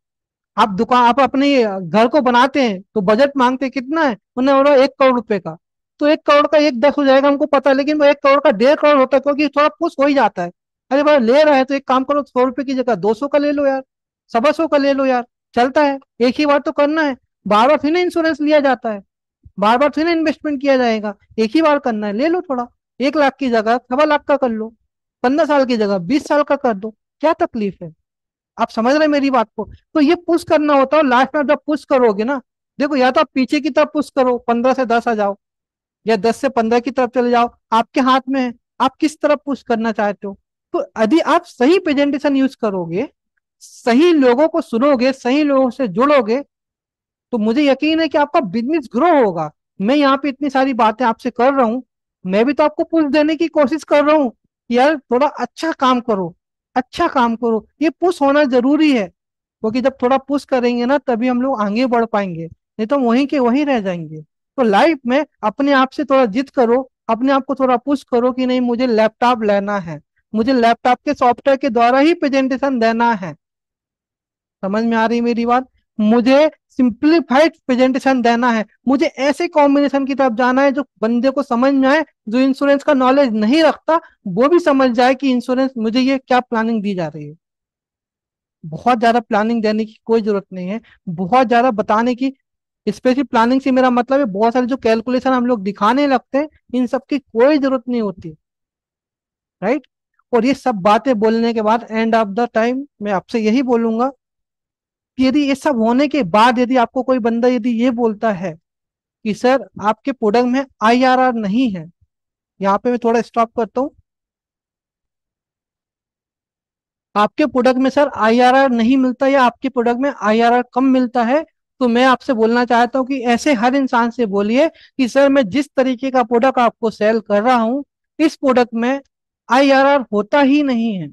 आप अपने घर को बनाते हैं तो बजट मांगते हैं, कितना है, उन्हें बोला 1 करोड़ रुपए का, तो 1 करोड़ का 1 10 हो जाएगा, हमको पता है, लेकिन वो 1 करोड़ का 1.5 करोड़ होता है, क्योंकि थोड़ा पुश हो ही जाता है। अरे भाई ले रहा है तो एक काम करो, 100 रुपए की जगह 200 का ले लो यार, 125 का ले लो यार, चलता है, एक ही बार तो करना है। बार बार फिर ना इंश्योरेंस लिया जाता है, बार बार फिर इन्वेस्टमेंट किया जाएगा, एक ही बार करना है, ले लो थोड़ा। 1 लाख की जगह 1.25 लाख का कर लो, 15 साल की जगह 20 साल का कर दो, क्या तकलीफ है। आप समझ रहे हैं मेरी बात को। तो ये पुश करना होता है, लास्ट में आप जब पुश करोगे ना, देखो या तो आप पीछे की तरफ पुश करो, 15 से 10 आ जाओ, या 10 से 15 की तरफ चले जाओ, आपके हाथ में है, आप किस तरफ पुश करना चाहते हो। तो यदि आप सही प्रेजेंटेशन यूज करोगे, सही लोगों को सुनोगे, सही लोगों से जुड़ोगे, तो मुझे यकीन है कि आपका बिजनेस ग्रो होगा। मैं यहाँ पे इतनी सारी बातें आपसे कर रहा हूँ, मैं भी तो आपको पुश देने की कोशिश कर रहा हूँ कि यार थोड़ा अच्छा काम करो, अच्छा काम करो, ये पुश होना जरूरी है, क्योंकि जब थोड़ा पुश करेंगे ना तभी हम लोग आगे बढ़ पाएंगे, नहीं तो वहीं के वहीं रह जाएंगे। तो लाइफ में अपने आप से थोड़ा जिद करो, अपने आप को थोड़ा पुश करो कि नहीं मुझे लैपटॉप लेना है, मुझे लैपटॉप के सॉफ्टवेयर के द्वारा ही प्रेजेंटेशन देना है। समझ में आ रही मेरी बात। मुझे सिंप्लीफाइड प्रेजेंटेशन देना है, मुझे ऐसे कॉम्बिनेशन की तरफ जाना है जो बंदे को समझ में आए, जो इंश्योरेंस का नॉलेज नहीं रखता वो भी समझ जाए कि इंश्योरेंस मुझे ये क्या प्लानिंग दी जा रही है। बहुत ज्यादा प्लानिंग देने की कोई जरूरत नहीं है, बहुत ज्यादा बताने की। स्पेशली प्लानिंग से मेरा मतलब है बहुत सारे जो कैलकुलेशन हम लोग दिखाने लगते हैं, इन सब की कोई जरूरत नहीं होती। राइट। और ये सब बातें बोलने के बाद एंड ऑफ द टाइम मैं आपसे यही बोलूंगा कि यदि ये सब होने के बाद यदि आपको कोई बंदा यदि ये बोलता है कि सर आपके प्रोडक्ट में आईआरआर नहीं है, यहाँ पे मैं थोड़ा स्टॉप करता हूँ। आपके प्रोडक्ट में सर आईआरआर नहीं मिलता या आपके प्रोडक्ट में आईआरआर कम मिलता है, तो मैं आपसे बोलना चाहता हूँ कि ऐसे हर इंसान से बोलिए कि सर मैं जिस तरीके का प्रोडक्ट आपको सेल कर रहा हूँ, इस प्रोडक्ट में आईआरआर होता ही नहीं है।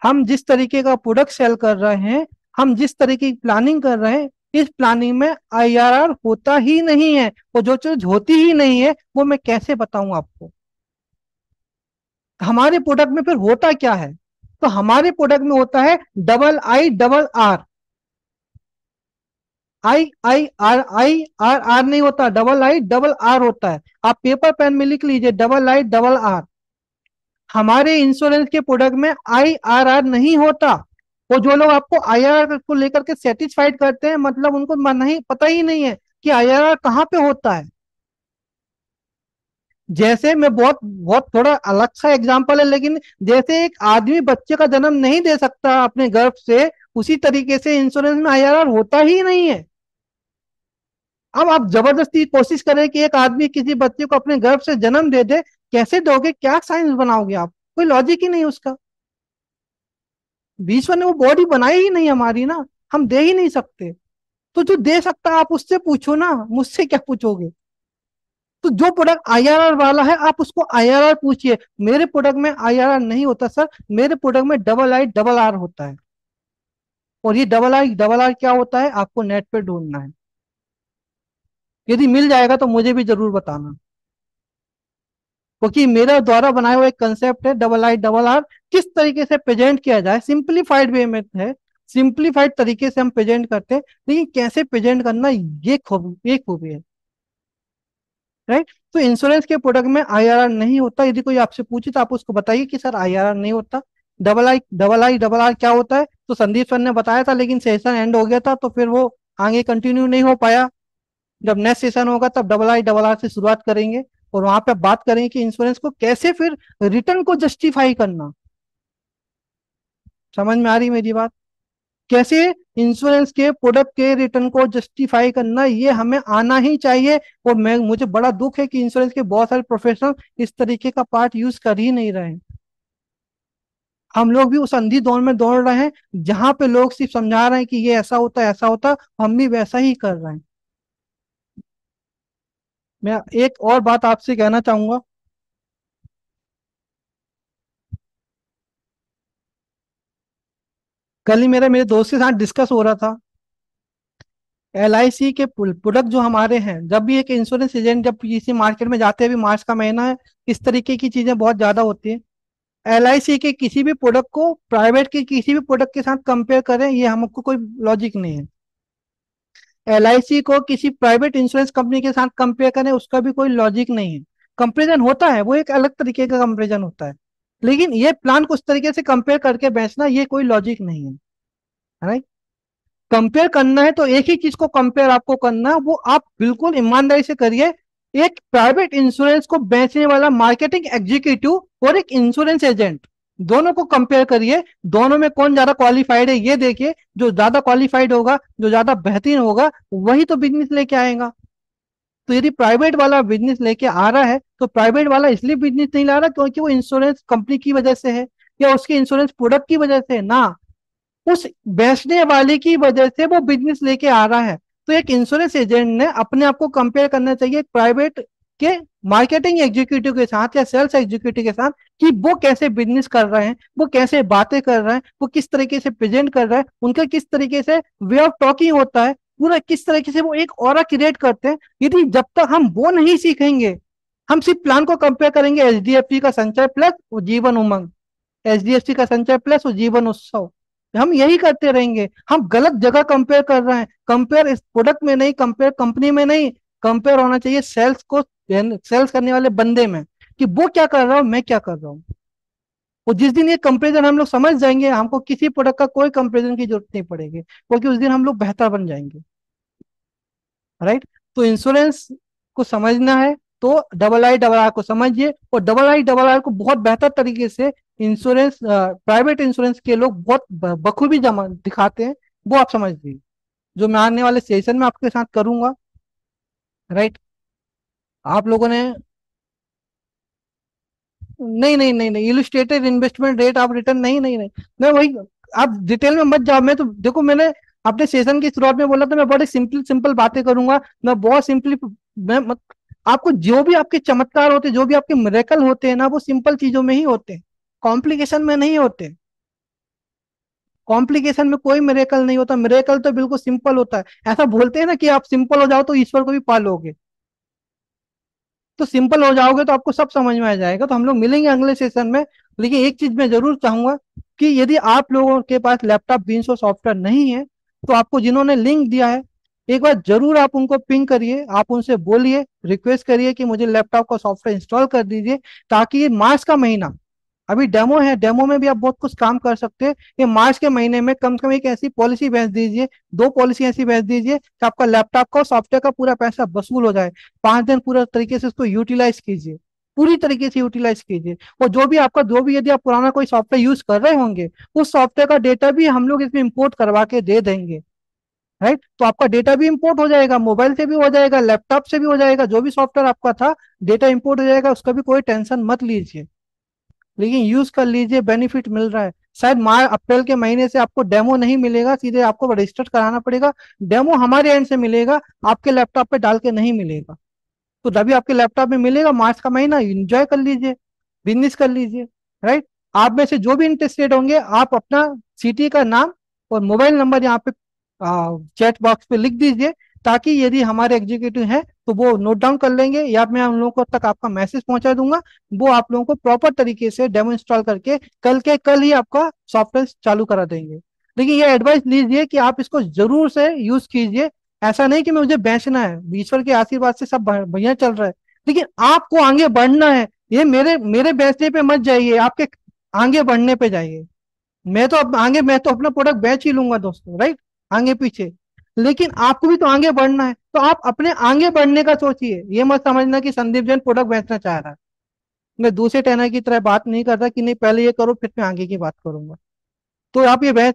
हम जिस तरीके का प्रोडक्ट सेल कर रहे हैं, हम जिस तरीके की प्लानिंग कर रहे हैं, इस प्लानिंग में आईआरआर होता ही नहीं है। वो जो चीज होती ही नहीं है वो मैं कैसे बताऊं आपको। हमारे प्रोडक्ट में फिर होता क्या है? तो हमारे प्रोडक्ट में होता है double I double R. I I R, I R R नहीं होता, डबल आई डबल आर होता है। आप पेपर पेन में लिख लीजिए डबल आई डबल आर। हमारे इंश्योरेंस के प्रोडक्ट में आई आर आर नहीं होता। वो जो लोग आपको आई आर आर को लेकर के सेटिस्फाइड करते हैं, मतलब उनको नहीं पता ही नहीं है कि आई आर आर कहाँ पे होता है। जैसे मैं बहुत बहुत थोड़ा अलग सा एग्जांपल है, लेकिन जैसे एक आदमी बच्चे का जन्म नहीं दे सकता अपने गर्भ से, उसी तरीके से इंश्योरेंस में आईआरआर होता ही नहीं है। अब आप जबरदस्ती कोशिश करें कि एक आदमी किसी बच्चे को अपने गर्भ से जन्म दे दे, कैसे दोगे? क्या साइंस बनाओगे आप? कोई लॉजिक ही नहीं उसका। ईश्वर ने वो बॉडी बनाई ही नहीं हमारी ना, हम दे ही नहीं सकते। तो जो दे सकता है आप उससे पूछो ना, मुझसे क्या पूछोगे? तो जो प्रोडक्ट आईआरआर वाला है आप उसको आईआरआर पूछिए। मेरे प्रोडक्ट में आईआरआर नहीं होता सर, मेरे प्रोडक्ट में डबल आई डबल आर होता है। और ये डबल आई डबल आर क्या होता है आपको नेट पे ढूंढना है। यदि मिल जाएगा तो मुझे भी जरूर बताना, क्योंकि मेरा द्वारा बनाया हुआ एक कंसेप्ट है डबल आई डबल आर। किस तरीके से प्रेजेंट किया जाए, सिंप्लीफाइड वे में है, सिंप्लीफाइड तरीके से हम प्रेजेंट करते हैं, लेकिन कैसे प्रेजेंट करना ये खूबी है। राइट। तो इंश्योरेंस के प्रोडक्ट में आईआरआर नहीं होता। यदि कोई आपसे पूछे तो आप उसको बताइए कि सर आईआरआर नहीं होता। डबल आई डबल आर क्या होता है? तो संदीप सर ने बताया था, लेकिन सेशन एंड हो गया था तो फिर वो आगे कंटिन्यू नहीं हो पाया। जब नेक्स्ट सेशन होगा तब डबल आई डबल आर से शुरुआत करेंगे, और वहां पे बात करेंगे कि इंश्योरेंस को कैसे फिर रिटर्न को जस्टिफाई करना। समझ में आ रही मेरी बात? कैसे इंश्योरेंस के प्रोडक्ट के रिटर्न को जस्टिफाई करना, ये हमें आना ही चाहिए। और मैं मुझे बड़ा दुख है कि इंश्योरेंस के बहुत सारे प्रोफेशनल इस तरीके का पार्ट यूज कर ही नहीं रहे हैं। हम लोग भी उस अंधी दौड़ में दौड़ रहे हैं, जहां पे लोग सिर्फ समझा रहे हैं कि ये ऐसा होता है ऐसा होता है, हम भी वैसा ही कर रहे हैं। मैं एक और बात आपसे कहना चाहूंगा। कल ही मेरे दोस्त के साथ डिस्कस हो रहा था। एलआईसी के प्रोडक्ट जो हमारे हैं, जब भी एक इंश्योरेंस एजेंट जब किसी मार्केट में जाते हैं, अभी मार्च का महीना है, इस तरीके की चीजें बहुत ज्यादा होती है। एलआईसी के किसी भी प्रोडक्ट को प्राइवेट के किसी भी प्रोडक्ट के साथ कंपेयर करें, ये हमको कोई लॉजिक नहीं है। एलआईसी को किसी प्राइवेट इंश्योरेंस कंपनी के साथ कंपेयर करें, उसका भी कोई लॉजिक नहीं है। कंपेरिजन होता है, वो एक अलग तरीके का कंपेरिजन होता है, लेकिन ये प्लान को उस तरीके से कंपेयर करके बेचना, ये कोई लॉजिक नहीं है। राइट। कंपेयर करना है तो एक ही चीज को कंपेयर आपको करना है, वो आप बिल्कुल ईमानदारी से करिए। एक प्राइवेट इंश्योरेंस को बेचने वाला मार्केटिंग एग्जीक्यूटिव और एक इंश्योरेंस एजेंट, दोनों को कंपेयर करिए। दोनों में कौन ज्यादा क्वालिफाइड है ये देखिए। जो ज्यादा क्वालिफाइड होगा, जो ज्यादा बेहतरीन होगा, वही तो बिजनेस लेके आएगा। तो यदि प्राइवेट वाला बिजनेस लेके आ रहा है, तो प्राइवेट वाला इसलिए बिजनेस नहीं ला रहा क्योंकि वो इंश्योरेंस कंपनी की वजह से है, या उसके इंश्योरेंस प्रोडक्ट की वजह से है ना, उस बेचने वाले की वजह से वो बिजनेस लेके आ रहा है। तो एक इंश्योरेंस एजेंट ने अपने आप को कंपेयर करना चाहिए प्राइवेट के मार्केटिंग एग्जीक्यूटिव के साथ या सेल्स एग्जीक्यूटिव के साथ, कि वो कैसे बिजनेस कर रहे हैं, वो कैसे बातें कर रहे हैं, वो किस तरीके से प्रेजेंट कर रहे हैं, उनका किस तरीके से वे ऑफ टॉकिंग होता है, पूरा किस तरीके से वो एक ऑरा क्रिएट करते हैं। यदि जब तक हम वो नहीं सीखेंगे, हम सिर्फ प्लान को कंपेयर करेंगे, एचडीएफसी का संचय प्लस वो जीवन उमंग, एचडीएफसी का संचय प्लस वो जीवन उत्सव, हम यही करते रहेंगे। हम गलत जगह कंपेयर कर रहे हैं। कंपेयर इस प्रोडक्ट में नहीं, कंपेयर कंपनी में नहीं, कंपेयर होना चाहिए सेल्स को, सेल्स करने वाले बंदे में, कि वो क्या कर रहा हूं मैं क्या कर रहा हूँ। और जिस दिन ये कंपेरिजन हम लोग समझ जाएंगे, हमको किसी प्रोडक्ट का कोई कंपेरिजन की जरूरत नहीं पड़ेगी, क्योंकि उस दिन हम लोग बेहतर बन जाएंगे। राइट। तो इंश्योरेंस को समझना है तो डबल आई को समझिए, और डबल आई को बहुत बेहतर तरीके से इंश्योरेंस, प्राइवेट इंश्योरेंस के लोग बहुत बखूबी जमा दिखाते हैं, वो आप समझ लीजिए, जो मैं आने वाले सेशन में आपके साथ करूंगा। राइट। आप लोगों ने, नहीं नहीं नहीं नहीं, illustrated investment rate of return, नहीं नहीं नहीं, मैं वही, आप डिटेल में मत जाओ। मैं तो देखो, मैंने अपने सेशन की शुरुआत में बोला था मैं बड़े सिंपल सिंपल बातें करूंगा, मैं बहुत सिंपली, मैं आपको जो भी आपके चमत्कार होते, जो भी आपके मिरेकल होते हैं ना, वो सिंपल चीजों में ही होते हैं, कॉम्प्लिकेशन में नहीं होते। कॉम्प्लिकेशन में कोई मिरेकल नहीं होता, मिरेकल तो बिल्कुल सिंपल होता है। ऐसा बोलते हैं ना कि आप सिंपल हो जाओ तो ईश्वर को भी पालोगे, तो सिंपल हो जाओगे तो आपको सब समझ में आ जाएगा। तो हम लोग मिलेंगे अगले सेशन में। लेकिन एक चीज मैं जरूर चाहूंगा कि यदि आप लोगों के पास लैपटॉप बीन्स और सॉफ्टवेयर नहीं है, तो आपको जिन्होंने लिंक दिया है, एक बार जरूर आप उनको पिंग करिए, आप उनसे बोलिए, रिक्वेस्ट करिए कि मुझे लैपटॉप का सॉफ्टवेयर इंस्टॉल कर दीजिए, ताकि ये मार्च का महीना, अभी डेमो है, डेमो में भी आप बहुत कुछ काम कर सकते हैं। ये मार्च के महीने में कम से कम एक ऐसी पॉलिसी भेज दीजिए, दो पॉलिसी ऐसी भेज दीजिए कि आपका लैपटॉप का और सॉफ्टवेयर का पूरा पैसा वसूल हो जाए। 5 दिन पूरा तरीके से इसको यूटिलाइज कीजिए, पूरी तरीके से यूटिलाइज कीजिए। और जो भी आपका, जो भी यदि आप पुराना कोई सॉफ्टवेयर यूज कर रहे होंगे, उस सॉफ्टवेयर का डेटा भी हम लोग इसमें इंपोर्ट करवा के दे देंगे। राइट। तो आपका डेटा भी इंपोर्ट हो जाएगा, मोबाइल से भी हो जाएगा, लैपटॉप से भी हो जाएगा, जो भी सॉफ्टवेयर आपका था, डेटा इंपोर्ट हो जाएगा, उसका भी कोई टेंशन मत लीजिए। लेकिन यूज कर लीजिए, बेनिफिट मिल रहा है। शायद मार्च अप्रैल के महीने से आपको डेमो नहीं मिलेगा, सीधे आपको रजिस्टर कराना पड़ेगा। डेमो हमारे एंड से मिलेगा, आपके लैपटॉप पे डाल के नहीं मिलेगा। तो अभी आपके लैपटॉप में मिलेगा, मार्च का महीना एंजॉय कर लीजिए, बिजनेस कर लीजिए। राइट। आप में से जो भी इंटरेस्टेड होंगे, आप अपना सिटी का नाम और मोबाइल नंबर यहाँ पे चैट बॉक्स पे लिख दीजिए, ताकि यदि हमारे एग्जीक्यूटिव हैं तो वो नोट डाउन कर लेंगे, या मैं उन लोगों को तक आपका मैसेज पहुंचा दूंगा। वो आप लोगों को प्रॉपर तरीके से डेमो इंस्टॉल करके कल के कल ही आपका सॉफ्टवेयर चालू करा देंगे। लेकिन ये एडवाइस लीजिए कि आप इसको जरूर से यूज कीजिए। ऐसा नहीं कि मुझे बेचना है, ईश्वर के आशीर्वाद से सब बढ़िया चल रहा है, लेकिन आपको आगे बढ़ना है। ये मेरे मेरे बेचने पे मत जाइए, आपके आगे बढ़ने पे जाइए। मैं तो अब आगे, मैं तो अपना प्रोडक्ट बेच ही लूंगा दोस्तों, राइट, आगे पीछे। लेकिन आपको भी तो आगे बढ़ना है, तो आप अपने आगे बढ़ने का सोचिए। ये मत समझना कि संदीप जैन प्रोडक्ट बेचना चाह रहा है। मैं दूसरे ट्रेनर की तरह बात नहीं करता कि नहीं पहले ये करो फिर मैं आगे की बात करूंगा। तो आप ये बेच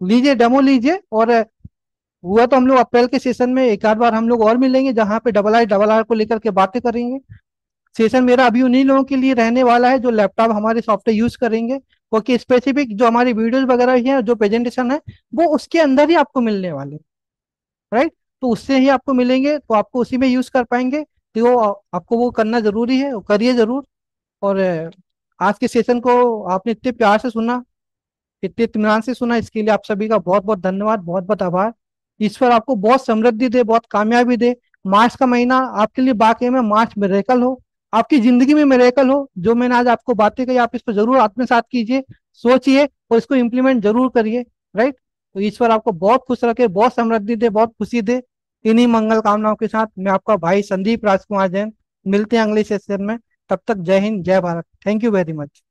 लीजिए, डेमो लीजिए। और हुआ तो हम लोग अप्रैल के सेशन में एक आध बार हम लोग और मिलेंगे, जहां पे डबल आर को लेकर के बातें करेंगे। सेशन मेरा अभी उन्हीं लोगों के लिए रहने वाला है जो लैपटॉप हमारे सॉफ्टवेयर यूज करेंगे, क्योंकि स्पेसिफिक जो हमारी वीडियोस वगैरह हैं, जो प्रेजेंटेशन है, वो उसके अंदर ही आपको मिलने वाले। राइट। तो उससे ही आपको मिलेंगे, तो आपको उसी में यूज कर पाएंगे। तो आपको वो करना जरूरी है, वो करिए जरूर। और आज के सेशन को आपने इतने प्यार से सुना, इतने इत्मीनान से सुना, इसके लिए आप सभी का बहुत बहुत धन्यवाद, बहुत बहुत आभार। ईश्वर आपको बहुत समृद्धि दे, बहुत कामयाबी दे। मार्च का महीना आपके लिए बाकी में मार्च मिरेकल हो, आपकी जिंदगी में मिरेकल हो। जो मैंने आज आपको बातें कही, आप इसको जरूर आत्मसात कीजिए, सोचिए और इसको इम्प्लीमेंट जरूर करिए। राइट। तो ईश्वर आपको बहुत खुश रखे, बहुत समृद्धि दे, बहुत खुशी दे। इन्हीं मंगल कामनाओं के साथ मैं आपका भाई संदीप राजकुमार जैन, मिलते हैं अगले सेशन में। तब तक जय हिंद, जय Bharat. Thank you very much.